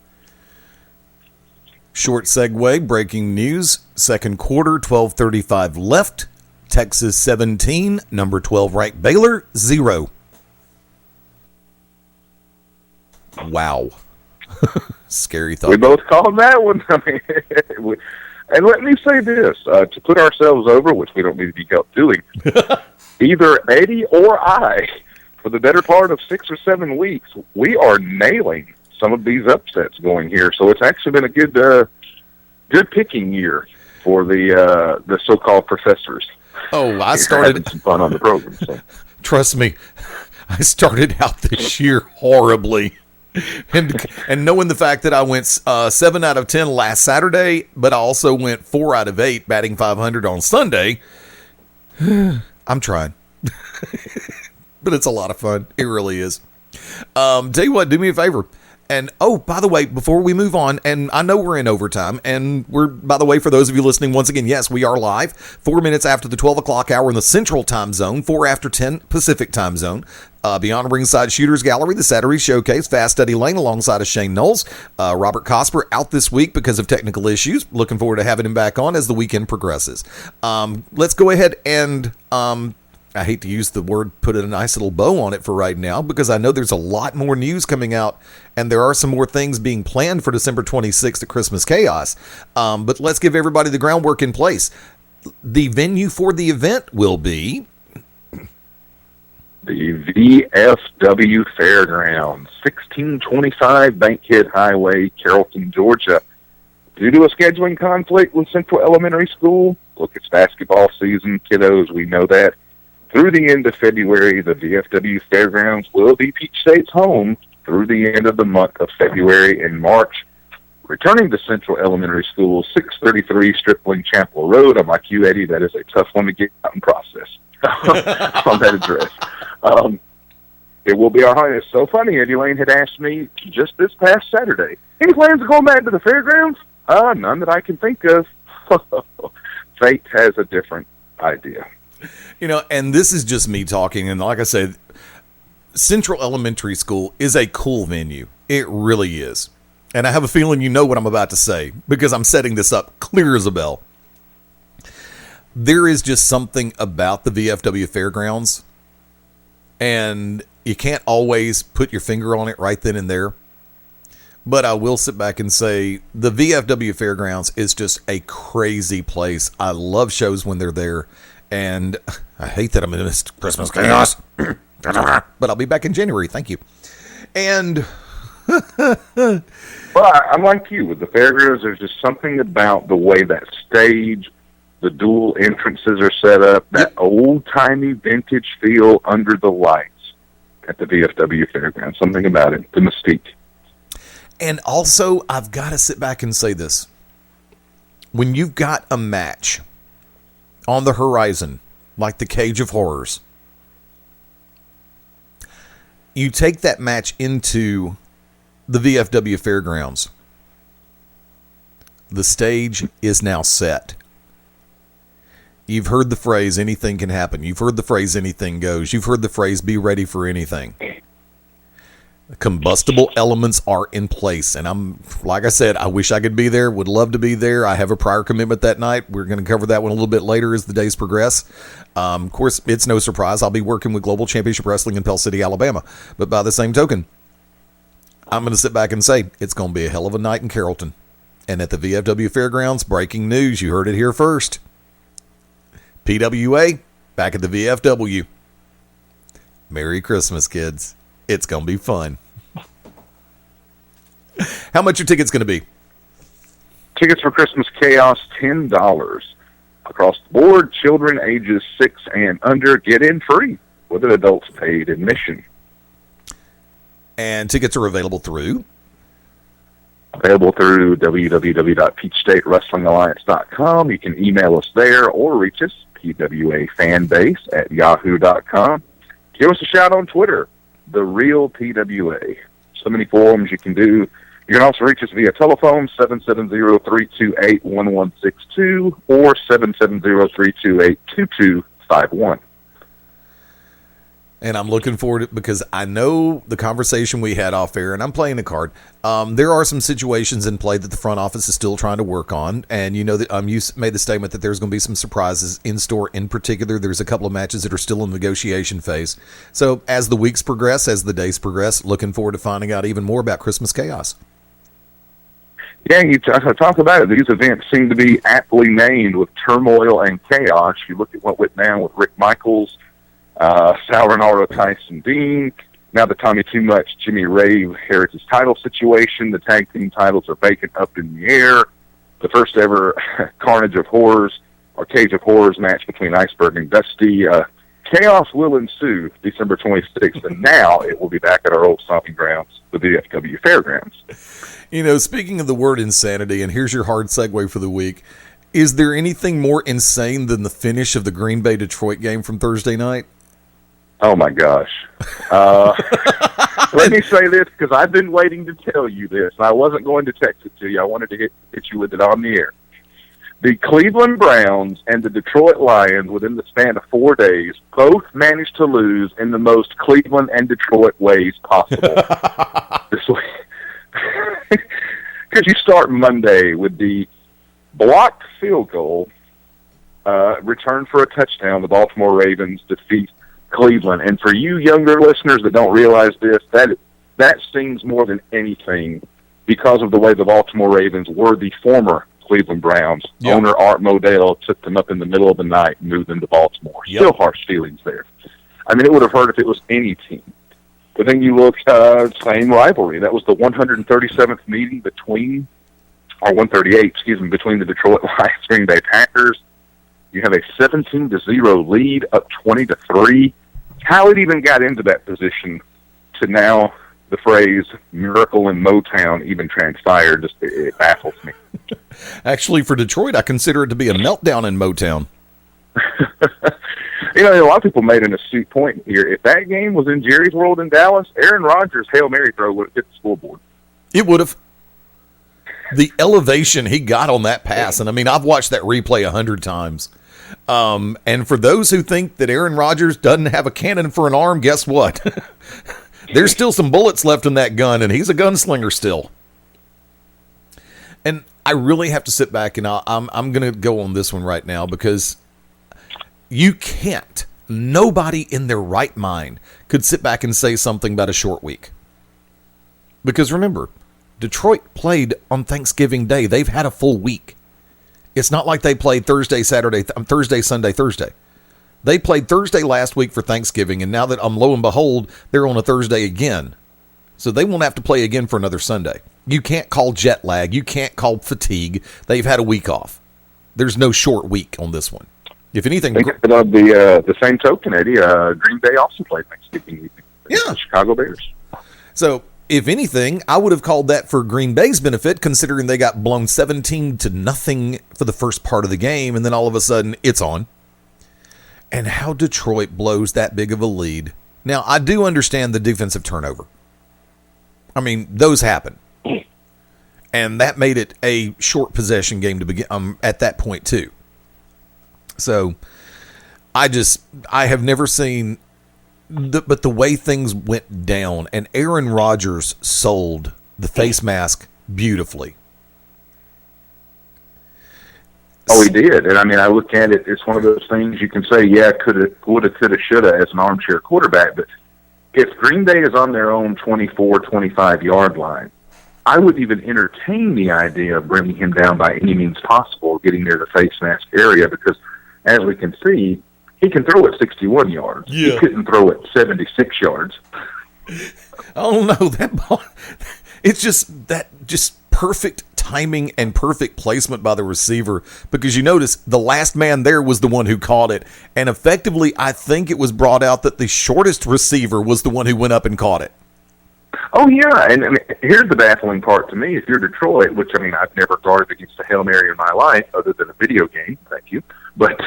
Short segue, breaking news. Second quarter, 12:35 left. Texas 17, number 12 ranked Baylor 0. Wow. Scary thought. We both called that one. I mean, and let me say this, to put ourselves over, which we don't need to be helped doing, either Eddie or I, for the better part of 6 or 7 weeks, we are nailing some of these upsets going here. So it's actually been a good picking year for the so-called professors. Oh, I started having some fun on the program. So. Trust me, I started out this year horribly, and knowing the fact that I went 7 out of 10 last Saturday, but I also went 4 out of 8, batting .500 on Sunday. I'm trying, but it's a lot of fun. It really is. Tell you what, do me a favor. And, oh, by the way, before we move on, and I know we're in overtime, and we're, by the way, for those of you listening, once again, yes, we are live, 4 minutes after the 12 o'clock hour in the Central Time Zone, 4 after 10 Pacific Time Zone. Beyond Ringside Shooters Gallery, the Saturday Showcase, Fast Eddie Layne alongside of Shane Noles. Robert Cosper out this week because of technical issues. Looking forward to having him back on as the weekend progresses. Let's go ahead and... I hate to use the word, put a nice little bow on it for right now, because I know there's a lot more news coming out, and there are some more things being planned for December 26th at Christmas Chaos. But let's give everybody the groundwork in place. The venue for the event will be the VFW Fairgrounds, 1625 Bankhead Highway, Carrollton, Georgia. Due to a scheduling conflict with Central Elementary School, look, it's basketball season, kiddos, we know that. Through the end of February, the VFW Fairgrounds will be Peachstate's home through the end of the month of February and March. Returning to Central Elementary School, 633 Stripling Chapel Road. I'm like you, Eddie, that is a tough one to get out and process on that address. It will be our home. It's so funny, Eddie Layne had asked me just this past Saturday, any plans of going back to the fairgrounds? None that I can think of. Fate has a different idea. You know, and this is just me talking, and like I said, Central Elementary School is a cool venue. It really is. And I have a feeling you know what I'm about to say, because I'm setting this up clear as a bell. There is just something about the VFW Fairgrounds, and you can't always put your finger on it right then and there. But I will sit back and say the VFW Fairgrounds is just a crazy place. I love shows when they're there. And I hate that I'm in this Christmas chaos. But I'll be back in January. Thank you. And well, I'm like you with the fairgrounds. There's just something about the way that stage, the dual entrances are set up, that old-timey vintage feel under the lights at the VFW Fairgrounds. Something about it, the mystique. And also, I've got to sit back and say this. When you've got a match on the horizon, like the Cage of Horrors, you take that match into the VFW Fairgrounds. The stage is now set. You've heard the phrase, anything can happen. You've heard the phrase, anything goes. You've heard the phrase, be ready for anything. Combustible elements are in place, and I'm, like I said, I wish I could be there, would love to be there. I have a prior commitment that night. We're going to cover that one a little bit later as the days progress. Of course, it's no surprise I'll be working with Global Championship Wrestling in Pell City, Alabama, but by the same token, I'm going to sit back and say it's going to be a hell of a night in Carrollton. And at the VFW Fairgrounds, breaking news, you heard it here first. PWA back at the VFW. Merry Christmas, kids. It's going to be fun. How much are tickets going to be? Tickets for Christmas Chaos, $10. Across the board, children ages 6 and under get in free, with an adults paid admission. And tickets are available through? Available through www.peachstatewrestlingalliance.com. You can email us there or reach us, pwafanbase@yahoo.com. Give us a shout on Twitter, The Real PWA. So many forums you can do. You can also reach us via telephone, 770-328-1162 or 770-328-2251. And I'm looking forward to it because I know the conversation we had off air, and I'm playing the card. There are some situations in play that the front office is still trying to work on. And you know that you made the statement that there's going to be some surprises in store. In particular, there's a couple of matches that are still in the negotiation phase. So as the weeks progress, as the days progress, looking forward to finding out even more about Christmas Chaos. Yeah, you talk about it. These events seem to be aptly named with turmoil and chaos. You look at what went down with Rick Michaels, Sal Renardo, Tyson Dean. Now the Tommy Too Much, Jimmy Rave Heritage title situation. The tag team titles are vacant up in the air. The first ever Carnage of Horrors or Cage of Horrors match between Iceberg and Dusty. Chaos will ensue December 26th, and now it will be back at our old stomping grounds, the VFW Fairgrounds. You know, speaking of the word insanity, and here's your hard segue for the week, is there anything more insane than the finish of the Green Bay-Detroit game from Thursday night? Oh, my gosh. Let me say this, because I've been waiting to tell you this. I wasn't going to text it to you. I wanted to hit you with it on the air. The Cleveland Browns and the Detroit Lions, within the span of 4 days, both managed to lose in the most Cleveland and Detroit ways possible. This way. Because you start Monday with the blocked field goal, return for a touchdown. The Baltimore Ravens defeat Cleveland. And for you younger listeners that don't realize this, that stings more than anything because of the way the Baltimore Ravens were the former Cleveland Browns. Yep. Owner Art Modell took them up in the middle of the night and moved them to Baltimore. Yep. Still harsh feelings there. I mean, it would have hurt if it was any team. But then you look, same rivalry. That was the 137th meeting between the Detroit Lions Green Bay Packers. You have a 17-0 lead, up 20-3. How it even got into that position to now the phrase "miracle in Motown" even transpired, just it baffles me. Actually, for Detroit, I consider it to be a meltdown in Motown. You know, a lot of people made an astute point here. If that game was in Jerry's World in Dallas, Aaron Rodgers' Hail Mary throw would have hit the scoreboard. It would have. The elevation he got on that pass, and I mean, I've watched that replay 100 times. And for those who think that Aaron Rodgers doesn't have a cannon for an arm, guess what? There's still some bullets left in that gun, and he's a gunslinger still. And I really have to sit back, and I'm going to go on this one right now because you can't. Nobody in their right mind could sit back and say something about a short week. Because remember, Detroit played on Thanksgiving Day. They've had a full week. It's not like they played Thursday, Sunday, Thursday. They played Thursday last week for Thanksgiving, and now that lo and behold, they're on a Thursday again. So they won't have to play again for another Sunday. You can't call jet lag. You can't call fatigue. They've had a week off. There's no short week on this one. If anything, the same token, Eddie, Green Bay also played Thanksgiving evening. Yeah, Chicago Bears. So, if anything, I would have called that for Green Bay's benefit, considering they got blown 17-0 for the first part of the game, and then all of a sudden, it's on. And how Detroit blows that big of a lead. Now, I do understand the defensive turnover. I mean, those happen. And that made it a short possession game to begin at that point, too. So, I have never seen... But the way things went down, and Aaron Rodgers sold the face mask beautifully. Oh, he did. And I mean, I look at it, it's one of those things you can say, yeah, coulda, woulda, coulda, shoulda as an armchair quarterback. But if Green Bay is on their own 24, 25-yard line, I wouldn't even entertain the idea of bringing him down by any means possible, getting near the face mask area, because as we can see, he can throw it 61 yards. Yeah. He couldn't throw it 76 yards. Oh, no, that ball... It's just perfect timing and perfect placement by the receiver, because you notice the last man there was the one who caught it, and effectively I think it was brought out that the shortest receiver was the one who went up and caught it. Oh, yeah, and I mean, here's the baffling part to me. If you're Detroit, which, I mean, I've never guarded against a Hail Mary in my life other than a video game, thank you, but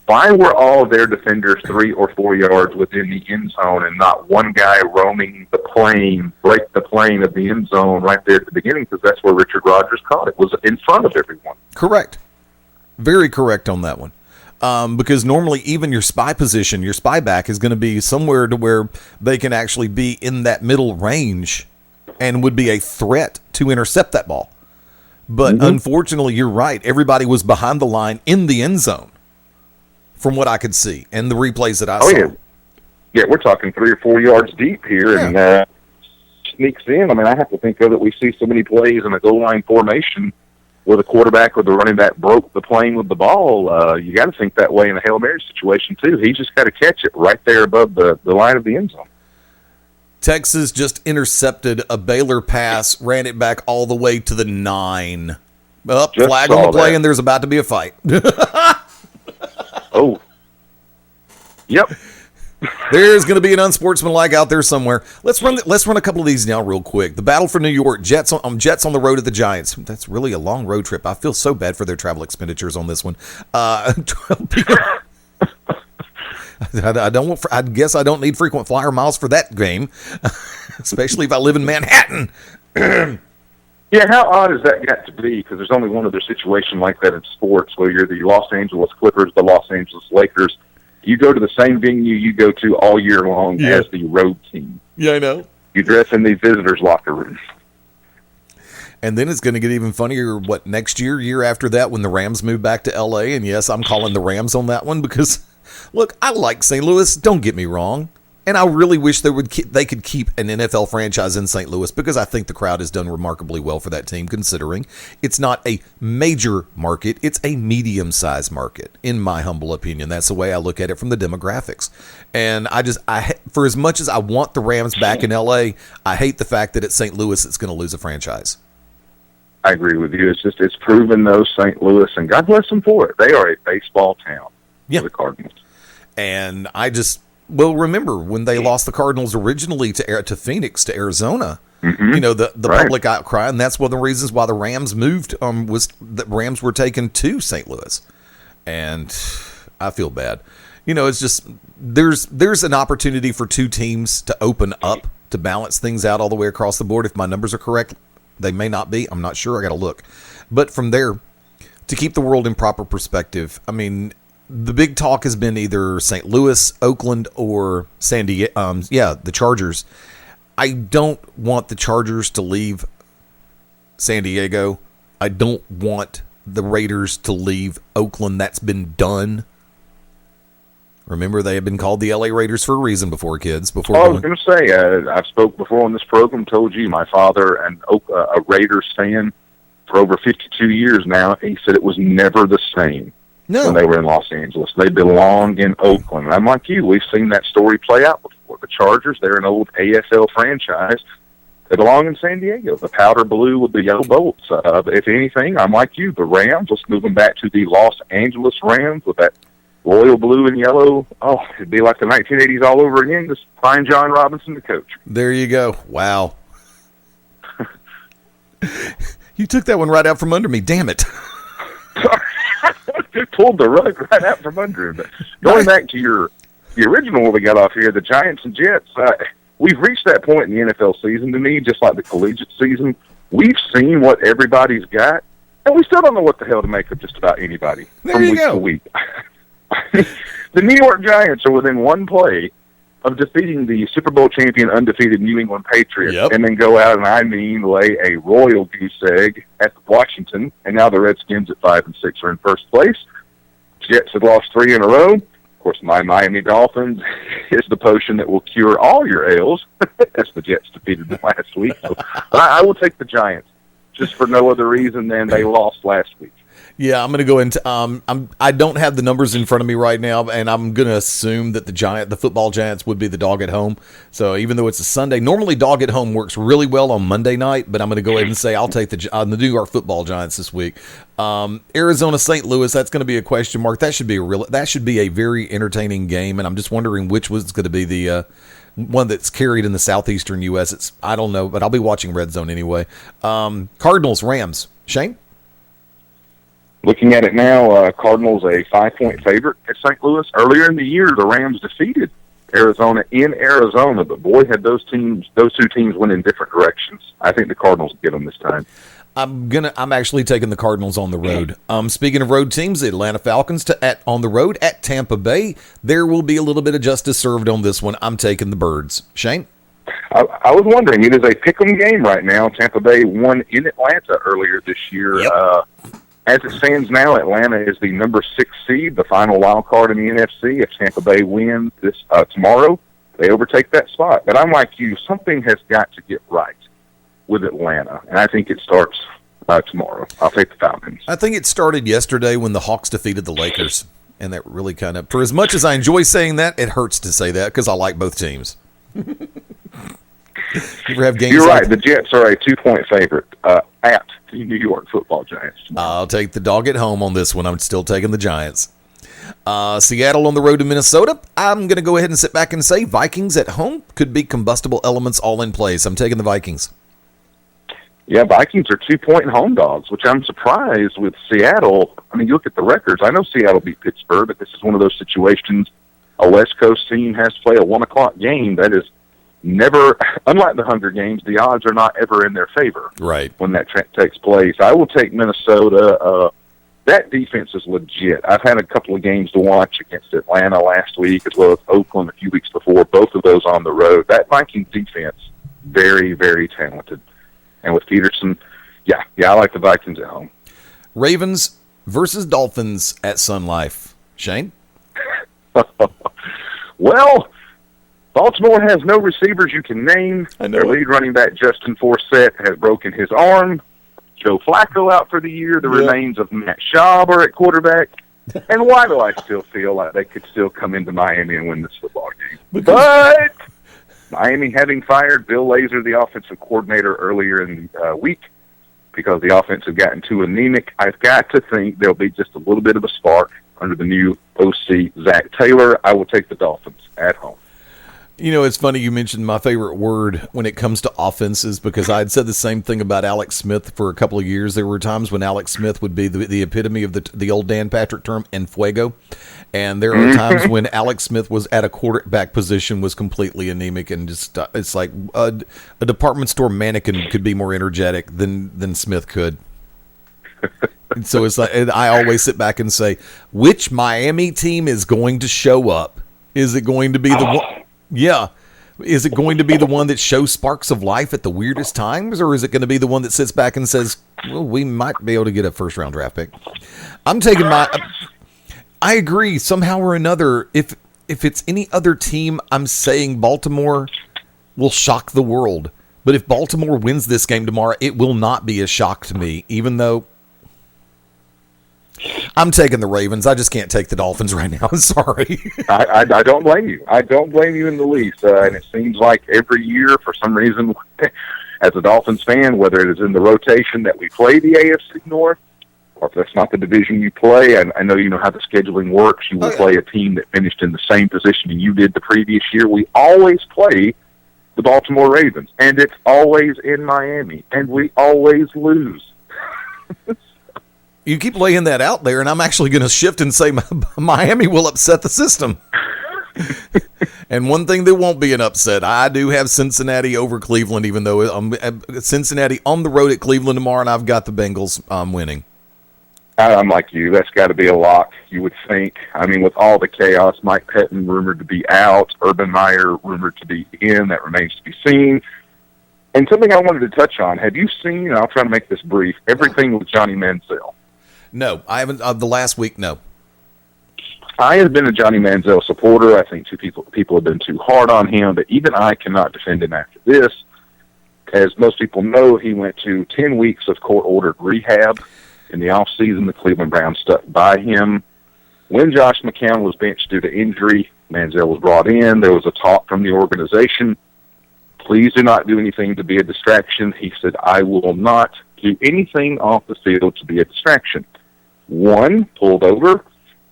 why were all their defenders 3 or 4 yards within the end zone and not one guy roaming the plane, break the plane of the end zone right there at the beginning, because that's where Richard Rodgers caught it, was in front of everyone. Correct. Very correct on that one. Because normally even your spy position, your spy back is going to be somewhere to where they can actually be in that middle range and would be a threat to intercept that ball. But unfortunately, you're right. Everybody was behind the line in the end zone from what I could see and the replays that I saw. Yeah. Yeah, we're talking 3 or 4 yards deep here, and sneaks in. I mean, I have to think of it. We see so many plays in a goal line formation where the quarterback or the running back broke the plane with the ball. You got to think that way in a Hail Mary situation, too. He just got to catch it right there above the line of the end zone. Texas just intercepted a Baylor pass, ran it back all the way to the 9. Flag on the play, and there's about to be a fight. Oh. Yep. There's going to be an unsportsmanlike out there somewhere. Let's run a couple of these now real quick. The battle for New York, Jets on the road to the Giants. That's really a long road trip. I feel so bad for their travel expenditures on this one. I guess I don't need frequent flyer miles for that game, especially if I live in Manhattan. Yeah, how odd has that got to be? Because there's only one other situation like that in sports where you're the Los Angeles Clippers, the Los Angeles Lakers. You go to the same venue you go to all year long as the road team. Yeah, I know. You dress in the visitors' locker room. And then it's going to get even funnier, next year after that, when the Rams move back to L.A., and yes, I'm calling the Rams on that one because, look, I like St. Louis, don't get me wrong, and I really wish they could keep an NFL franchise in St. Louis because I think the crowd has done remarkably well for that team, considering it's not a major market, it's a medium-sized market, in my humble opinion. That's the way I look at it from the demographics. And for as much as I want the Rams back in L.A., I hate the fact that at St. Louis it's going to lose a franchise. I agree with you. It's proven, though, St. Louis, and God bless them for it. They are a baseball town for the Cardinals. And remember when they lost the Cardinals originally to Phoenix, to Arizona, the public outcry, and that's one of the reasons why the Rams moved, was that Rams were taken to St. Louis. And I feel bad. It's just, there's an opportunity for two teams to open up, to balance things out all the way across the board. If my numbers are correct, they may not be. I'm not sure. I got to look. But from there, to keep the world in proper perspective, I mean, the big talk has been either St. Louis, Oakland, or San Diego. The Chargers. I don't want the Chargers to leave San Diego. I don't want the Raiders to leave Oakland. That's been done. Remember, they have been called the LA Raiders for a reason before, kids. I was going to say, I've spoke before on this program, told you, my father, a Raiders fan for over 52 years now, he said it was never the same. No. When they were in Los Angeles. They belong in Oakland. And I'm like you. We've seen that story play out before. The Chargers, they're an old AFL franchise. They belong in San Diego. The powder blue with the yellow bolts. If anything, I'm like you. The Rams, let's move them back to the Los Angeles Rams with that royal blue and yellow. Oh, it'd be like the 1980s all over again. Just find John Robinson to coach. There you go. Wow. You took that one right out from under me. Damn it. Just pulled the rug right out from under him. But going back to the original one we got off here, the Giants and Jets, we've reached that point in the NFL season to me, just like the collegiate season. We've seen what everybody's got, and we still don't know what the hell to make of just about anybody from week to week. The New York Giants are within one play of defeating the Super Bowl champion, undefeated New England Patriots, and then go out and, lay a royal goose egg at Washington, and now the Redskins at 5-6 are in first place. Jets have lost 3 in a row. Of course, my Miami Dolphins is the potion that will cure all your ails, as the Jets defeated them last week. So I will take the Giants, just for no other reason than they lost last week. Yeah, I'm going to go into. I don't have the numbers in front of me right now, and I'm going to assume that the football giants would be the dog at home. So even though it's a Sunday, normally dog at home works really well on Monday night. But I'm going to go ahead and say I'll take the New York football giants this week. Arizona St. Louis. That's going to be a question mark. That should be a very entertaining game, and I'm just wondering which was going to be the one that's carried in the southeastern U.S. I don't know, but I'll be watching Red Zone anyway. Cardinals Rams. Shane. Looking at it now, Cardinals a 5-point favorite at St. Louis. Earlier in the year, the Rams defeated Arizona in Arizona, but boy, had those two teams went in different directions. I think the Cardinals get them this time. I'm actually taking the Cardinals on the road. Speaking of road teams, the Atlanta Falcons on the road at Tampa Bay. There will be a little bit of justice served on this one. I'm taking the Birds. Shane? I was wondering, it is a pick'em game right now. Tampa Bay won in Atlanta earlier this year. Yep. As it stands now, Atlanta is the number 6 seed, the final wild card in the NFC. If Tampa Bay wins this tomorrow, they overtake that spot. But I'm like you, something has got to get right with Atlanta, and I think it starts tomorrow. I'll take the Falcons. I think it started yesterday when the Hawks defeated the Lakers, and that really kind of, for as much as I enjoy saying that, it hurts to say that because I like both teams. You ever have games You're like right. The Jets are a 2-point favorite at the New York football Giants. I'll take the dog at home on this one. I'm still taking the Giants. Seattle on the road to Minnesota. I'm going to go ahead and sit back and say Vikings at home could be combustible elements all in place. I'm taking the Vikings. Yeah, Vikings are 2-point home dogs, which I'm surprised with Seattle. I mean, you look at the records. I know Seattle beat Pittsburgh, but this is one of those situations a West Coast team has to play a 1 o'clock game. That is never, unlike the Hunger Games, the odds are not ever in their favor. Right. When that takes place. I will take Minnesota. That defense is legit. I've had a couple of games to watch against Atlanta last week as well as Oakland a few weeks before, both of those on the road. That Vikings defense, very, very talented. And with Peterson, yeah, I like the Vikings at home. Ravens versus Dolphins at Sun Life. Shane? Well, Baltimore has no receivers you can name. Their lead running back, Justin Forsett, has broken his arm. Joe Flacco out for the year. The remains of Matt Schaub are at quarterback. And why do I still feel like they could still come into Miami and win this football game? But Miami having fired Bill Lazor, the offensive coordinator, earlier in the week because the offense had gotten too anemic, I've got to think there'll be just a little bit of a spark under the new OC, Zach Taylor. I will take the Dolphins at home. You know, it's funny you mentioned my favorite word when it comes to offenses because I had said the same thing about Alex Smith for a couple of years. There were times when Alex Smith would be the epitome of the old Dan Patrick term, en fuego. And there are times when Alex Smith was at a quarterback position, was completely anemic, and just it's like a department store mannequin could be more energetic than Smith could. And so it's like, and I always sit back and say, which Miami team is going to show up? Is it going to be the one? Yeah. Is it going to be the one that shows sparks of life at the weirdest times, or is it going to be the one that sits back and says, well, we might be able to get a first-round draft pick? I'm taking I agree. Somehow or another, if it's any other team, I'm saying Baltimore will shock the world. But if Baltimore wins this game tomorrow, it will not be a shock to me, even though I'm taking the Ravens. I just can't take the Dolphins right now. I'm sorry. I don't blame you. I don't blame you in the least. And it seems like every year, for some reason, as a Dolphins fan, whether it is in the rotation that we play the AFC North, or if that's not the division you play, I know you know how the scheduling works. You will play a team that finished in the same position you did the previous year. We always play the Baltimore Ravens, and it's always in Miami, and we always lose. You keep laying that out there, and I'm actually going to shift and say Miami will upset the system. And one thing that won't be an upset, I do have Cincinnati over Cleveland, even though Cincinnati on the road at Cleveland tomorrow, and I've got the Bengals winning. I'm like you. That's got to be a lock, you would think. I mean, with all the chaos, Mike Pettin rumored to be out, Urban Meyer rumored to be in. That remains to be seen. And something I wanted to touch on, have you seen, and I'll try to make this brief, everything with Johnny Manziel? No, I haven't. The last week, no. I have been a Johnny Manziel supporter. I think people have been too hard on him, but even I cannot defend him after this. As most people know, he went to 10 weeks of court-ordered rehab In the offseason, the Cleveland Browns stuck by him. When Josh McCown was benched due to injury, Manziel was brought in. There was a talk from the organization. Please do not do anything to be a distraction. He said, I will not do anything off the field to be a distraction. One pulled over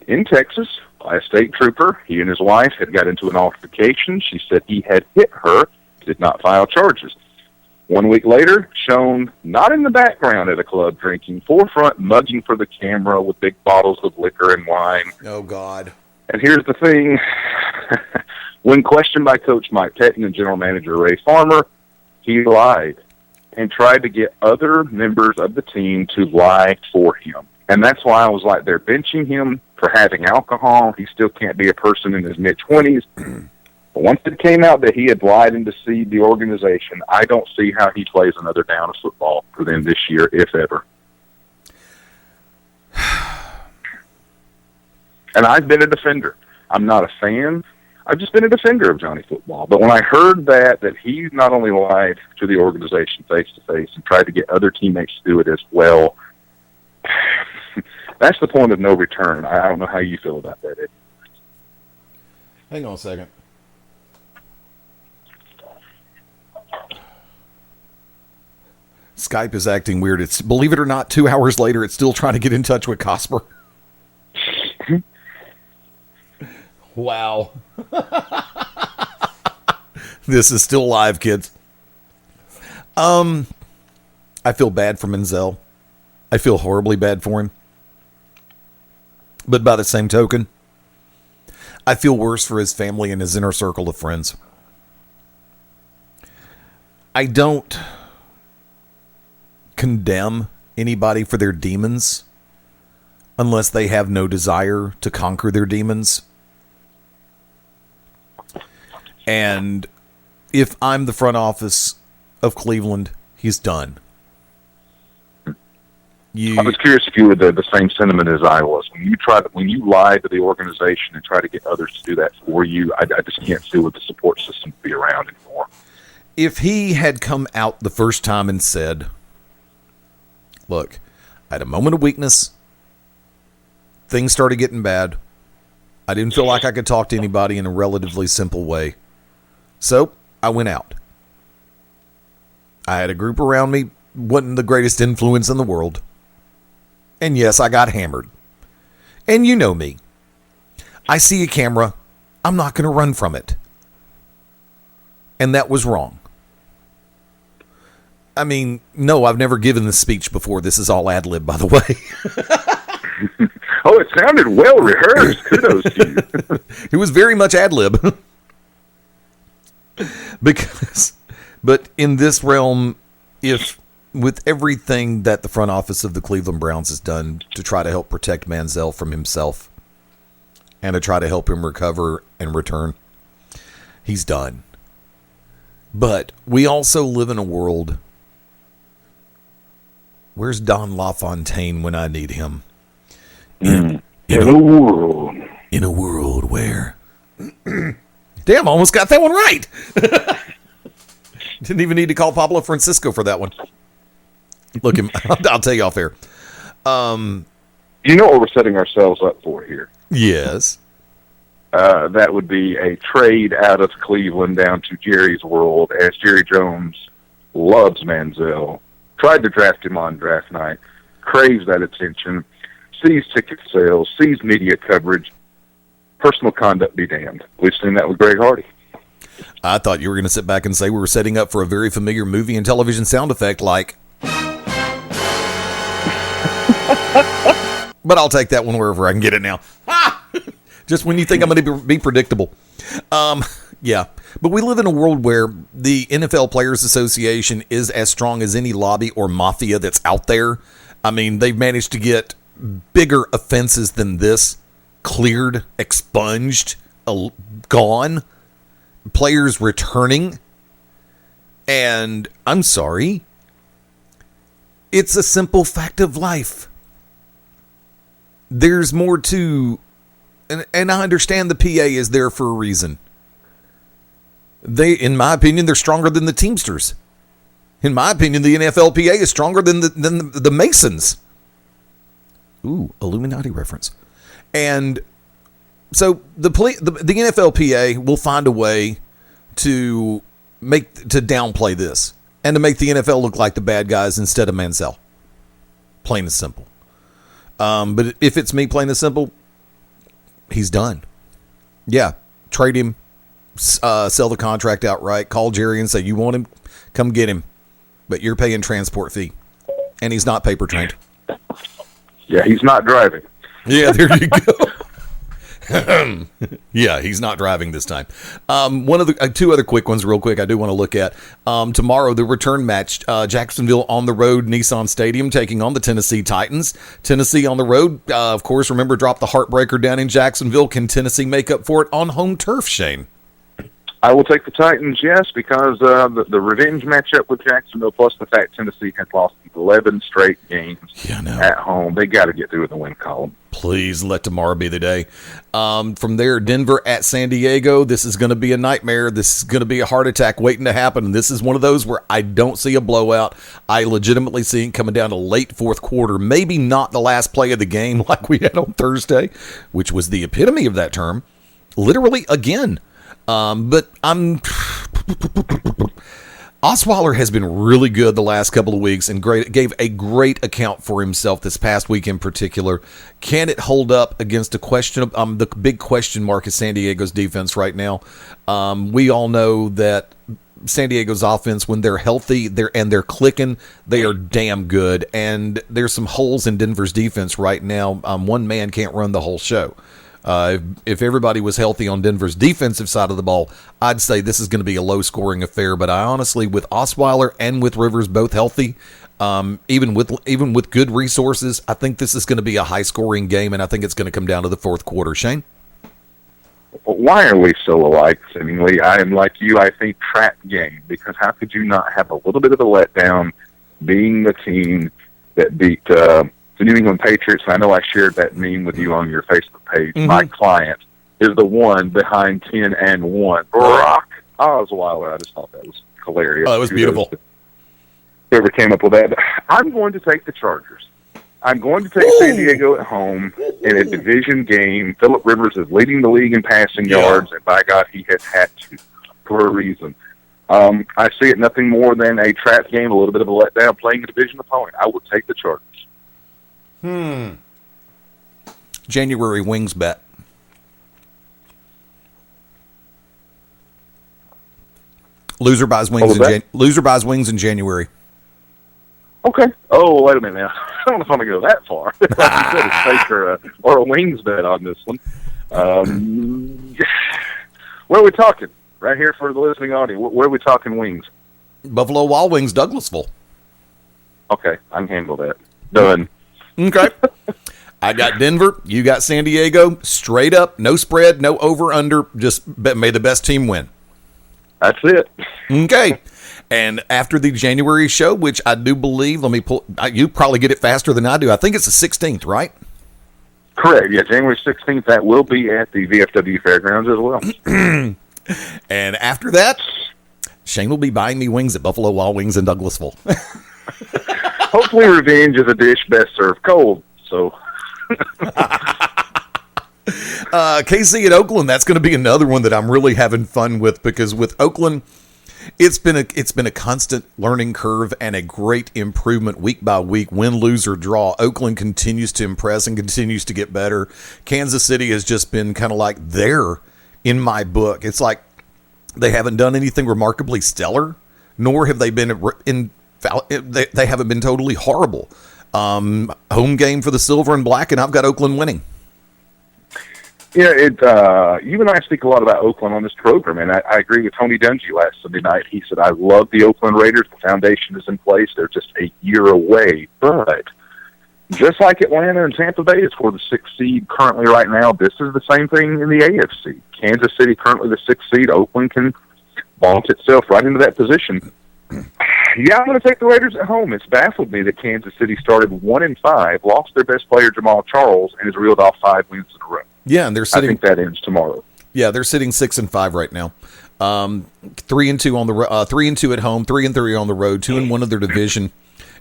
in Texas by a state trooper. He and his wife had got into an altercation. She said he had hit her, did not file charges. 1 week later, shown not in the background at a club drinking, forefront mugging for the camera with big bottles of liquor and wine. Oh, God. And here's the thing. When questioned by Coach Mike Pettin and General Manager Ray Farmer, he lied and tried to get other members of the team to lie for him. And that's why I was like, they're benching him for having alcohol. He still can't be a person in his mid-20s. But once it came out that he had lied and deceived the organization, I don't see how he plays another down of football for them this year, if ever. And I've been a defender. I'm not a fan. I've just been a defender of Johnny Football. But when I heard that he not only lied to the organization face-to-face and tried to get other teammates to do it as well, that's the point of no return. I don't know how you feel about that, Ed. Hang on a second. Skype is acting weird. It's, believe it or not, 2 hours later, it's still trying to get in touch with Cosper. Wow. This is still live, kids. I feel bad for Manziel. I feel horribly bad for him. But by the same token, I feel worse for his family and his inner circle of friends. I don't condemn anybody for their demons unless they have no desire to conquer their demons. And if I'm the front office of Cleveland, he's done. I was curious if you were the same sentiment as I was. When you lie to the organization and try to get others to do that for you, I just can't see what the support system would be around anymore. If he had come out the first time and said, look, I had a moment of weakness. Things started getting bad. I didn't feel like I could talk to anybody in a relatively simple way. So I went out. I had a group around me, wasn't the greatest influence in the world. And yes, I got hammered. And you know me. I see a camera. I'm not going to run from it. And that was wrong. I mean, no, I've never given this speech before. This is all ad-lib, by the way. Oh, it sounded well rehearsed. Kudos to you. It was very much ad-lib. But in this realm, if with everything that the front office of the Cleveland Browns has done to try to help protect Manziel from himself and to try to help him recover and return, he's done. But we also live in a world. Where's Don LaFontaine when I need him? In a world where... Damn, I almost got that one right. Didn't even need to call Pablo Francisco for that one. Look, I'll tell you off air. You know what we're setting ourselves up for here? Yes. That would be a trade out of Cleveland down to Jerry's world, as Jerry Jones loves Manziel, tried to draft him on draft night, craves that attention, sees ticket sales, sees media coverage. Personal conduct be damned. We've seen that with Greg Hardy. I thought you were going to sit back and say we were setting up for a very familiar movie and television sound effect like... But I'll take that one wherever I can get it now. Just when you think I'm going to be predictable. Yeah. But we live in a world where the NFL Players Association is as strong as any lobby or mafia that's out there. I mean, they've managed to get bigger offenses than this cleared, expunged, gone, players returning. And I'm sorry, it's a simple fact of life. There's more to, and I understand the PA is there for a reason. They, in my opinion, they're stronger than the Teamsters. In my opinion, the NFLPA is stronger than the Masons. Ooh, Illuminati reference. And so the NFLPA will find a way to downplay this and to make the NFL look like the bad guys instead of Mansell. Plain and simple. But if it's me, plain and simple, he's done. Yeah, trade him, sell the contract outright, call Jerry and say, you want him, come get him. But you're paying transport fee. And he's not paper trained. Yeah, he's not driving. Yeah, there you go. Yeah, he's not driving this time. One of the two other quick ones, real quick, I do want to look at. Tomorrow, the return match, Jacksonville on the road, Nissan Stadium, taking on the Tennessee Titans. Tennessee on the road, of course, remember, dropped the heartbreaker down in Jacksonville. Can Tennessee make up for it on home turf, Shane? I will take the Titans, yes, because the revenge matchup with Jacksonville, plus the fact Tennessee has lost 11 straight games at home. They got to get through the win column. Please let tomorrow be the day. From there, Denver at San Diego. This is going to be a nightmare. This is going to be a heart attack waiting to happen. And this is one of those where I don't see a blowout. I legitimately see it coming down to late fourth quarter. Maybe not the last play of the game like we had on Thursday, which was the epitome of that term. Literally again. But Osweiler has been really good the last couple of weeks and gave a great account for himself this past week in particular. Can it hold up against the big question mark is San Diego's defense right now? We all know that San Diego's offense, when they're healthy, they're clicking, they are damn good. And there's some holes in Denver's defense right now. One man can't run the whole show. If everybody was healthy on Denver's defensive side of the ball, I'd say this is going to be a low-scoring affair. But I honestly, with Osweiler and with Rivers both healthy, even with good resources, I think this is going to be a high-scoring game, and I think it's going to come down to the fourth quarter. Shane? Why are we so alike, seemingly? I am like you, I think, trap game, because how could you not have a little bit of a letdown being the team that beat the New England Patriots? I know I shared that meme with you on your Facebook page. Mm-hmm. My client is the one behind 10-1. Brock Osweiler. I just thought that was hilarious. Oh, it was beautiful. Whoever came up with that. I'm going to take the Chargers. I'm going to take San Diego at home in a division game. Phillip Rivers is leading the league in passing yards, and by God, he has had to for a reason. I see it nothing more than a trap game, a little bit of a letdown, playing a division opponent. I would take the Chargers. January wings bet. Loser buys wings in January. Okay. Oh, wait a minute now. I don't know if I'm going to go that far. Like you said, a steak or a wings bet on this one. Where are we talking? Right here for the listening audience. Where are we talking wings? Buffalo Wild Wings, Douglasville. Okay, I can handle that. Done. Okay. I got Denver. You got San Diego. Straight up, no spread, no over-under. Just may the best team win. That's it. Okay. And after the January show, which I do believe, let me pull. You probably get it faster than I do. I think it's the 16th, right? Correct. Yeah, January 16th. That will be at the VFW Fairgrounds as well. And after that, Shane will be buying me wings at Buffalo Wild Wings in Douglasville. Hopefully, revenge is a dish best served cold. So, KC at Oakland. That's going to be another one that I'm really having fun with, because with Oakland, it's been a constant learning curve and a great improvement week by week. Win, lose, or draw, Oakland continues to impress and continues to get better. Kansas City has just been kind of like there in my book. It's like they haven't done anything remarkably stellar, nor have they been they haven't been totally horrible. Home game for the silver and black, and I've got Oakland winning. Yeah, you and I speak a lot about Oakland on this program, and I agree with Tony Dungy last Sunday night. He said, I love the Oakland Raiders. The foundation is in place. They're just a year away. But just like Atlanta and Tampa Bay is for the 6th seed currently right now, this is the same thing in the AFC. Kansas City currently the 6th seed. Oakland can launch itself right into that position. Yeah, I'm going to take the Raiders at home. It's baffled me that Kansas City started 1-5, lost their best player, Jamal Charles, and has reeled off 5 wins in a row. Yeah, and they're sitting. I think that ends tomorrow. Yeah, they're sitting 6-5 right now. 3-2 on the 3-2 at home, 3-3 on the road, 2-1 of their division,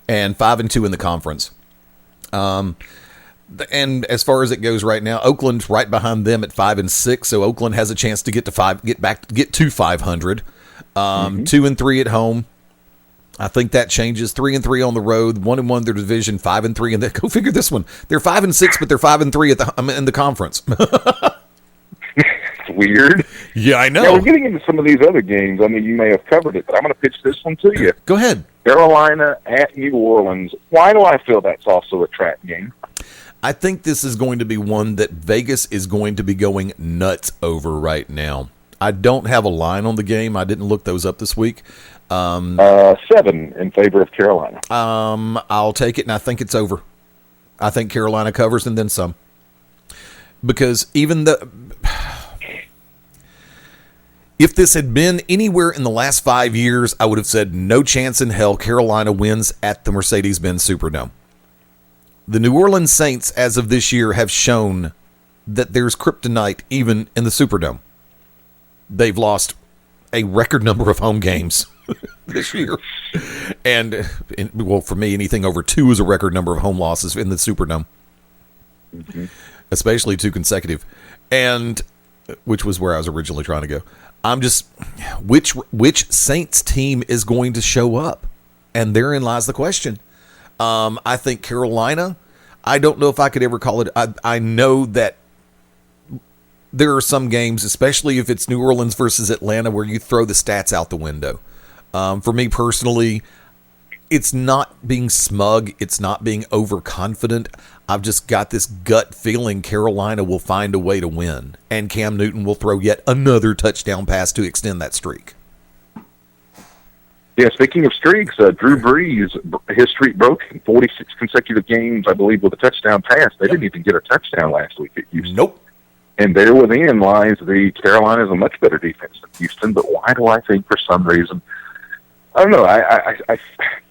and 5-2 in the conference. And as far as it goes right now, Oakland's right behind them at 5-6, so Oakland has a chance to get to 500. 2-3 at home. I think that changes. 3-3 on the road, 1-1 their division, 5-3, and go figure this one. They're 5-6, but they're 5-3 in the conference. It's weird. Yeah, I know. Yeah, we're getting into some of these other games. I mean, you may have covered it, but I'm going to pitch this one to you. Go ahead. Carolina at New Orleans. Why do I feel that's also a trap game? I think this is going to be one that Vegas is going to be going nuts over right now. I don't have a line on the game. I didn't look those up this week. 7 in favor of Carolina. I'll take it, and I think it's over. I think Carolina covers and then some. Because if this had been anywhere in the last 5 years, I would have said no chance in hell Carolina wins at the Mercedes-Benz Superdome. The New Orleans Saints, as of this year, have shown that there's kryptonite even in the Superdome. They've lost a record number of home games this year. And, well, for me, anything over 2 is a record number of home losses in the Superdome. Mm-hmm. Especially 2 consecutive. And, which was where I was originally trying to go. I'm just, which Saints team is going to show up? And therein lies the question. I think Carolina, I don't know if I could ever call it. I know that there are some games, especially if it's New Orleans versus Atlanta, where you throw the stats out the window. For me personally, it's not being smug. It's not being overconfident. I've just got this gut feeling Carolina will find a way to win, and Cam Newton will throw yet another touchdown pass to extend that streak. Yeah, speaking of streaks, Drew Brees, his streak broke in 46 consecutive games, I believe, with a touchdown pass. They didn't even get a touchdown last week at Houston. Nope. And there within lies the Carolina's a much better defense than Houston, but why do I think for some reason? I don't know. I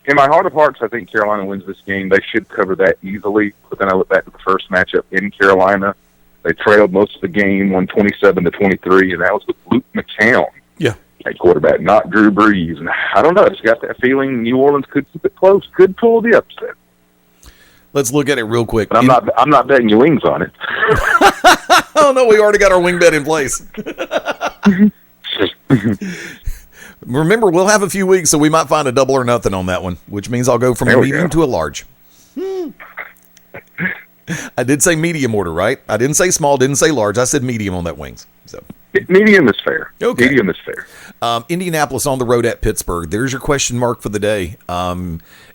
in my heart of hearts, I think Carolina wins this game. They should cover that easily. But then I look back at the first matchup in Carolina. They trailed most of the game, won 27-23, and that was with Luke McCown. Yeah. At quarterback, not Drew Brees. And I don't know. I just got that feeling New Orleans could keep it close, could pull the upset. Let's look at it real quick. But I'm not betting you wings on it. Oh no, we already got our wing bet in place. Remember, we'll have a few weeks, so we might find a double or nothing on that one, which means I'll go from a medium to a large. I did say medium order, right? I didn't say small, didn't say large. I said medium on that wings. So medium is fair. Okay. Medium is fair. Indianapolis on the road at Pittsburgh. There's your question mark for the day.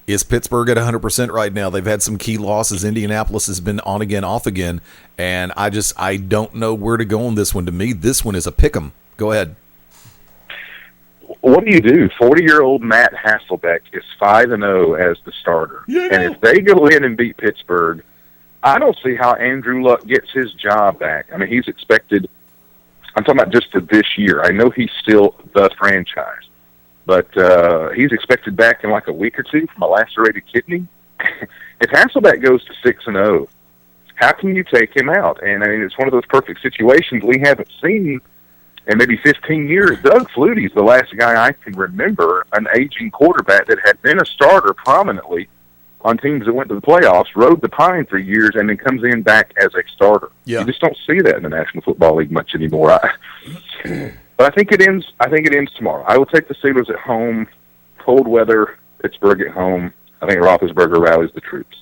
Is Pittsburgh at 100% right now? They've had some key losses. Indianapolis has been on again, off again, and I don't know where to go on this one. To me, this one is a pick 'em. Go ahead. What do you do? 40-year-old Matt Hasselbeck is 5-0 as the starter. Yeah, and if they go in and beat Pittsburgh, I don't see how Andrew Luck gets his job back. I mean, he's expected, I'm talking about just for this year. I know he's still the franchise, but he's expected back in like a week or two from a lacerated kidney. If Hasselbeck goes to 6-0, how can you take him out? And I mean, it's one of those perfect situations we haven't seen in maybe 15 years. Doug Flutie's the last guy I can remember, an aging quarterback that had been a starter prominently on teams that went to the playoffs, rode the pine for years, and then comes in back as a starter. Yeah. You just don't see that in the National Football League much anymore. But I think it ends. I think it ends tomorrow. I will take the Steelers at home. Cold weather, Pittsburgh at home. I think Roethlisberger rallies the troops.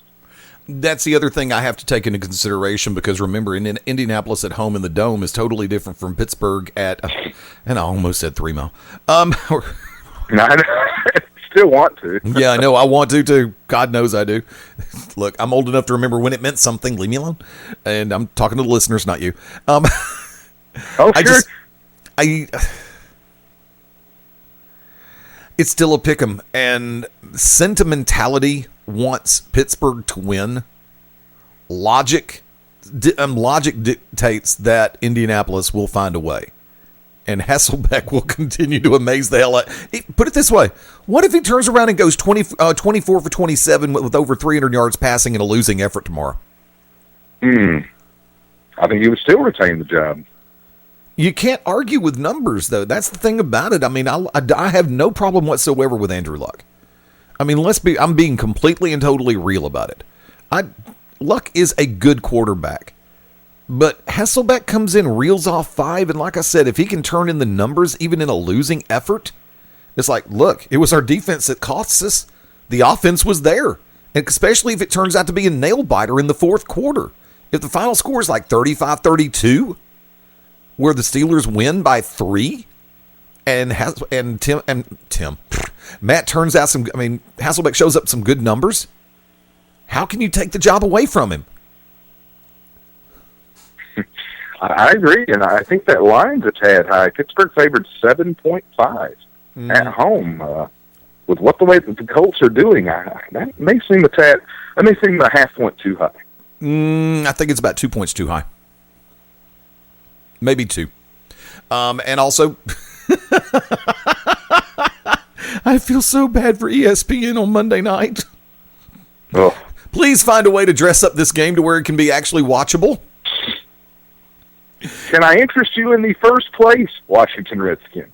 That's the other thing I have to take into consideration, because remember, in Indianapolis at home in the Dome is totally different from Pittsburgh at, and I almost said 3 Mile. Still want to. Yeah, I know. I want to too. God knows I do. Look, I'm old enough to remember when it meant something. Leave me alone. And I'm talking to the listeners, not you. Oh, sure. It's still a pick 'em, and sentimentality wants Pittsburgh to win. Logic dictates that Indianapolis will find a way, and Hasselbeck will continue to amaze the hell out. Put it this way: what if he turns around and goes 24 for 27 with over 300 yards passing in a losing effort tomorrow? I think he would still retain the job. You can't argue with numbers, though. That's the thing about it. I mean, I have no problem whatsoever with Andrew Luck. I mean, I'm being completely and totally real about it. Luck is a good quarterback. But Hasselbeck comes in, reels off 5, and like I said, if he can turn in the numbers even in a losing effort, it's like, look, it was our defense that cost us. The offense was there, and especially if it turns out to be a nail-biter in the fourth quarter. If the final score is like 35-32, where the Steelers win by 3, and Matt turns out Hasselbeck shows up some good numbers, how can you take the job away from him? I agree, and I think that line's a tad high. Pittsburgh favored 7.5 at home. With the way that the Colts are doing, that may seem a half point too high. I think it's about 2 points too high. Maybe 2. And also, I feel so bad for ESPN on Monday night. Oh. Please find a way to dress up this game to where it can be actually watchable. Can I interest you in the first place Washington Redskins?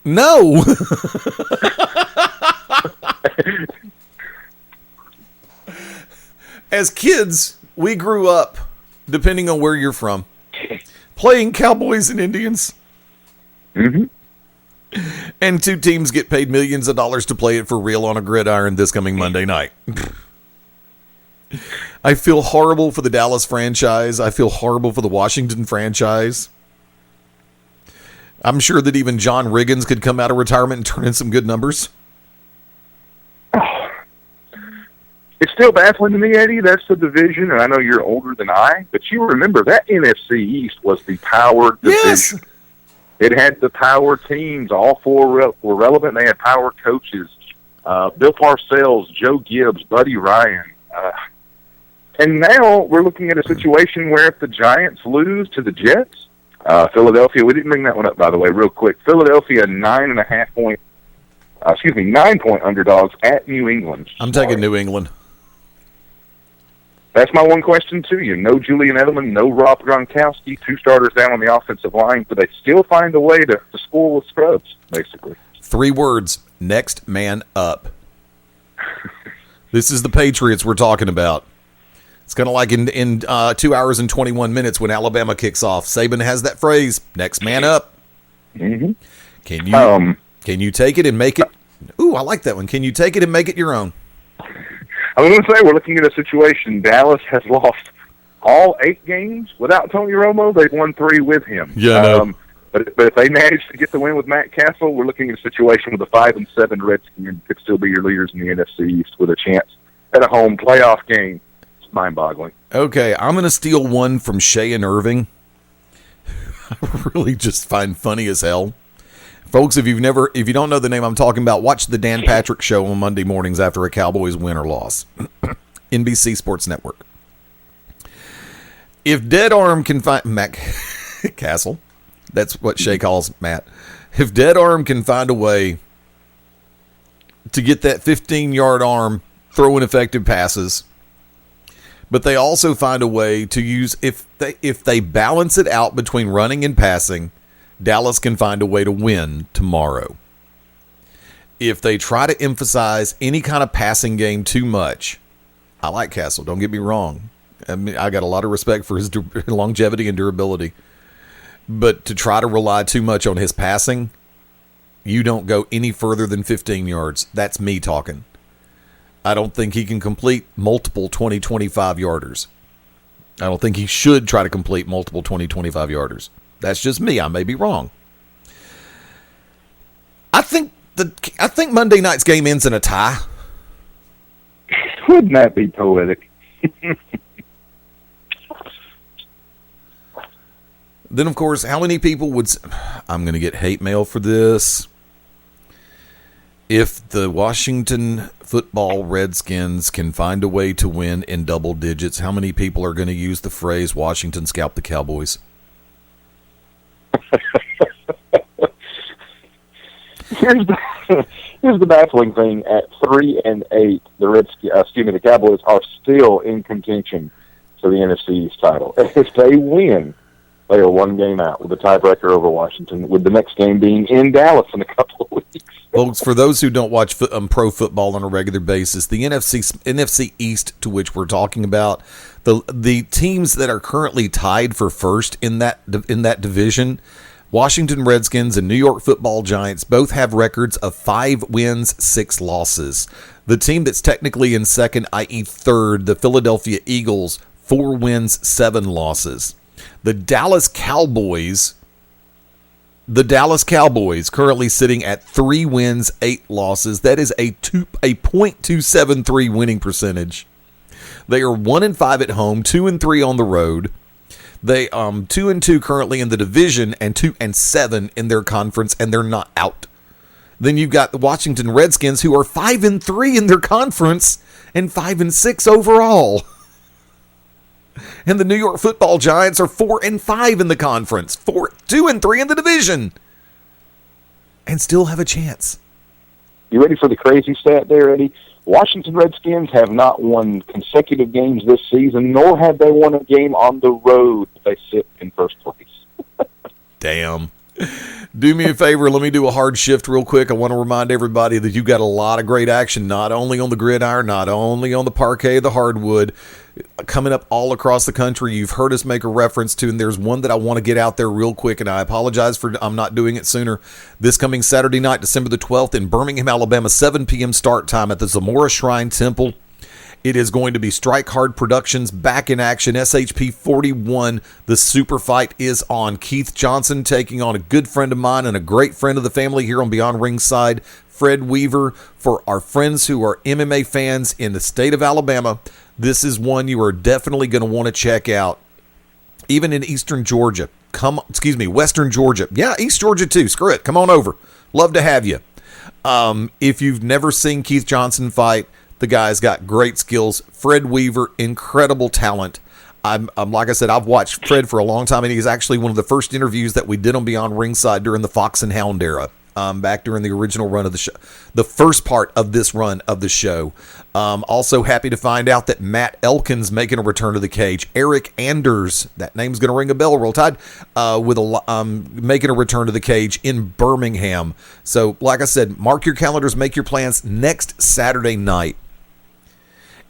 No. As kids, we grew up, depending on where you're from, playing Cowboys and Indians. Mm-hmm. And 2 teams get paid millions of dollars to play it for real on a gridiron this coming Monday night. I feel horrible for the Dallas franchise. I feel horrible for the Washington franchise. I'm sure that even John Riggins could come out of retirement and turn in some good numbers. It's still baffling to me, Eddie. That's the division, and I know you're older than I, but you remember that NFC East was the power division. Yes. It had the power teams. All 4 were relevant. They had power coaches. Bill Parcells, Joe Gibbs, Buddy Ryan. And now we're looking at a situation where if the Giants lose to the Jets, Philadelphia, we didn't bring that one up, by the way, real quick. Philadelphia, 9.5 9-point underdogs at New England. I'm taking New England. That's my one question to you. No Julian Edelman, no Rob Gronkowski, 2 starters down on the offensive line, but they still find a way to score with scrubs, basically. 3 words, next man up. This is the Patriots we're talking about. It's kind of like in 2 hours and 21 minutes when Alabama kicks off. Saban has that phrase, next man up. Mm-hmm. Can you take it and make it? Ooh, I like that one. Can you take it and make it your own? I was going to say, we're looking at a situation. Dallas has lost all 8 games without Tony Romo. They've won 3 with him. Yeah, But if they manage to get the win with Matt Castle, we're looking at a situation with a 5-7 Redskins could still be your leaders in the NFC East with a chance at a home playoff game. It's mind-boggling. Okay, I'm going to steal one from Shea and Irving. I really just find funny as hell. Folks, if you don't know the name I'm talking about, watch the Dan Patrick Show on Monday mornings after a Cowboys win or loss. NBC Sports Network. If Dead Arm can find Matt Castle, that's what Shea calls Matt. If Dead Arm can find a way to get that 15-yard arm throwing effective passes, but they also find a way to use if they balance it out between running and passing, Dallas can find a way to win tomorrow. If they try to emphasize any kind of passing game too much, I like Castle, don't get me wrong. I mean, I got a lot of respect for his longevity and durability. But to try to rely too much on his passing, you don't go any further than 15 yards. That's me talking. I don't think he can complete multiple 20, 25-yarders. I don't think he should try to complete multiple 20, 25-yarders. That's just me. I may be wrong. I think Monday night's game ends in a tie. Wouldn't that be poetic? Then, of course, how many people would... I'm going to get hate mail for this. If the Washington football Redskins can find a way to win in double digits, how many people are going to use the phrase Washington scalped the Cowboys? Here's the baffling thing: at 3-8, the Cowboys are still in contention for the NFC East title. If they win, They are one game out with a tiebreaker over Washington, with the next game being in Dallas in a couple of weeks. Folks, for those who don't watch pro football on a regular basis, the NFC East, to which we're talking about, the teams that are currently tied for first in that division, Washington Redskins and New York Football Giants, both have records of 5 wins, 6 losses. The team that's technically in second, i.e. third, the Philadelphia Eagles, 4 wins, 7 losses. The Dallas Cowboys currently sitting at 3 wins, 8 losses. That is a .273 winning percentage. They are 1-5 at home, 2-3 on the road. They 2-2 currently in the division and 2-7 in their conference, and they're not out. Then you've got the Washington Redskins, who are 5-3 in their conference and 5-6 overall. And the New York Football Giants are 4-5 in the conference, 2-3 in the division, and still have a chance. You ready for the crazy stat there, Eddie? Washington Redskins have not won consecutive games this season, nor have they won a game on the road. They sit in first place. Damn. Do me a favor, let me do a hard shift real quick. I want to remind everybody that you've got a lot of great action, not only on the gridiron, not only on the parquet, the hardwood, coming up all across the country. You've heard us make a reference to, and there's one that I want to get out there real quick, and I apologize for I'm not doing it sooner. This coming Saturday night, December the 12th in Birmingham, Alabama, 7 p.m. start time at the Zamora Shrine Temple. It is going to be Strike Hard Productions back in action. SHP 41, the super fight is on. Keith Johnson taking on a good friend of mine and a great friend of the family here on Beyond Ringside, Fred Weaver. For our friends who are MMA fans in the state of Alabama, this is one you are definitely going to want to check out. Even in Eastern Georgia. Western Georgia. Yeah, East Georgia too. Screw it. Come on over. Love to have you. If you've never seen Keith Johnson fight, the guy's got great skills. Fred Weaver, incredible talent. I'm like I said, I've watched Fred for a long time, and he's actually one of the first interviews that we did on Beyond Ringside during the Fox and Hound era, back during the original run of the show, the first part of this run of the show. Also happy to find out that Matt Elkin's making a return to the cage. Eric Anders, that name's going to ring a bell, Roll Tide, making a return to the cage in Birmingham. So, like I said, mark your calendars, make your plans next Saturday night.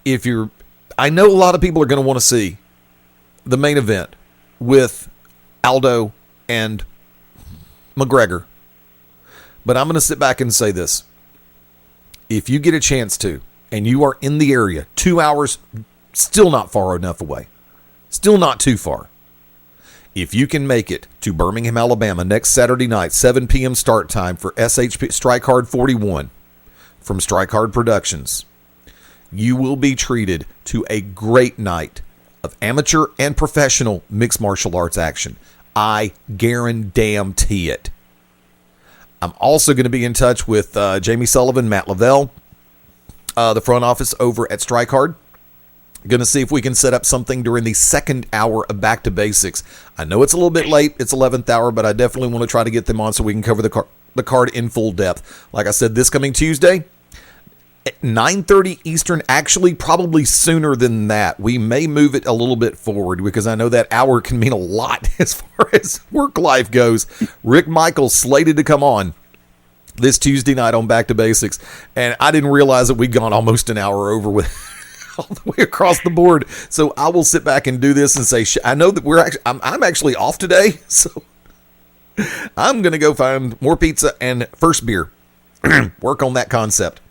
I know a lot of people are going to want to see the main event with Aldo and McGregor. But I'm going to sit back and say this. If you get a chance to, and you are in the area, 2 hours, still not far enough away, still not too far. If you can make it to Birmingham, Alabama next Saturday night, 7 p.m. start time for SHP Strike Hard 41 from Strike Hard Productions, you will be treated to a great night of amateur and professional mixed martial arts action. I guarantee it. I'm also going to be in touch with Jamie Sullivan, Matt Lavelle, the front office over at Strike Hard. Going to see if we can set up something during the second hour of Back to Basics. I know it's a little bit late. It's 11th hour, but I definitely want to try to get them on so we can cover the card in full depth. Like I said, this coming Tuesday, at 9:30 Eastern, actually probably sooner than that. We may move it a little bit forward because I know that hour can mean a lot as far as work life goes. Rick Michaels slated to come on this Tuesday night on Back to Basics, and I didn't realize that we'd gone almost an hour over with all the way across the board. So I will sit back and do this and say, I know that I'm actually off today, so I'm going to go find more pizza and first beer. Work on that concept.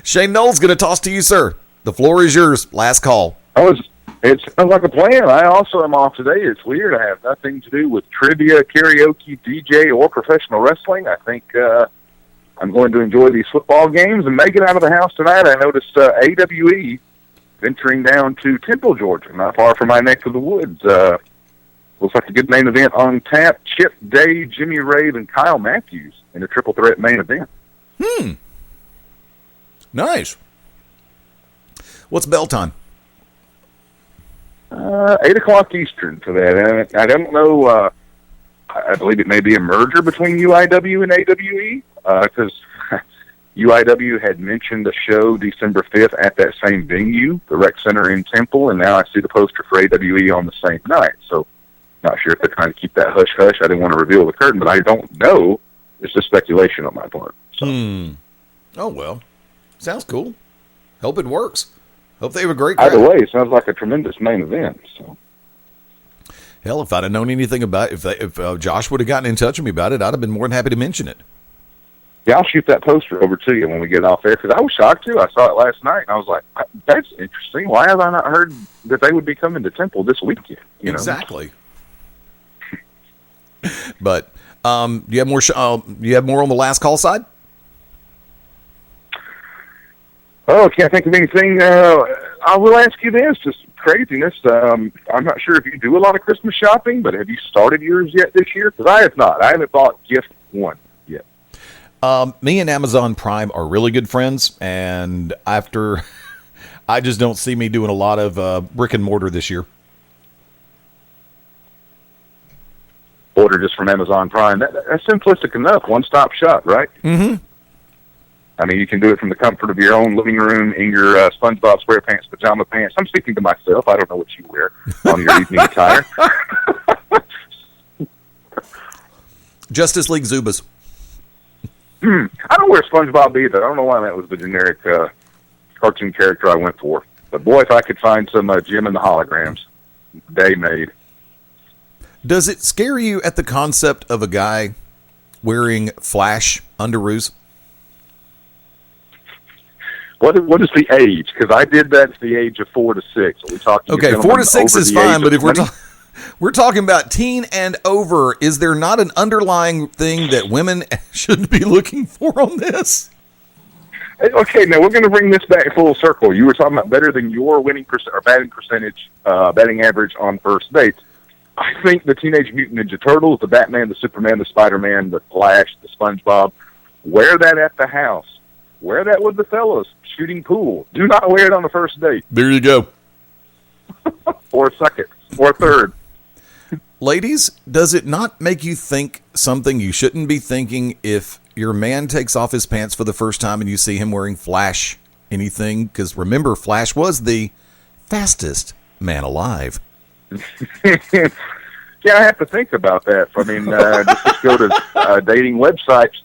Shane Noles, going to toss to you, sir. The floor is yours. Last call. It sounds like a plan. I also am off today. It's weird. I have nothing to do with trivia, karaoke, DJ, or professional wrestling. I think I'm going to enjoy these football games and make it out of the house tonight. I noticed AWE venturing down to Temple, Georgia, not far from my neck of the woods. Looks like a good main event on tap. Chip Day, Jimmy Rave, and Kyle Matthews in a triple threat main event. Nice. What's bell time? 8 o'clock Eastern for that. And I don't know. I believe it may be a merger between UIW and AWE because UIW had mentioned a show December 5th at that same venue, the Rec Center in Temple, and now I see the poster for AWE on the same night. So Not sure if they're trying to keep that hush-hush. I didn't want to reveal the curtain, but I don't know. It's just speculation on my part. So. Oh, well. Sounds cool. Hope it works. Hope they have a great crowd. Either way, it sounds like a tremendous main event. So. Hell, if I'd have known anything about it, if Josh would have gotten in touch with me about it, I'd have been more than happy to mention it. Yeah, I'll shoot that poster over to you when we get off air, because I was shocked, too. I saw it last night, and I was like, that's interesting. Why have I not heard that they would be coming to Temple this weekend? You know? Exactly. But you have more on the last call side? Oh, can't think of anything. I will ask you this, just craziness. I'm not sure if you do a lot of Christmas shopping, but have you started yours yet this year? Because I have not. I haven't bought gift one yet. Me and Amazon Prime are really good friends, and after I just don't see me doing a lot of brick and mortar this year. Order just from Amazon Prime. That's simplistic enough. One-stop shop, right? Mm-hmm. I mean, you can do it from the comfort of your own living room in your SpongeBob SquarePants pajama pants. I'm speaking to myself. I don't know what you wear on your evening attire. Justice League Zubas. I don't wear SpongeBob either. I don't know why that was the generic cartoon character I went for. But boy, if I could find some Jim and the Holograms, day made. Does it scare you at the concept of a guy wearing Flash underoos? What is the age? Because I did that at the age of 4 to 6. Are we talking? Okay, 4 to 6 is fine, but if we're talking about teen and over, is there not an underlying thing that women shouldn't be looking for on this? Okay, now we're going to bring this back full circle. You were talking about better than your winning or batting percentage, batting average on first base. I think the Teenage Mutant Ninja Turtles, the Batman, the Superman, the Spider-Man, the Flash, the SpongeBob, wear that at the house. Wear that with the fellas shooting pool. Do not wear it on the first date. There you go. Or second. Or third. Ladies, does it not make you think something you shouldn't be thinking if your man takes off his pants for the first time and you see him wearing Flash anything? Because remember, Flash was the fastest man alive. Yeah, I have to think about that. I mean, just go to dating websites.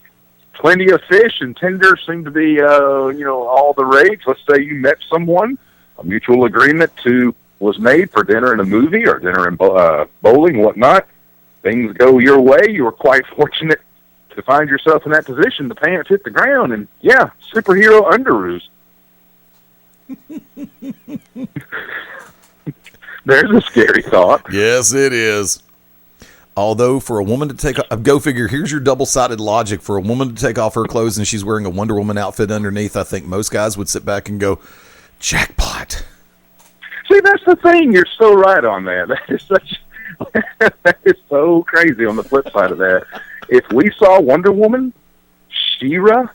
Plenty of fish and Tinder seem to be, all the rage. Let's say you met someone, a mutual agreement was made for dinner and a movie or dinner and bowling, whatnot. Things go your way. You were quite fortunate to find yourself in that position. The pants hit the ground, and yeah, superhero underoos. There's a scary thought. Yes, it is. Although for a woman to take go figure, here's your double-sided logic. For a woman to take off her clothes and she's wearing a Wonder Woman outfit underneath, I think most guys would sit back and go, jackpot. See, that's the thing. You're so right on that. That is so crazy on the flip side of that. If we saw Wonder Woman, She-Ra,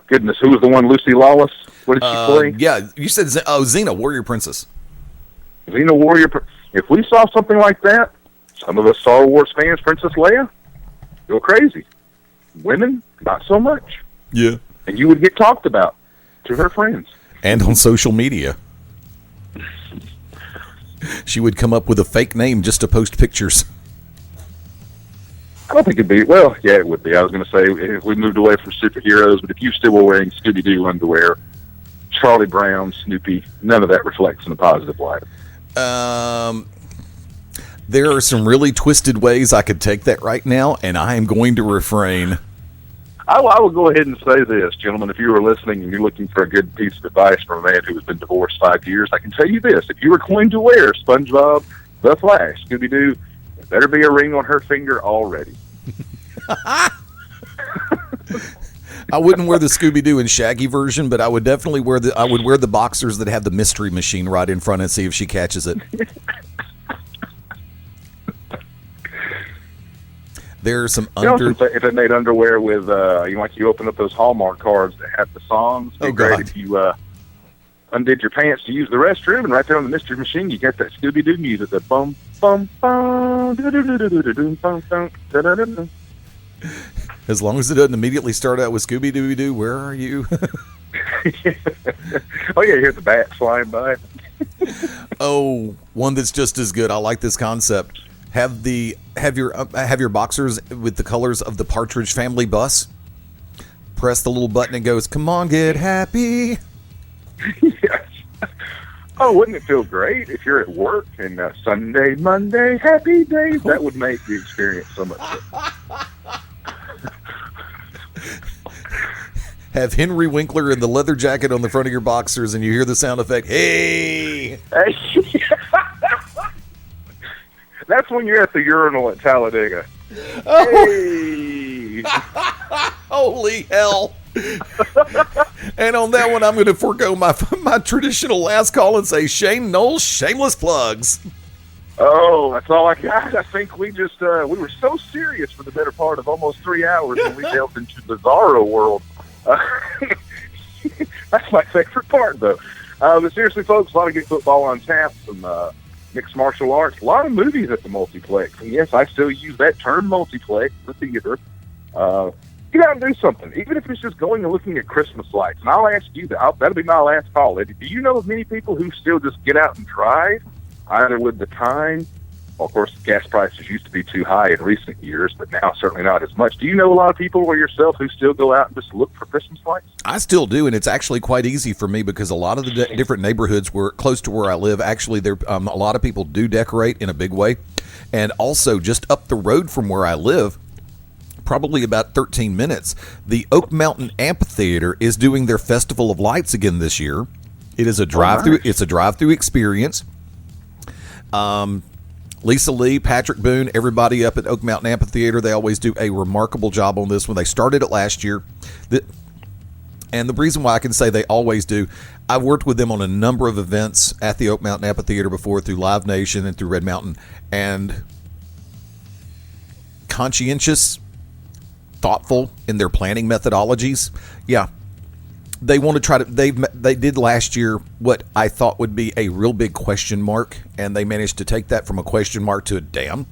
goodness, who was the one, Lucy Lawless? What did she play? Yeah, you said, Xena, Warrior Princess. Xena, Warrior Princess. If we saw something like that, some of us Star Wars fans, Princess Leia, go crazy. Women, not so much. Yeah. And you would get talked about to her friends. And on social media. She would come up with a fake name just to post pictures. I don't think it'd be, well, yeah, it would be. I was going to say, if we moved away from superheroes, but if you still were wearing Scooby-Doo underwear, Charlie Brown, Snoopy, none of that reflects in a positive light. There are some really twisted ways I could take that right now, and I am going to refrain. I will go ahead and say this, gentlemen. If you were listening and you're looking for a good piece of advice from a man who has been divorced 5 years, I can tell you this. If you were going to wear SpongeBob, The Flash, Scooby-Doo, there better be a ring on her finger already. I wouldn't wear the Scooby-Doo and Shaggy version, but I would definitely wear the boxers that have the mystery machine right in front and see if she catches it. There are some if it made underwear with you open up those Hallmark cards that have the songs. Oh, great God. If you undid your pants to use the restroom, and right there on the mystery machine, you got that Scooby-Doo music, the bum bum bum bum bum bum. As long as it doesn't immediately start out with Scooby-Doo, where are you? Oh, yeah, you hear the bats flying by. Oh, one that's just as good. I like this concept. Have your boxers with the colors of the Partridge Family bus. Press the little button and goes, "Come on, get happy." Yes. Oh, wouldn't it feel great if you're at work and Sunday, Monday, happy days? That would make the experience so much better. Have Henry Winkler in the leather jacket on the front of your boxers, and you hear the sound effect, "Hey!" That's when you're at the urinal at Talladega. Hey! Holy hell! And on that one, I'm going to forego my traditional last call and say, Shane Noles, shameless plugs. Oh, that's all I got. I think we just we were so serious for the better part of almost 3 hours when we delved into the Bizarro world. That's my favorite part, though. But seriously, folks, a lot of good football on tap, some mixed martial arts, a lot of movies at the multiplex. And yes, I still use that term, multiplex, the theater. Get out and do something, even if it's just going and looking at Christmas lights. And I'll ask you that. That'll be my last call. Do you know of many people who still just get out and drive, either with the time? Well, of course, gas prices used to be too high in recent years, but now certainly not as much. Do you know a lot of people or yourself who still go out and just look for Christmas lights? I still do, and it's actually quite easy for me because a lot of the different neighborhoods were close to where I live. Actually, there a lot of people do decorate in a big way. And also, just up the road from where I live, probably about 13 minutes, the Oak Mountain Amphitheater is doing their Festival of Lights again this year. It is a drive-through. Nice. It's a drive-through experience. Lisa Lee, Patrick Boone, everybody up at Oak Mountain Amphitheater, they always do a remarkable job on this one. They started it last year. And the reason why I can say they always do, I've worked with them on a number of events at the Oak Mountain Amphitheater before through Live Nation and through Red Mountain. And conscientious, thoughtful in their planning methodologies. Yeah. They want to try to, they did last year what I thought would be a real big question mark, and they managed to take that from a question mark to a damn.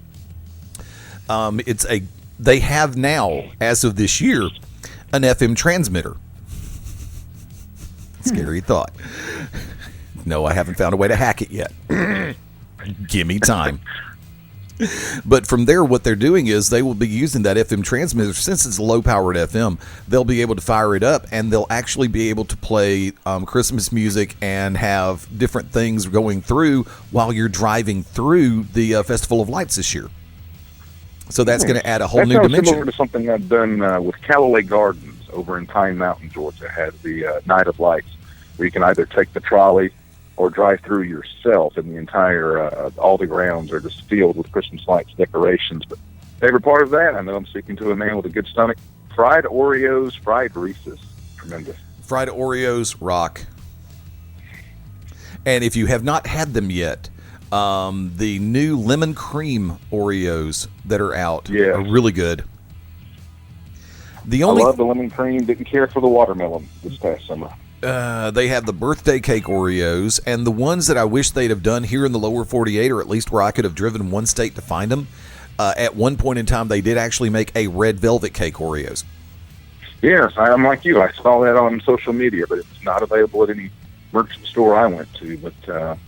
They have now, as of this year, an FM transmitter. Scary thought. No, I haven't found a way to hack it yet. Give me time. But from there, what they're doing is they will be using that FM transmitter. Since it's low-powered FM, they'll be able to fire it up, and they'll actually be able to play Christmas music and have different things going through while you're driving through the Festival of Lights this year. So that's going to add a whole new dimension. Similar to something I've done with Callaway Gardens over in Pine Mountain, Georgia. It has the Night of Lights, where you can either take the trolley or drive through yourself, and the entire, all the grounds are just filled with Christmas lights decorations. But favorite part of that, I know I'm speaking to a man with a good stomach, fried Oreos, fried Reese's. Tremendous. Fried Oreos rock. And if you have not had them yet, the new lemon cream Oreos that are out are really good. I love the lemon cream, didn't care for the watermelon this past summer. They have the birthday cake Oreos, and the ones that I wish they'd have done here in the lower 48, or at least where I could have driven one state to find them. At one point in time, they did actually make a red velvet cake Oreos. Yes, I'm like you. I saw that on social media, but it's not available at any merchant store I went to. But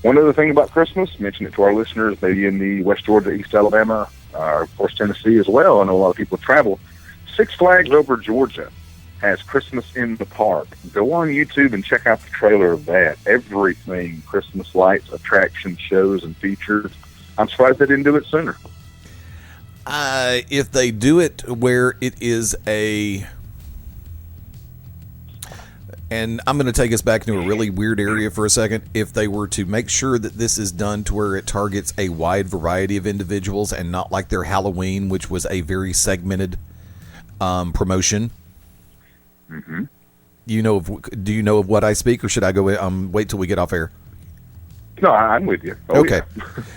one other thing about Christmas, mention it to our listeners, maybe in the West Georgia, East Alabama, of course Tennessee as well. I know a lot of people travel. Six Flags over Georgia has Christmas in the Park. Go on YouTube and check out the trailer of that. Everything Christmas lights, attraction, shows, and features. I'm surprised they didn't do it sooner. If they do it where it is and I'm going to take us back into a really weird area for a second. If they were to make sure that this is done to where it targets a wide variety of individuals and not like their Halloween, which was a very segmented promotion. Mm-hmm. Do you know of what I speak, or should I go wait till we get off air? No, I'm with you. Okay.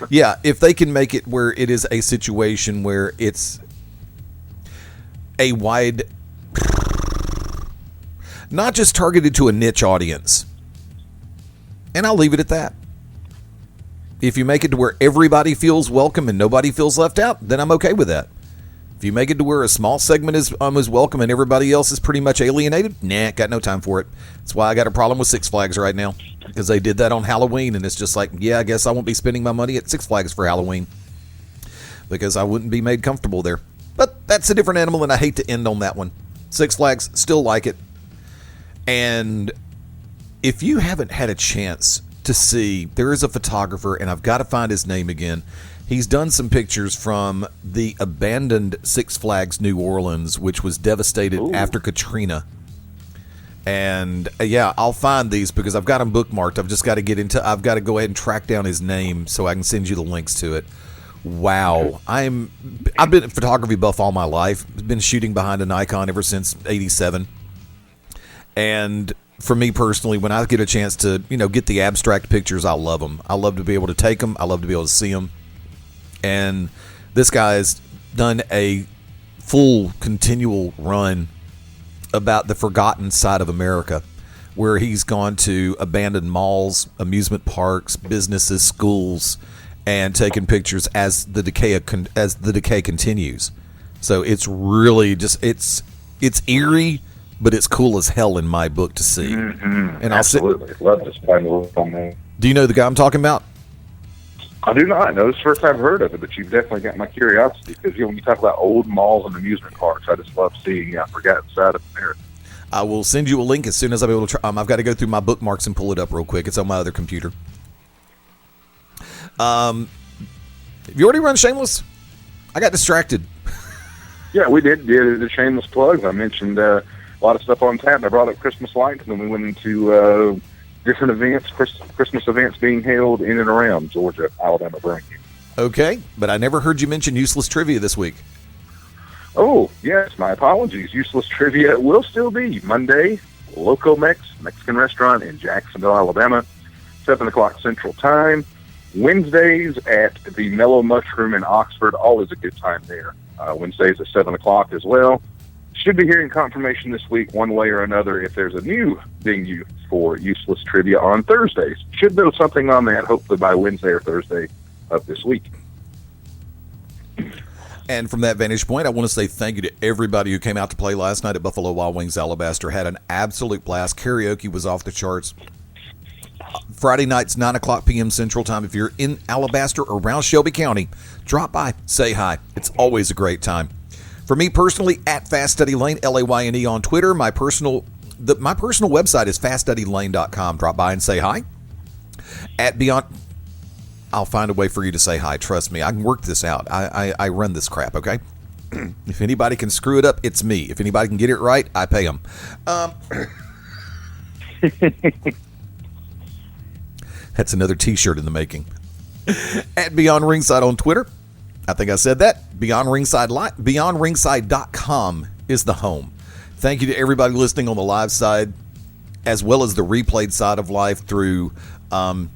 Yeah, if they can make it where it is a situation where it's a wide, not just targeted to a niche audience, and I'll leave it at that. If you make it to where everybody feels welcome and nobody feels left out, then I'm okay with that. If you make it to where a small segment is welcome and everybody else is pretty much alienated, nah, got no time for it. That's why I got a problem with Six Flags right now, because they did that on Halloween, and it's just like, yeah, I guess I won't be spending my money at Six Flags for Halloween, because I wouldn't be made comfortable there. But that's a different animal, and I hate to end on that one. Six Flags, still like it. And if you haven't had a chance to see, there is a photographer, and I've got to find his name again. He's done some pictures from the abandoned Six Flags New Orleans, which was devastated after Katrina. And yeah, I'll find these because I've got them bookmarked. I've just got to I've got to go ahead and track down his name so I can send you the links to it. Wow. I've been a photography buff all my life. I've been shooting behind a Nikon ever since '87. And for me personally, when I get a chance to, get the abstract pictures, I love them. I love to be able to take them. I love to be able to see them. And this guy's done a full continual run about the forgotten side of America, where he's gone to abandoned malls, amusement parks, businesses, schools, and taken pictures as the decay continues. So it's really just it's eerie, but it's cool as hell in my book to see. Mm-hmm. And absolutely, love to find a little on there. Do you know the guy I'm talking about? I do not. No, this is the first I've heard of it, but you've definitely got my curiosity, because when you talk about old malls and amusement parks, I just love seeing the forgotten side of America. I will send you a link as soon as I'm able to try. I've got to go through my bookmarks and pull it up real quick. It's on my other computer. Have you already run Shameless? I got distracted. Yeah, we did the Shameless plugs. I mentioned a lot of stuff on tap. I brought up Christmas lights, and then we went into different events, Christmas events being held in and around Georgia, Alabama, Birmingham. Okay, but I never heard you mention useless trivia this week. Oh, yes, my apologies. Useless trivia will still be Monday, Loco Mex, Mexican restaurant in Jacksonville, Alabama, 7 o'clock Central Time. Wednesdays at the Mellow Mushroom in Oxford, always a good time there. Wednesdays at 7 o'clock as well. Should be hearing confirmation this week, one way or another, if there's a new venue for Useless Trivia on Thursdays. Should know something on that, hopefully by Wednesday or Thursday of this week. And from that vantage point, I want to say thank you to everybody who came out to play last night at Buffalo Wild Wings Alabaster. Had an absolute blast. Karaoke was off the charts. Friday nights, 9 o'clock p.m. Central Time. If you're in Alabaster or around Shelby County, drop by, say hi. It's always a great time. For me personally, at Fast Study Layne, Layne on Twitter. My personal website is faststudylayne.com. Drop by and say hi. At Beyond, I'll find a way for you to say hi. Trust me, I can work this out. I run this crap, okay? If anybody can screw it up, it's me. If anybody can get it right, I pay them. That's another T-shirt in the making. At Beyond Ringside on Twitter. I think I said that. Beyond Ringside, BeyondRingside.com is the home. Thank you to everybody listening on the live side, as well as the replayed side of life through Beyond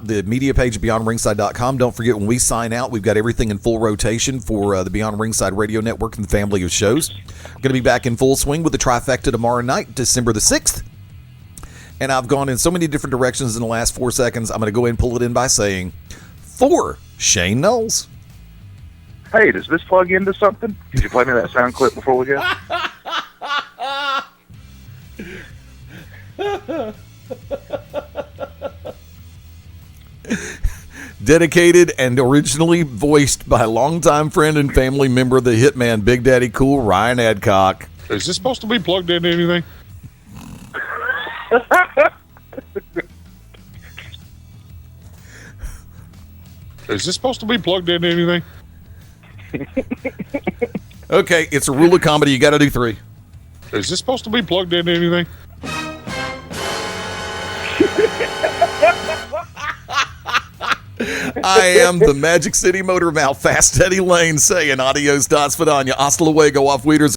the media page at BeyondRingside.com. Don't forget, when we sign out, we've got everything in full rotation for the Beyond Ringside Radio Network and the family of shows. Going to be back in full swing with the trifecta tomorrow night, December the 6th. And I've gone in so many different directions in the last 4 seconds. I'm going to go ahead and pull it in by saying, for Shane Noles. Hey, does this plug into something? Did you play me that sound clip before we go? Dedicated and originally voiced by longtime friend and family member of the Hitman Big Daddy Cool, Ryan Adcock. Is this supposed to be plugged into anything? Is this supposed to be plugged into anything? Okay, it's a rule of comedy. You got to do 3. Is this supposed to be plugged into anything? I am the Magic City Motor Mouth, Fast Eddie Layne, saying adios, das vidania, hasta luego, auf Wiedersehen.